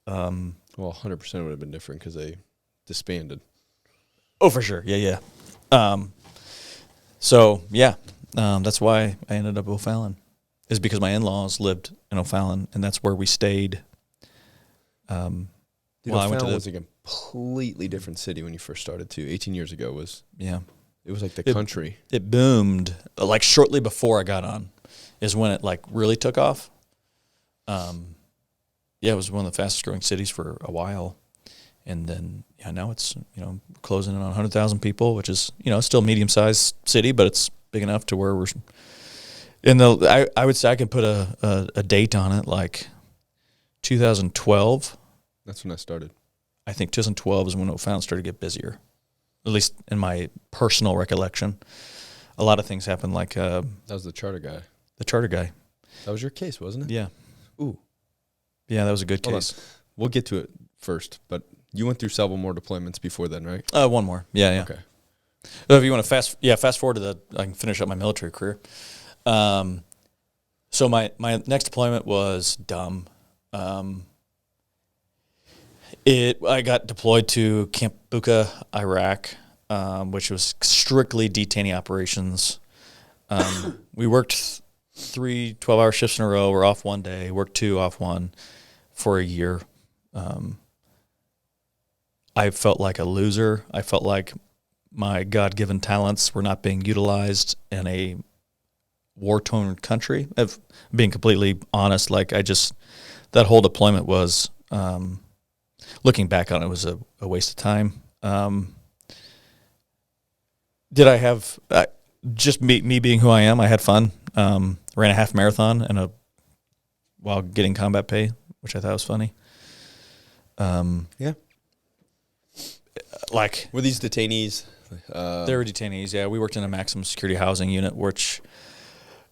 Well, 100% would have been different because they disbanded. Oh, for sure. Yeah. So yeah, that's why I ended up at O'Fallon, is because my in-laws lived in O'Fallon, and that's where we stayed. Dude, O'Fallon was a completely different city when you first started too. 18 years ago was it was like the country. It boomed like shortly before I got on, is when it like really took off. It was one of the fastest growing cities for a while, and then now it's closing in on 100,000 people, which is still a medium sized city, but it's big enough to where we're in the. I would say I could put a date on it, like 2012. That's when I started. I think 2012 is when O'Fallon started to get busier, at least in my personal recollection. A lot of things happened, like that was the charter guy. The charter guy. That was your case, wasn't it? Yeah. Ooh. Yeah, that was a good case. We'll get to it first, but you went through several more deployments before then, right? One more. Yeah. Okay. If you want to fast forward to I can finish up my military career. So my next deployment was dumb. I got deployed to Camp Bucca, Iraq, which was strictly detainee operations. We worked 3 12-hour shifts in a row. We're off one day, worked 2, off 1 for a year. I felt like a loser. I felt like my God-given talents were not being utilized in a war-torn country. Being completely honest, that whole deployment was looking back on it, was a waste of time. Did I have just me being who I am? I had fun. Ran a half marathon while getting combat pay, which I thought was funny. Yeah. Like, were these detainees? They were detainees. Yeah, we worked in a maximum security housing unit, which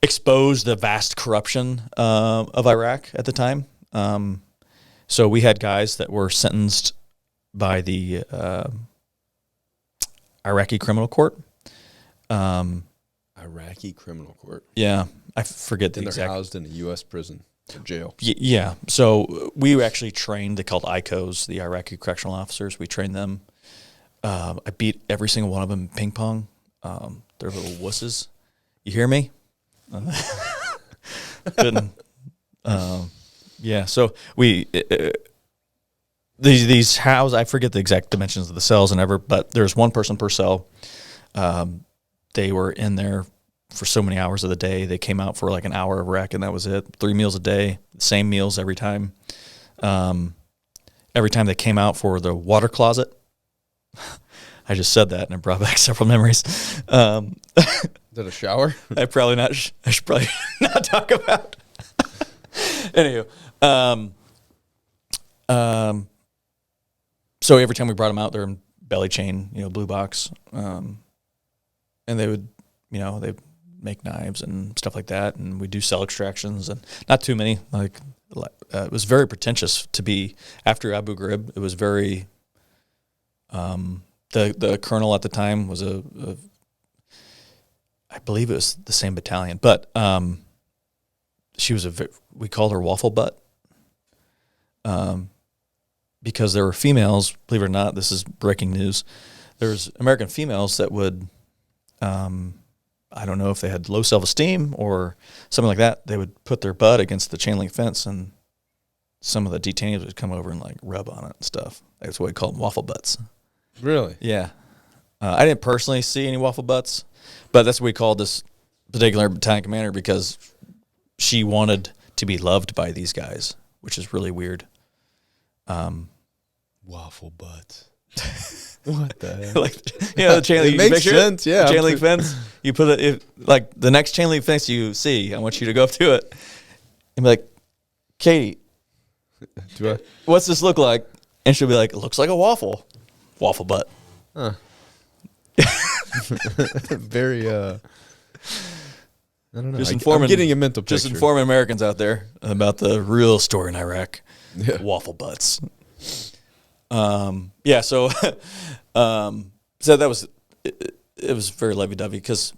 exposed the vast corruption of Iraq at the time. So we had guys that were sentenced by the Iraqi criminal court. Iraqi criminal court. Yeah, I forget the Then exact. they're housed in a U.S. prison or jail. Yeah. So we actually trained. They called ICOs, the Iraqi correctional officers. We trained them. I beat every single one of them in ping pong. They're little wusses. You hear me? Couldn't. Yeah. So we these house. I forget the exact dimensions of the cells and ever, but there's one person per cell. They were in there for so many hours of the day. They came out for like an hour of rec, and that was it. 3 meals a day, same meals every time. Every time they came out for the water closet, I just said that, and it brought back several memories. Is that a shower? I should probably not talk about. Anywho, so every time we brought them out, they're in belly chain, blue box, and they would, they make knives and stuff like that, and we do cell extractions, and not too many. It was very pretentious to be after Abu Ghraib. It was very. The colonel at the time was I believe it was the same battalion, but she was we called her waffle butt, because there were females. Believe it or not, this is breaking news. There's American females that would, I don't know if they had low self-esteem or something like that. They would put their butt against the chain link fence, and some of the detainees would come over and like rub on it and stuff. That's what we called them, waffle butts. Really? Yeah. I didn't personally see any waffle butts, but that's what we called this particular battalion commander, because she wanted to be loved by these guys, which is really weird. Waffle butts. What the heck? The chain link. It makes sense, yeah. Chain link fence. You put it, like the next chain link fence you see, I want you to go up to it and be like, Katie, what's this look like? And she'll be like, it looks like a waffle. Waffle butt. Huh. Very, I don't know. I'm getting a mental picture. Just informing Americans out there about the real story in Iraq. Yeah. Waffle butts. Yeah, so so that was it was very lovey-dovey, because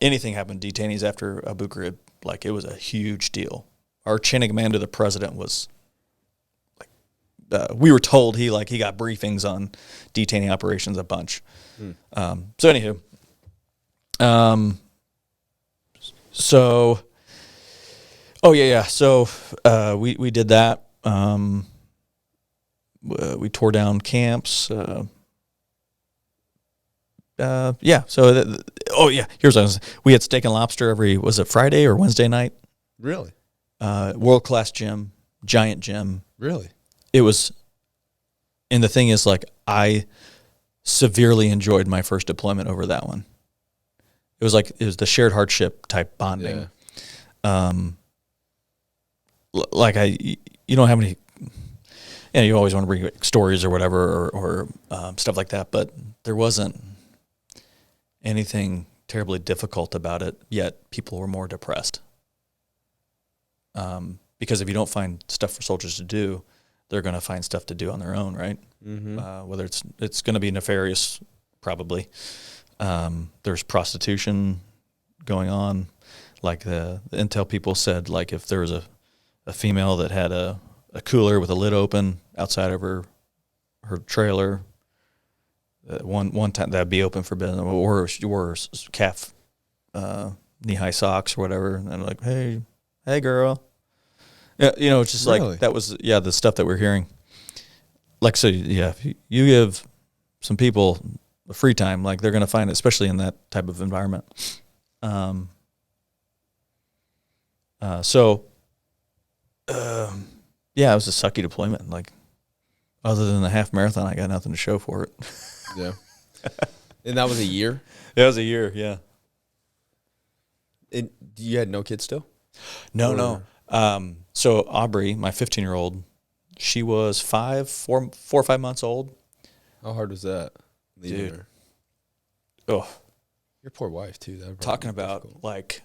anything happened to detainees after Abu Ghraib, like, it was a huge deal. Our chain of command to the president was we were told he got briefings on detainee operations a bunch. So anywho, so we did that. We tore down camps. So here's what I was. We had steak and lobster was it Friday or Wednesday night? Really? World-class gym, giant gym. Really? It was, and the thing is, I severely enjoyed my first deployment over that one. It was the shared hardship type bonding. Yeah. You don't have any, you always want to bring stories or whatever or stuff like that, but there wasn't anything terribly difficult about it, yet people were more depressed. Because if you don't find stuff for soldiers to do, they're going to find stuff to do on their own, right? Mm-hmm. Whether it's going to be nefarious, probably. There's prostitution going on. Like the intel people said, if there was a female that had a cooler with a lid open outside of her trailer, one time that'd be open for business, or she wore calf knee-high socks or whatever, and like, hey girl. Yeah, it's just really? That was the stuff that we're hearing. So if you give some people a free time, they're going to find it, especially in that type of environment. It was a sucky deployment. Other than the half marathon, I got nothing to show for it. Yeah. And that was a year? That was a year, yeah. And you had no kids still? No. So Aubrey, my 15-year-old, she was 4 or 5 months old. How hard was that? Dude. Her? Oh. Your poor wife, too. That Talking about, difficult.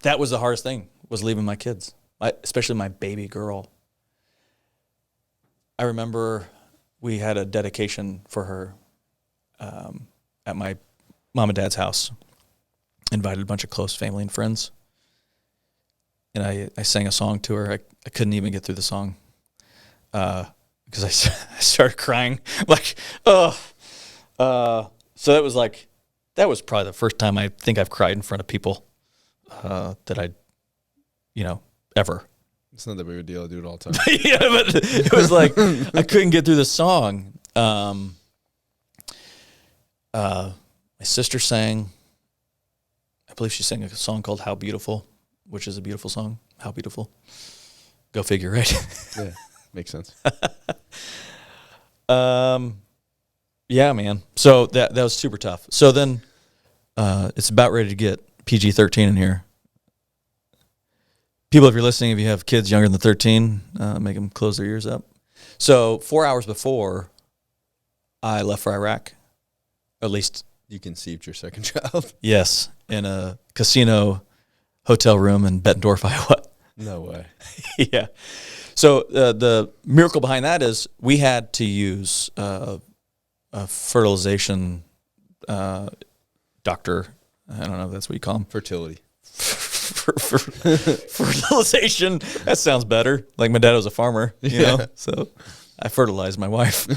That was the hardest thing, was leaving my kids, especially my baby girl. I remember we had a dedication for her at my mom and dad's house. Invited a bunch of close family and friends. And I sang a song to her. I couldn't even get through the song because I started crying. So that was probably the first time I think I've cried in front of people that I, ever. It's not that big a deal. I do it all the time. Yeah, but it was like I couldn't get through the song. My sister sang. I believe she sang a song called "How Beautiful," which is a beautiful song. How beautiful. Go figure, right? Yeah, makes sense. Yeah, man. So that was super tough. So then it's about ready to get PG-13 in here. People, if you're listening, if you have kids younger than 13, make them close their ears up. So 4 hours before I left for Iraq, at least. You conceived your second child? Yes, in a casino hotel room in Bettendorf, Iowa. No way. Yeah. So the miracle behind that is we had to use a fertilization doctor. I don't know if that's what you call him. Fertility. Fertilization. That sounds better. Like my dad was a farmer, you know. So I fertilized my wife.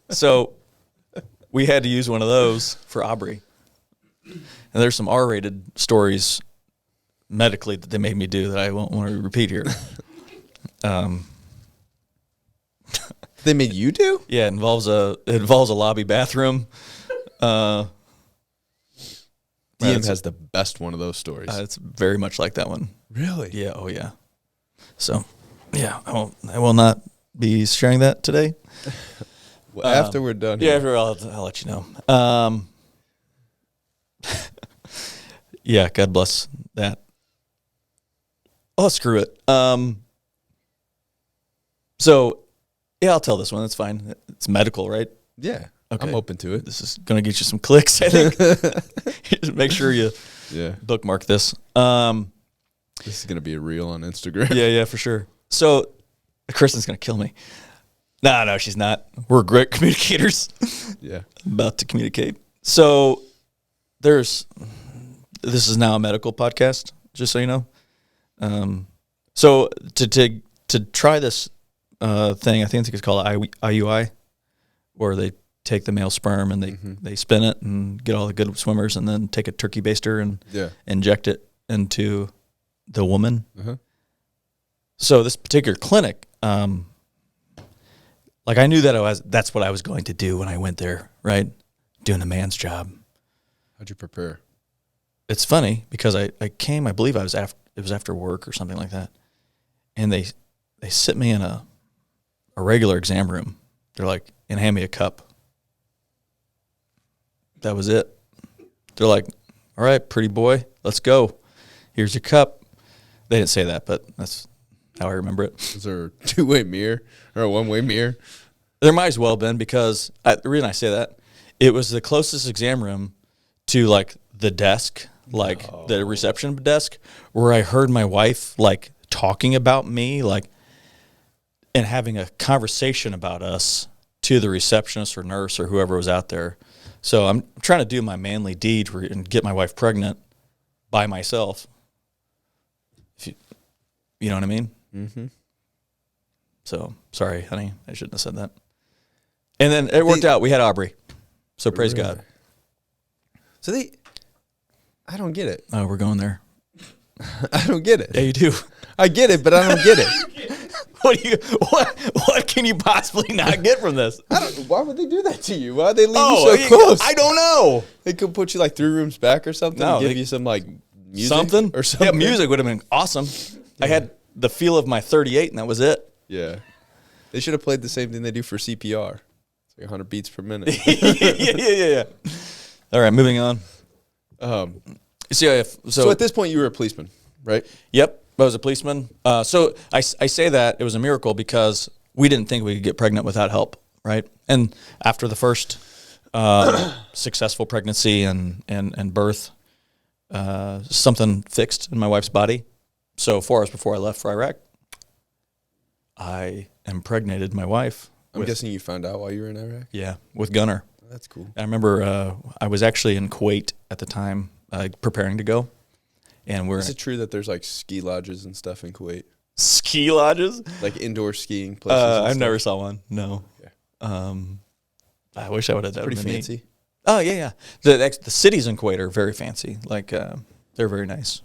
So we had to use one of those for Aubrey. And there's some R-rated stories medically that they made me do that I won't want to repeat here. They made you do? Yeah, it involves a lobby bathroom. DM has the best one of those stories. It's very much like that one. Really? Yeah. Oh, yeah. So, yeah, I will not be sharing that today. Well, after we're done. Yeah, after I'll let you know. Yeah, God bless that. Oh, screw it. So, yeah, I'll tell this one. That's fine. It's medical, right? Yeah. Okay. I'm open to it. This is going to get you some clicks, I think. Make sure you bookmark this. This is going to be a reel on Instagram. Yeah, for sure. So, Kristen's going to kill me. No, she's not. We're great communicators. Yeah. About to communicate. So, this is now a medical podcast, just so you know. So, to try this thing, I think it's called IUI, where they take the male sperm and they spin it and get all the good swimmers and then take a turkey baster and inject it into the woman. Uh-huh. So this particular clinic, I knew that's what I was going to do when I went there, right? Doing a man's job. How'd you prepare? It's funny because I came, I believe it was after work or something like that. And they sit me in a regular exam room. They're like, and hand me a cup. That was it. They're like, all right, pretty boy, let's go. Here's your cup. They didn't say that, but that's how I remember it. Is there a two-way mirror or a one-way mirror? There might as well have been because the reason I say that, it was the closest exam room to the desk, the reception desk, where I heard my wife talking about me, and having a conversation about us to the receptionist or nurse or whoever was out there. So I'm trying to do my manly deed and get my wife pregnant by myself. You know what I mean? Mm-hmm. So, sorry, honey. I shouldn't have said that. And then it worked out. We had Aubrey. So praise God. So I don't get it. Oh, we're going there. I don't get it. Yeah, you do. I get it, but I don't get it. What can you possibly not get from this? Why would they do that to you? Why would they leave you so close? I don't know. They could put you 3 rooms back or something. No, give you some music something or something. Yeah, music would have been awesome. Yeah. I had the feel of my 38, and that was it. Yeah. They should have played the same thing they do for CPR. It's like 100 beats per minute. yeah. All right, moving on. So at this point, you were a policeman, right? Yep, I was a policeman. So I say that it was a miracle because we didn't think we could get pregnant without help, right? And after the first successful pregnancy and birth, something fixed in my wife's body. So 4 hours before I left for Iraq, I impregnated my wife. I'm guessing you found out while you were in Iraq? Yeah, with Gunner. That's cool. I remember I was actually in Kuwait at the time, preparing to go. And Is it true that there's like ski lodges and stuff in Kuwait? Ski lodges? Like indoor skiing places? I never saw one, no. Okay. I wish I would have done it. Pretty fancy? Neat. Oh, yeah. The cities in Kuwait are very fancy. Like, they're very nice.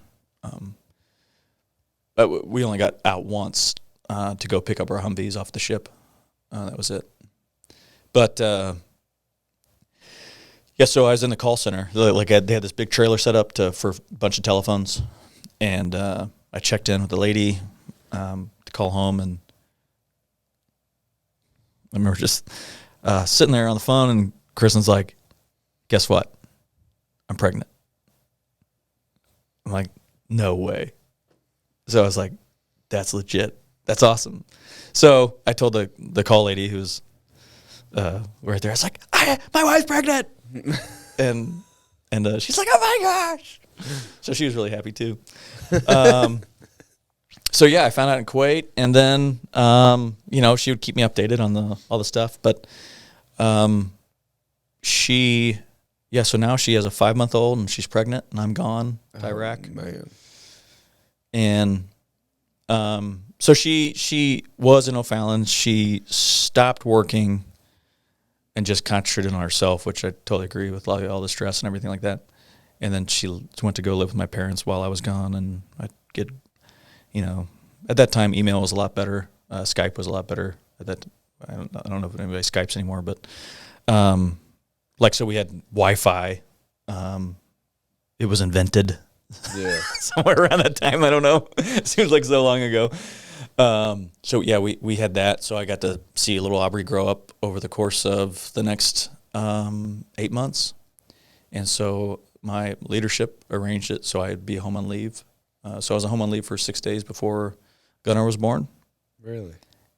But we only got out once to go pick up our Humvees off the ship. That was it. But, so I was in the call center. Like, they had this big trailer set up for a bunch of telephones. And I checked in with the lady to call home. And I remember just sitting there on the phone, and Kristen's like, guess what? I'm pregnant. I'm like, no way. So I was like, that's legit. That's awesome. So I told the call lady who's right there, I was like, my wife's pregnant. and she's like, oh my gosh. So she was really happy too. So yeah, I found out in Kuwait, and then she would keep me updated on all the stuff. But so now she has a 5-month-old, and she's pregnant, and I'm gone to Iraq. Man. And so she was in O'Fallon. She stopped working and just concentrated on herself, which I totally agree with, all the stress and everything like that. And then she went to go live with my parents while I was gone, and I'd get, at that time, email was a lot better. Skype was a lot better. I don't know if anybody Skypes anymore, but so we had Wi-Fi. It was invented. Yeah. Somewhere around that time, I don't know. It seems like so long ago. So yeah, we had that. So I got to see little Aubrey grow up over the course of the next 8 months. And so my leadership arranged it so I'd be home on leave. So I was home on leave for 6 days before Gunnar was born. Really?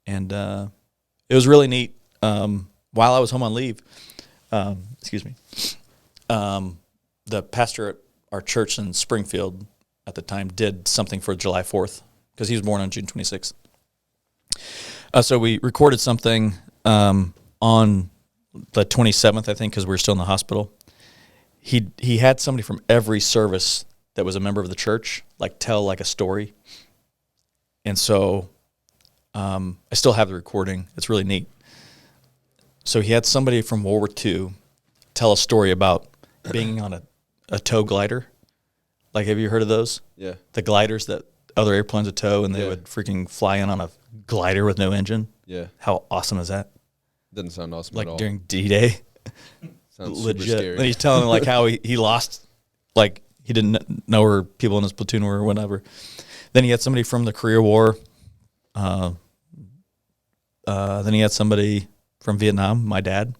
And it was really neat. While I was home on leave, the pastor at our church in Springfield at the time did something for July 4th because he was born on June 26th. So we recorded something on the 27th, I think, because we were still in the hospital. He had somebody from every service that was a member of the church tell a story. And so I still have the recording. It's really neat. So he had somebody from World War II tell a story about being on a tow glider. Have you heard of those? Yeah. The gliders that other airplanes would tow, and they would freaking fly in on a glider with no engine. Yeah. How awesome is that? Doesn't sound awesome at all. During D-Day. Sounds Legit. super scary. And he's telling how he lost, he didn't know where people in his platoon were or whatever. Then he had somebody from the Korea War. Then he had somebody from Vietnam, my dad.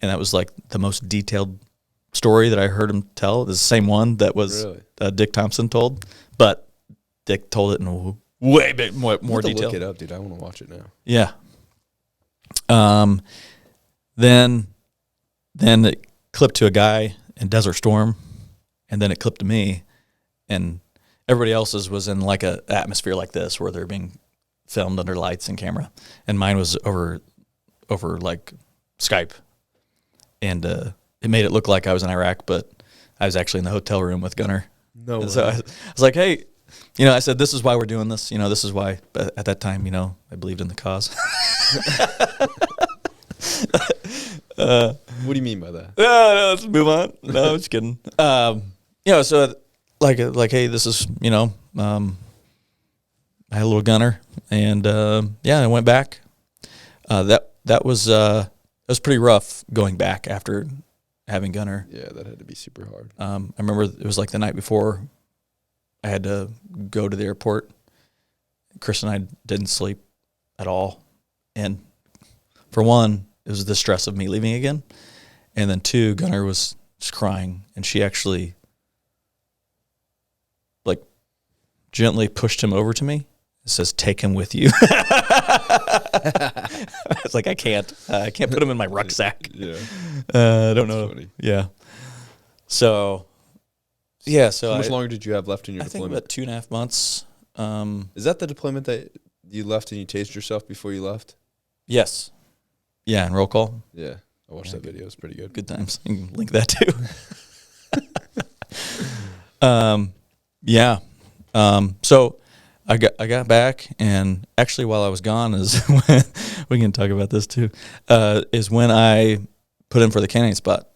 And that was the most detailed story that I heard him tell. It's the same one that was really? Dick Thompson told, but Dick told it in way bit more detail. Look it up, dude. I want to watch it now. Yeah. Then it clipped to a guy in Desert Storm, and then it clipped to me, and everybody else's was in a atmosphere like this where they're being filmed under lights and camera, and mine was over Skype, and it made it look like I was in Iraq, but I was actually in the hotel room with Gunnar. No way. So I was like, hey, I said, this is why we're doing this. This is why. But at that time, I believed in the cause. What do you mean by that? No, let's move on. No, I'm just kidding. So hey, this is, I had a little Gunner, and I went back. That was pretty rough going back after having Gunner. Yeah, that had to be super hard. I remember it was the night before I had to go to the airport. Chris and I didn't sleep, at all. And for one, it was the stress of me leaving again. And then two, Gunnar was just crying, and she actually like gently pushed him over to me. It says, "Take him with you." I was like, I can't put him in my rucksack. Yeah. I don't know. Funny. Yeah. So, yeah. So how much longer did you have left in your I think deployment? about 2.5 months. Is that the deployment that you left and you tased yourself before you left? Yes. Yeah, and roll call. Yeah. I watched that video. It's pretty good. Good times. You can link that too. Yeah. So I got back, and actually while I was gone is when we can talk about this too. Is when I put in for the candidate spot.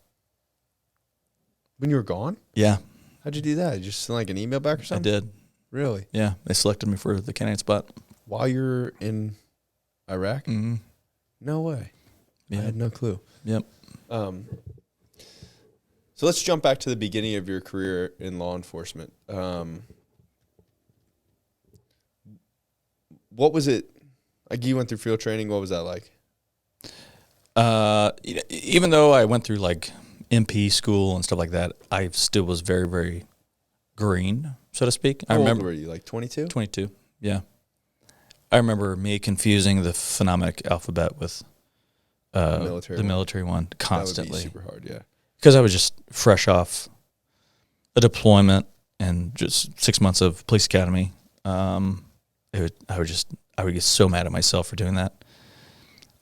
When you were gone? Yeah, How'd you do that? You just send like an email back or I something? did. Really? Yeah, they selected me for the candidate spot. While you're in Iraq? Mm-hmm. No way. Yeah. I had no clue. Yep. So let's jump back to the beginning of your career in law enforcement. What was it like? You went through field training. What was that like? Even though I went through like MP school and stuff like that, I still was very, very green, so to speak. How I old remember were you? Like 22? 22. Yeah. I remember me confusing the phonemic alphabet with military the one. military one That would constantly. be super hard. Yeah. Because I was just fresh off a deployment and just 6 months of police academy. I would get so mad at myself for doing that.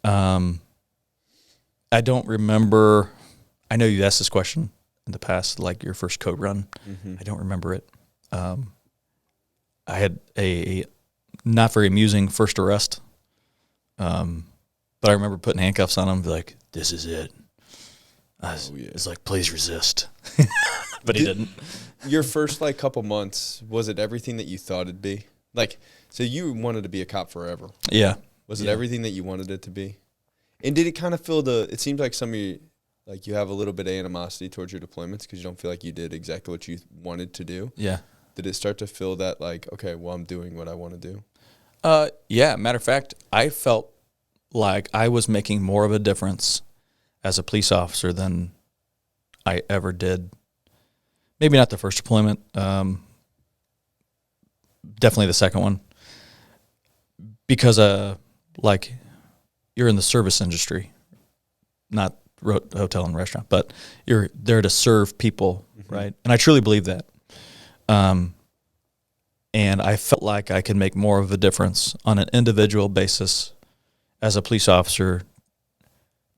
I don't remember. I know you asked this question in the past, like your first code run. Mm-hmm. I don't remember it. I had a not very amusing first arrest. But I remember putting handcuffs on him, be like, "This is it." It's like, "Please resist," but he didn't. Your first like couple months, was it everything that you thought it'd be? Like, so you wanted to be a cop forever. Yeah. Was it everything that you wanted it to be? And did it kind of feel it seems like some of you, like you have a little bit of animosity towards your deployments because you don't feel like you did exactly what you wanted to do. Yeah. Did it start to feel that like, okay, well, I'm doing what I want to do? Yeah. Matter of fact, I felt like I was making more of a difference as a police officer than I ever did. Maybe not the first deployment. Definitely the second one. Because, like, you're in the service industry, not hotel and restaurant, but you're there to serve people, right? And I truly believe that. And I felt like I could make more of a difference on an individual basis as a police officer,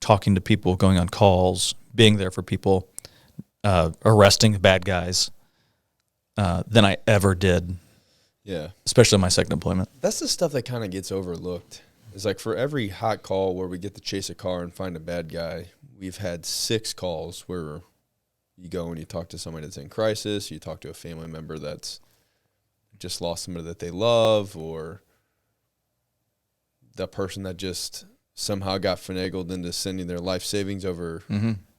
talking to people, going on calls, being there for people, arresting bad guys, than I ever did. Yeah. Especially my second deployment. That's the stuff that kind of gets overlooked. It's like for every hot call where we get to chase a car and find a bad guy, we've had 6 calls where you go and you talk to somebody that's in crisis, you talk to a family member that's just lost somebody that they love, or the person that just somehow got finagled into sending their life savings over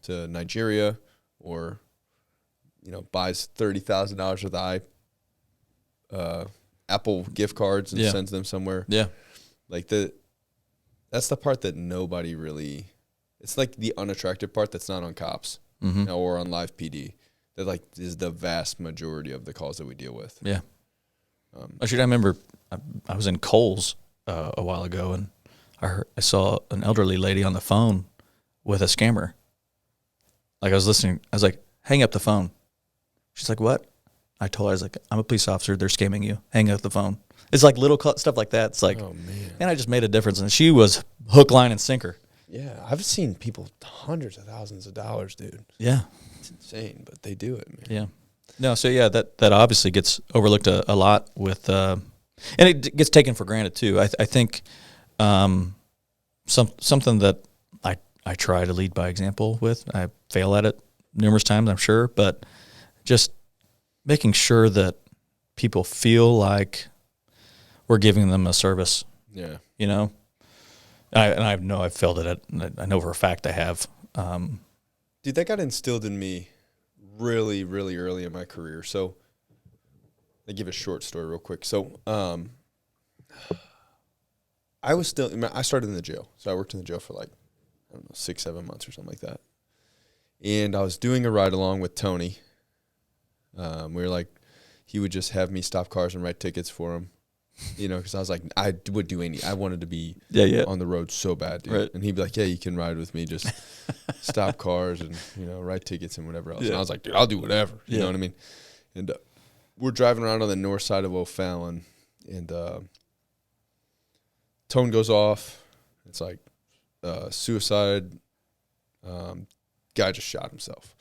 to Nigeria, or, buys $30,000 worth of Apple gift cards and sends them somewhere. Yeah. Like that's the part that nobody really, it's like the unattractive part that's not on cops or on live PD. That like is the vast majority of the calls that we deal with. Yeah. Actually, I remember I was in Kohl's a while ago, and I saw an elderly lady on the phone with a scammer. Like I was listening, I was like, "Hang up the phone." She's like, "What?" I told her, I was like, "I'm a police officer. They're scamming you. Hang up the phone." It's like little stuff like that. It's like, oh man, and I just made a difference. And she was hook, line, and sinker. Yeah, I've seen people hundreds of thousands of dollars, dude. Yeah, it's insane, but they do it, man. Yeah. No, so yeah, that obviously gets overlooked a lot with, and it gets taken for granted too. I think something that I try to lead by example with. I fail at it numerous times, I'm sure, but just making sure that people feel like we're giving them a service. Yeah, and I know I've failed at it. I know for a fact I have. Dude, that got instilled in me really, really early in my career. So I'll give a short story real quick. So I I started in the jail. So I worked in the jail for like, I don't know, 6-7 months or something like that. And I was doing a ride along with Tony. We were like, he would just have me stop cars and write tickets for him. You know, because I was like, I would do I wanted to be on the road so bad, dude. Right. And he'd be like, yeah, you can ride with me. Just stop cars and, write tickets and whatever else. Yeah. And I was like, dude, I'll do whatever. You know what I mean? And we're driving around on the north side of O'Fallon, and tone goes off. It's like suicide. Guy just shot himself.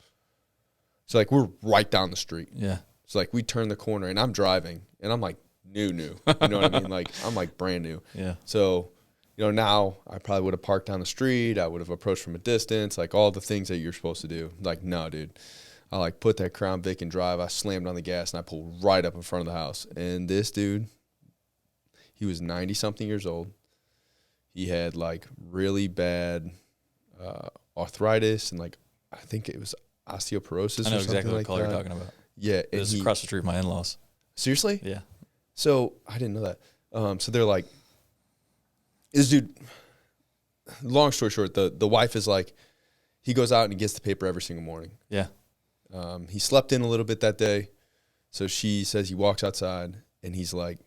So, like, we're right down the street. Yeah. So, like, we turn the corner, and I'm driving, and I'm, like, new. You know what I mean? Like, I'm, like, brand new. Yeah. So, now I probably would have parked down the street. I would have approached from a distance, like, all the things that you're supposed to do. Like, no, dude. I, like, put that Crown Vic in drive. I slammed on the gas, and I pulled right up in front of the house. And this dude, he was 90-something years old. He had, like, really bad arthritis and, like, I think it was osteoporosis or something like that. I know exactly what call you're talking about. Yeah. It was across the street from my in-laws. Seriously? Yeah. So I didn't know that. So they're like, this dude, long story short, the wife is like, he goes out and he gets the paper every single morning. Yeah. He slept in a little bit that day. So she says he walks outside and she's like,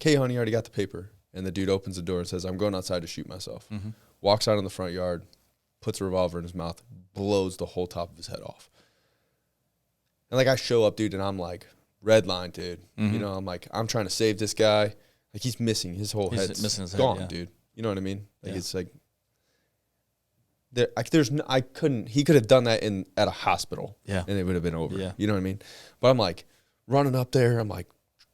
hey, honey, I already got the paper. And the dude opens the door and says, I'm going outside to shoot myself. Mm-hmm. Walks out in the front yard, puts a revolver in his mouth, blows the whole top of his head off. And, like, I show up, dude, and I'm like, red line, dude. Mm-hmm. I'm like, I'm trying to save this guy. Like, he's missing. His whole head's missing his gone, dude. You know what I mean? Like, it's like, he could have done that at a hospital. Yeah. And it would have been over. Yeah. You know what I mean? But I'm, like, running up there. I'm, like,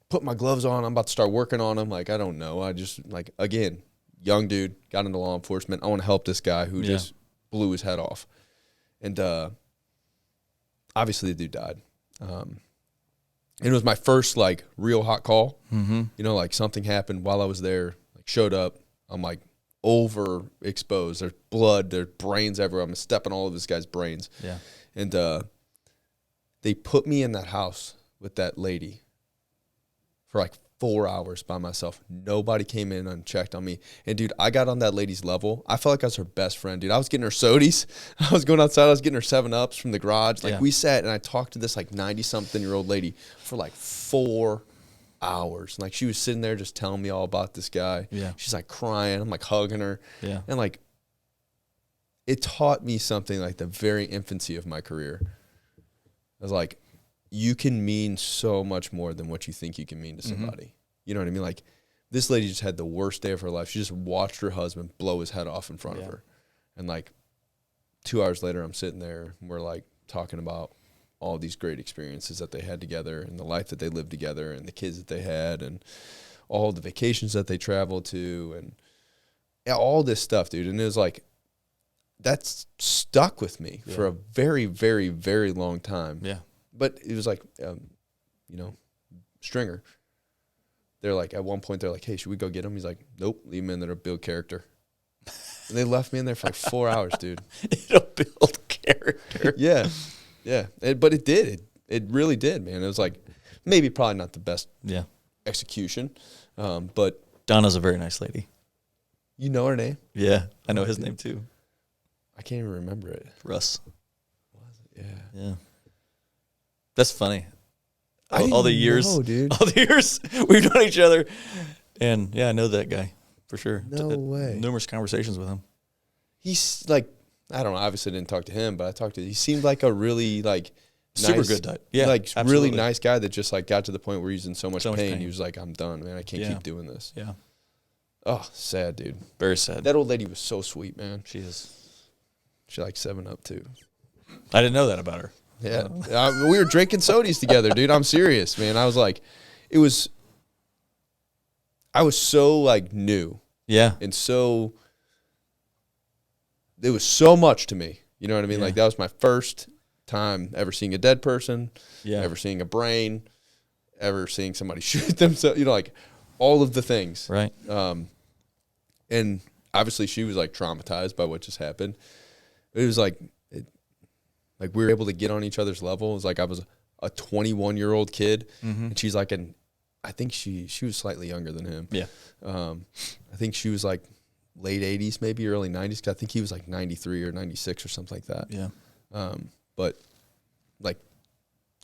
putting my gloves on. I'm about to start working on him. Like, I don't know. I just, like, again, young dude, got into law enforcement. I want to help this guy who just blew his head off. And obviously the dude died. And it was my first, like, real hot call. Mm-hmm. Like, something happened while I was there. Like, showed up. I'm, like, overexposed. There's blood. There's brains everywhere. I'm stepping all of this guy's brains. Yeah. And they put me in that house with that lady for, like, 4 hours by myself. Nobody came in and checked on me. And, dude, I got on that lady's level. I felt like I was her best friend, dude. I was getting her sodies. I was going outside. I was getting her 7-Ups from the garage. Like, we sat and I talked to this, like, 90-something-year-old lady for, like, 4 hours. And, like, she was sitting there just telling me all about this guy. Yeah. She's, like, crying. I'm, like, hugging her. Yeah. And, like, it taught me something, like, the very infancy of my career. I was like, you can mean so much more than what you think you can mean to somebody. Mm-hmm. You know what I mean? Like, this lady just had the worst day of her life. She just watched her husband blow his head off in front of her. And, like, 2 hours later, I'm sitting there, and we're, like, talking about all these great experiences that they had together and the life that they lived together and the kids that they had and all the vacations that they traveled to and all this stuff, dude. And it was, like, that's stuck with me for a very, very, very long time. Yeah. But it was like, Stringer. They're like, at one point, they're like, hey, should we go get him? He's like, nope, leave him in there to build character. And they left me in there for like 4 hours, dude. It'll build character. Yeah. Yeah. But it did. It really did, man. It was like, maybe probably not the best execution. But Donna's a very nice lady. You know her name? Yeah. I know his name too. I can't even remember it. Russ. Was it? Yeah. Yeah. That's funny. All the years we've known each other. And, yeah, I know that guy for sure. No way. Numerous conversations with him. He's like, I don't know, obviously didn't talk to him, but I talked to he seemed like a really, like, super nice, good guy. Yeah, like, absolutely. really nice guy that just, like, got to the point where he's in so much pain. He was like, I'm done, man. I can't keep doing this. Yeah. Oh, sad, dude. Very sad. That old lady was so sweet, man. She is. She likes 7-Up, too. I didn't know that about her. Yeah. We were drinking sodies together, dude. I'm serious, man. I was like, I was so, like, new. Yeah. And so, it was so much to me. You know what I mean? Yeah. Like, that was my first time ever seeing a dead person, ever seeing a brain, ever seeing somebody shoot themselves, like, all of the things. Right. And obviously she was, like, traumatized by what just happened. It was like, we were able to get on each other's level. It was like I was a 21-year-old kid, and she's like an I think she was slightly younger than him. Yeah. I think she was like late 80s, maybe early 90s. 'Cause I think he was like 93 or 96 or something like that. Yeah. But like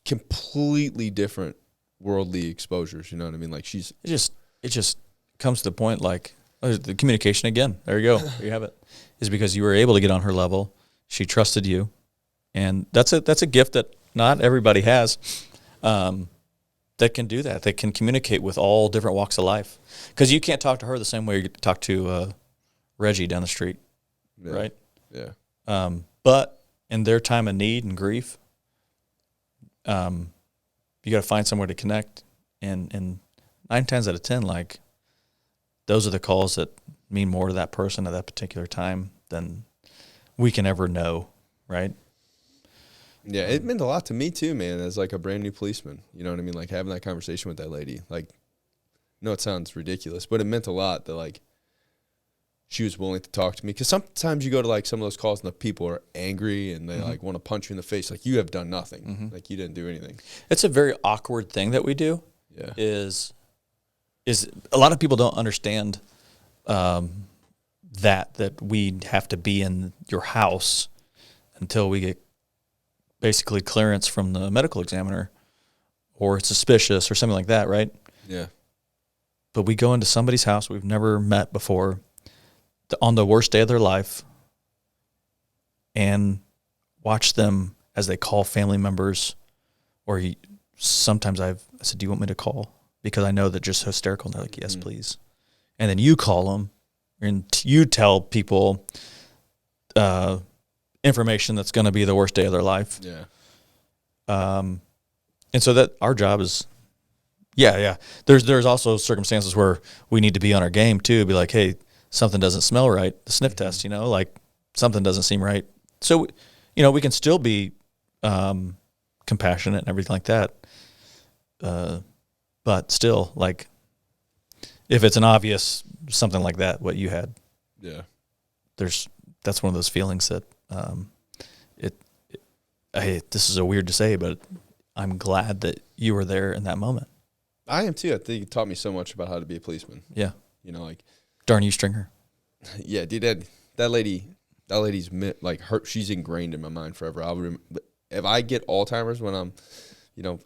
completely different worldly exposures. You know what I mean? Like it just comes to the point like the communication again. There you go. There you have it. Is because you were able to get on her level. She trusted you, and that's a gift that not everybody has. That can do that. That can communicate with all different walks of life. Because you can't talk to her the same way you talk to Reggie down the street, right? Yeah. But in their time of need and grief, you got to find somewhere to connect. And 9 times out of 10, like, those are the calls that mean more to that person at that particular time than we can ever know, right? Yeah, it meant a lot to me too, man, as like a brand new policeman. You know what I mean? Like having that conversation with that lady. Like, no, it sounds ridiculous, but it meant a lot that like she was willing to talk to me. Because sometimes you go to like some of those calls and the people are angry and they like want to punch you in the face. Like, you have done nothing. Like, you didn't do anything. It's a very awkward thing that we do. Yeah. Is a lot of people don't understand that we have to be in your house until we get basically clearance from the medical examiner or it's suspicious or something like that, right? Yeah. But we go into somebody's house we've never met before on the worst day of their life and watch them as they call family members, or sometimes I said, do you want me to call? Because I know they're just hysterical. And they're like, yes, please. And then you call them and you tell people information that's going to be the worst day of their life. Yeah. And so that our job is, yeah. There's also circumstances where we need to be on our game too. Be like, hey, something doesn't smell right. The sniff test, like something doesn't seem right. So, we can still be compassionate and everything like that. But still, like, if it's an obvious something like that, what you had, yeah, that's one of those feelings that this is so weird to say, but I'm glad that you were there in that moment. I am too. I think it taught me so much about how to be a policeman. Yeah, like, darn you, Stringer. Yeah, dude, that lady's like her. She's ingrained in my mind forever. If I get Alzheimer's when I'm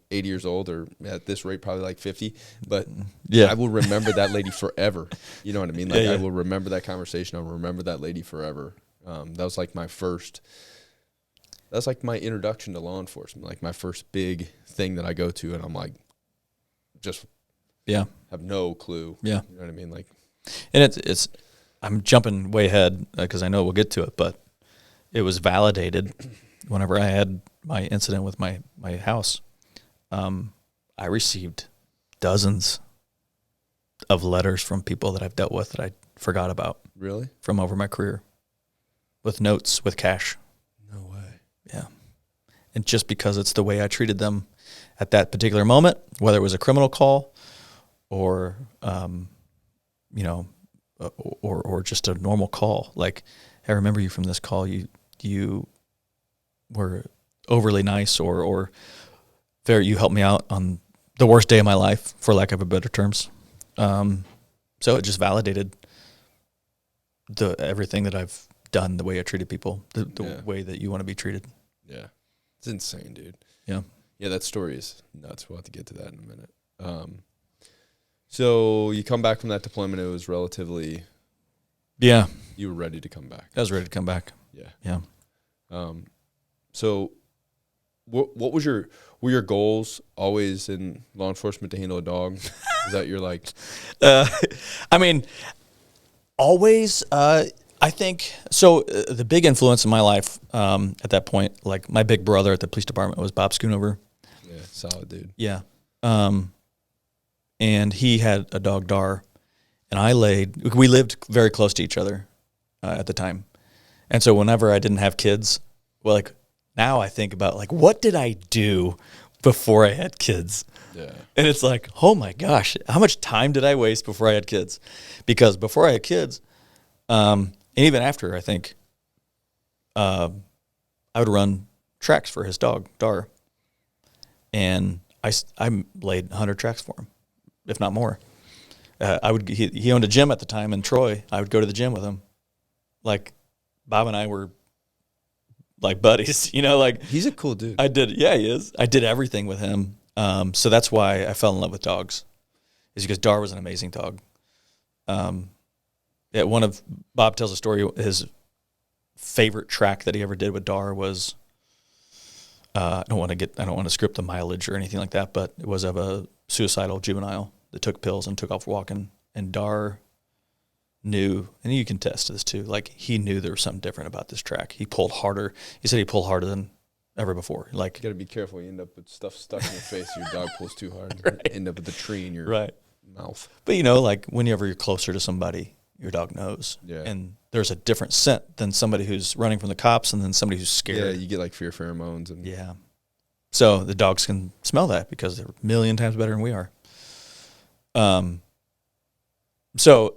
80 years old, or at this rate, probably like 50. But yeah, I will remember that lady forever. You know what I mean? Like, yeah. I will remember that conversation. I'll remember that lady forever. That was like that's like my introduction to law enforcement, like my first big thing that I go to, and I'm like, just have no clue. Yeah. You know what I mean? Like, and it's I'm jumping way ahead because I know we'll get to it, but it was validated whenever I had my incident with my house. I received dozens of letters from people that I've dealt with that I forgot about. Really? From over my career, with notes, with cash. No way. Yeah. And just because it's the way I treated them at that particular moment, whether it was a criminal call or, or just a normal call. Like, I remember you from this call. You were overly nice or you helped me out on the worst day of my life, for lack of a better terms. So it just validated everything that I've done, the way I treated people, the way that you want to be treated. Yeah. It's insane, dude. Yeah. Yeah, that story is nuts. We'll have to get to that in a minute. So you come back from that deployment, it was relatively... Yeah. You were ready to come back. I was ready to come back. Yeah. So what was were your goals always in law enforcement to handle a dog? Is that your like... I mean, always... I think so. The big influence in my life at that point, like my big brother at the police department, was Bob Schoonover. Yeah, solid dude. Yeah, and he had a dog, Dar, and we lived very close to each other at the time, and so whenever I didn't have kids, well, like now I think about like what did I do before I had kids? Yeah, and it's like, oh my gosh, how much time did I waste before I had kids? Because before I had kids. And even after, I think, I would run tracks for his dog, Dar. And I laid 100 tracks for him, if not more. He owned a gym at the time in Troy. I would go to the gym with him. Like Bob and I were like buddies, like he's a cool dude. He is. I did everything with him. So that's why I fell in love with dogs, is because Dar was an amazing dog. Bob tells a story, his favorite track that he ever did with Dar was, I don't want to script the mileage or anything like that, but it was of a suicidal juvenile that took pills and took off walking, and Dar knew, and you can test to this too, like he knew there was something different about this track. He pulled harder. He said he pulled harder than ever before. Like, you got to be careful. You end up with stuff stuck in your face. Your dog pulls too hard. Right. You end up with a tree in your mouth. But like whenever you're closer to somebody, your dog knows. Yeah. And there's a different scent than somebody who's running from the cops and then somebody who's scared. Yeah, you get like fear pheromones. And yeah. So the dogs can smell that because they're a million times better than we are. So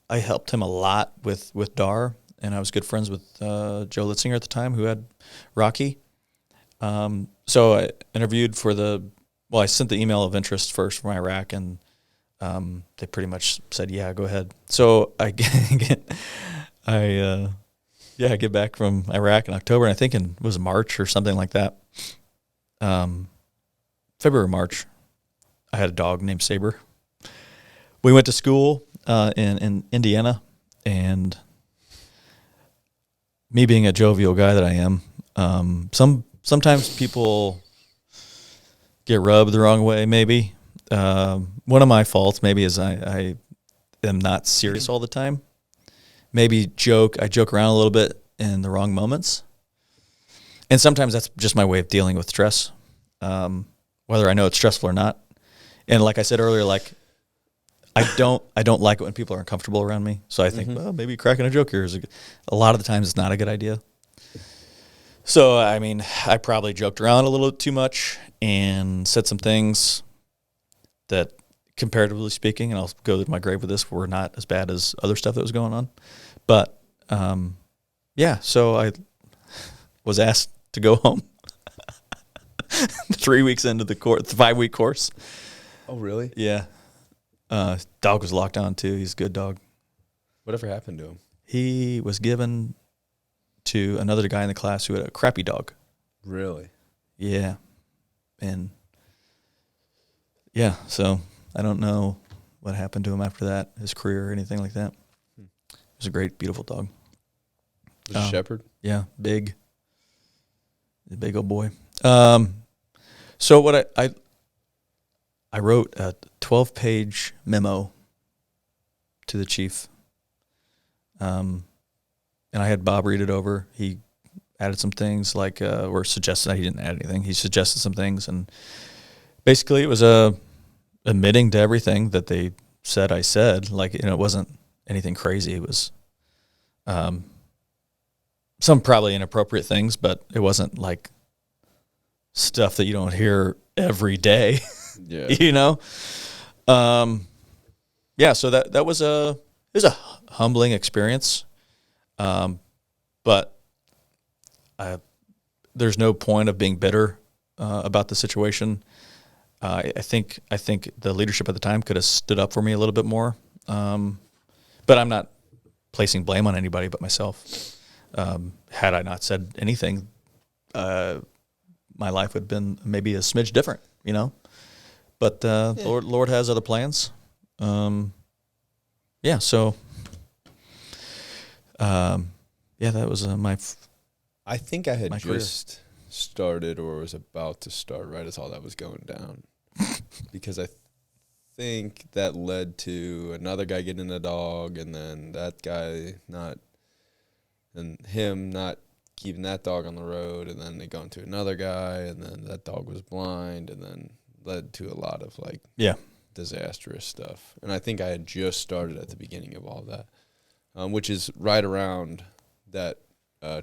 I helped him a lot with Dar, and I was good friends with Joe Litzinger at the time, who had Rocky. So I interviewed I sent the email of interest first from Iraq, and they pretty much said, yeah, go ahead. So I get back from Iraq in October, and I think it was March or something like that. February, March, I had a dog named Saber. We went to school in Indiana, and me being a jovial guy that I am, sometimes people get rubbed the wrong way, maybe. One of my faults maybe is I am not serious all the time. Maybe I joke around a little bit in the wrong moments. And sometimes that's just my way of dealing with stress, whether I know it's stressful or not. And like I said earlier, like I don't like it when people are uncomfortable around me. So I think, well, maybe cracking a joke here is a lot of the times it's not a good idea. So, I mean, I probably joked around a little too much and said some things that, comparatively speaking, and I'll go to my grave with this, were not as bad as other stuff that was going on. But, so I was asked to go home 3 weeks into the 5-week course. Oh, really? Yeah. Dog was locked down, too. He's a good dog. Whatever happened to him? He was given to another guy in the class who had a crappy dog. Really? Yeah. And, so I don't know what happened to him after that, his career or anything like that. It was a great, beautiful dog. Was it a shepherd? Yeah, big. A big old boy. So what I wrote a 12-page memo to the chief, and I had Bob read it over. He added some things or suggested. He didn't add anything. He suggested some things, and basically it was admitting to everything that they said I said. It wasn't anything crazy. It was some probably inappropriate things, but it wasn't like stuff that you don't hear every day. Yeah. So that was a humbling experience. But there's no point of being bitter about the situation. I think the leadership at the time could have stood up for me a little bit more. But I'm not placing blame on anybody but myself. Had I not said anything, my life would have been maybe a smidge different, But Lord has other plans. That was my. I think I had my just started or was about to start right as all that was going down, because I think that led to another guy getting a dog, and then that guy not keeping that dog on the road, and then they going to another guy, and then that dog was blind, and then led to a lot of disastrous stuff. And I think I had just started at the beginning of all that, which is right around that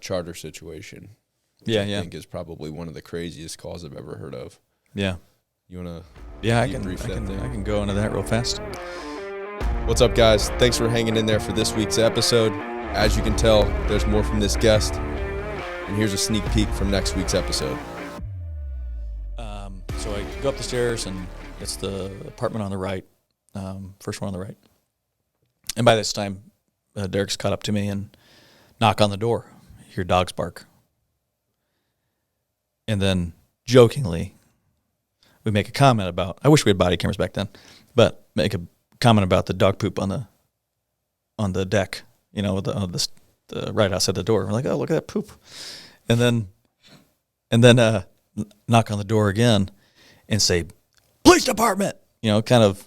charter situation. Which I think is probably one of the craziest calls I've ever heard of. Yeah. You want to I can go into that real fast. What's up, guys? Thanks for hanging in there for this week's episode. As you can tell, there's more from this guest. And here's a sneak peek from next week's episode. So I go up the stairs, and It's the apartment on the right, first one on the right. And by this time, Derek's caught up to me and knock on the door. Hear dogs bark. And then, jokingly, we make a comment about, I wish we had body cameras back then, but make a comment about the dog poop on the deck, the right outside the door. We're like, oh, look at that poop. And then knock on the door again and say, police department, kind of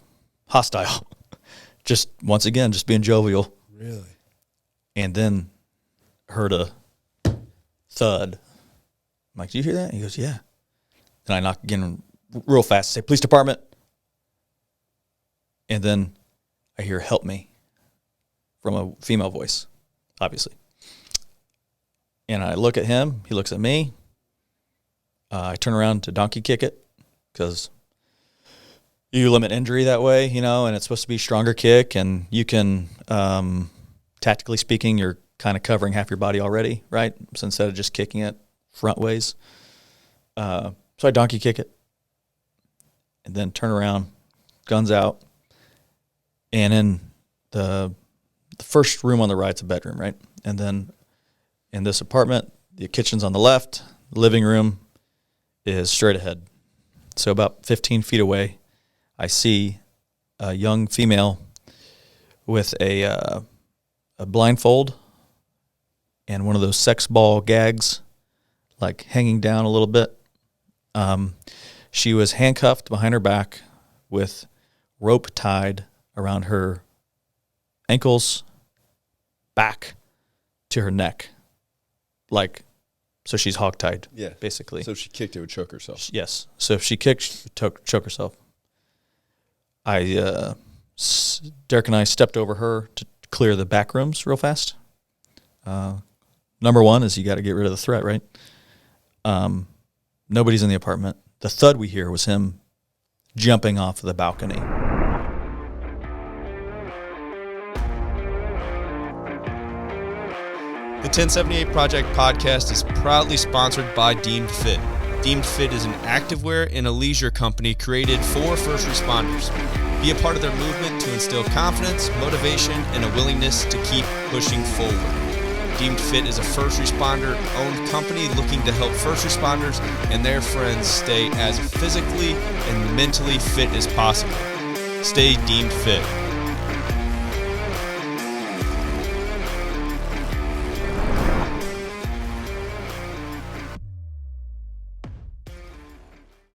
hostile. Just, once again, just being jovial. Really? And then heard a thud. I'm like, do you hear that? He goes, yeah. And I knock again real fast, say, police department. And then I hear, help me, from a female voice, obviously. And I look at him. He looks at me. I turn around to donkey kick it because you limit injury that way, and it's supposed to be stronger kick. And you can, tactically speaking, you're kind of covering half your body already, right? So instead of just kicking it front ways. So I donkey kick it and then turn around, guns out. And in the first room on the right's a bedroom, right? And then in this apartment, the kitchen's on the left, the living room is straight ahead. So about 15 feet away, I see a young female with a blindfold and one of those sex ball gags, like hanging down a little bit. She was handcuffed behind her back with rope tied around her ankles, back to her neck. So she's hogtied, basically. So if she kicked, it would choke herself. Yes. So if she kicked, she would choke herself. Derek and I stepped over her to clear the back rooms real fast. Number one is you got to get rid of the threat, right? Nobody's in the apartment. The thud we hear was him jumping off the balcony. The 1078 Project podcast is proudly sponsored by Deemed Fit. Deemed Fit is an activewear and a leisure company created for first responders. Be a part of their movement to instill confidence, motivation, and a willingness to keep pushing forward. Deemed Fit is a first responder-owned company looking to help first responders and their friends stay as physically and mentally fit as possible. Stay Deemed Fit.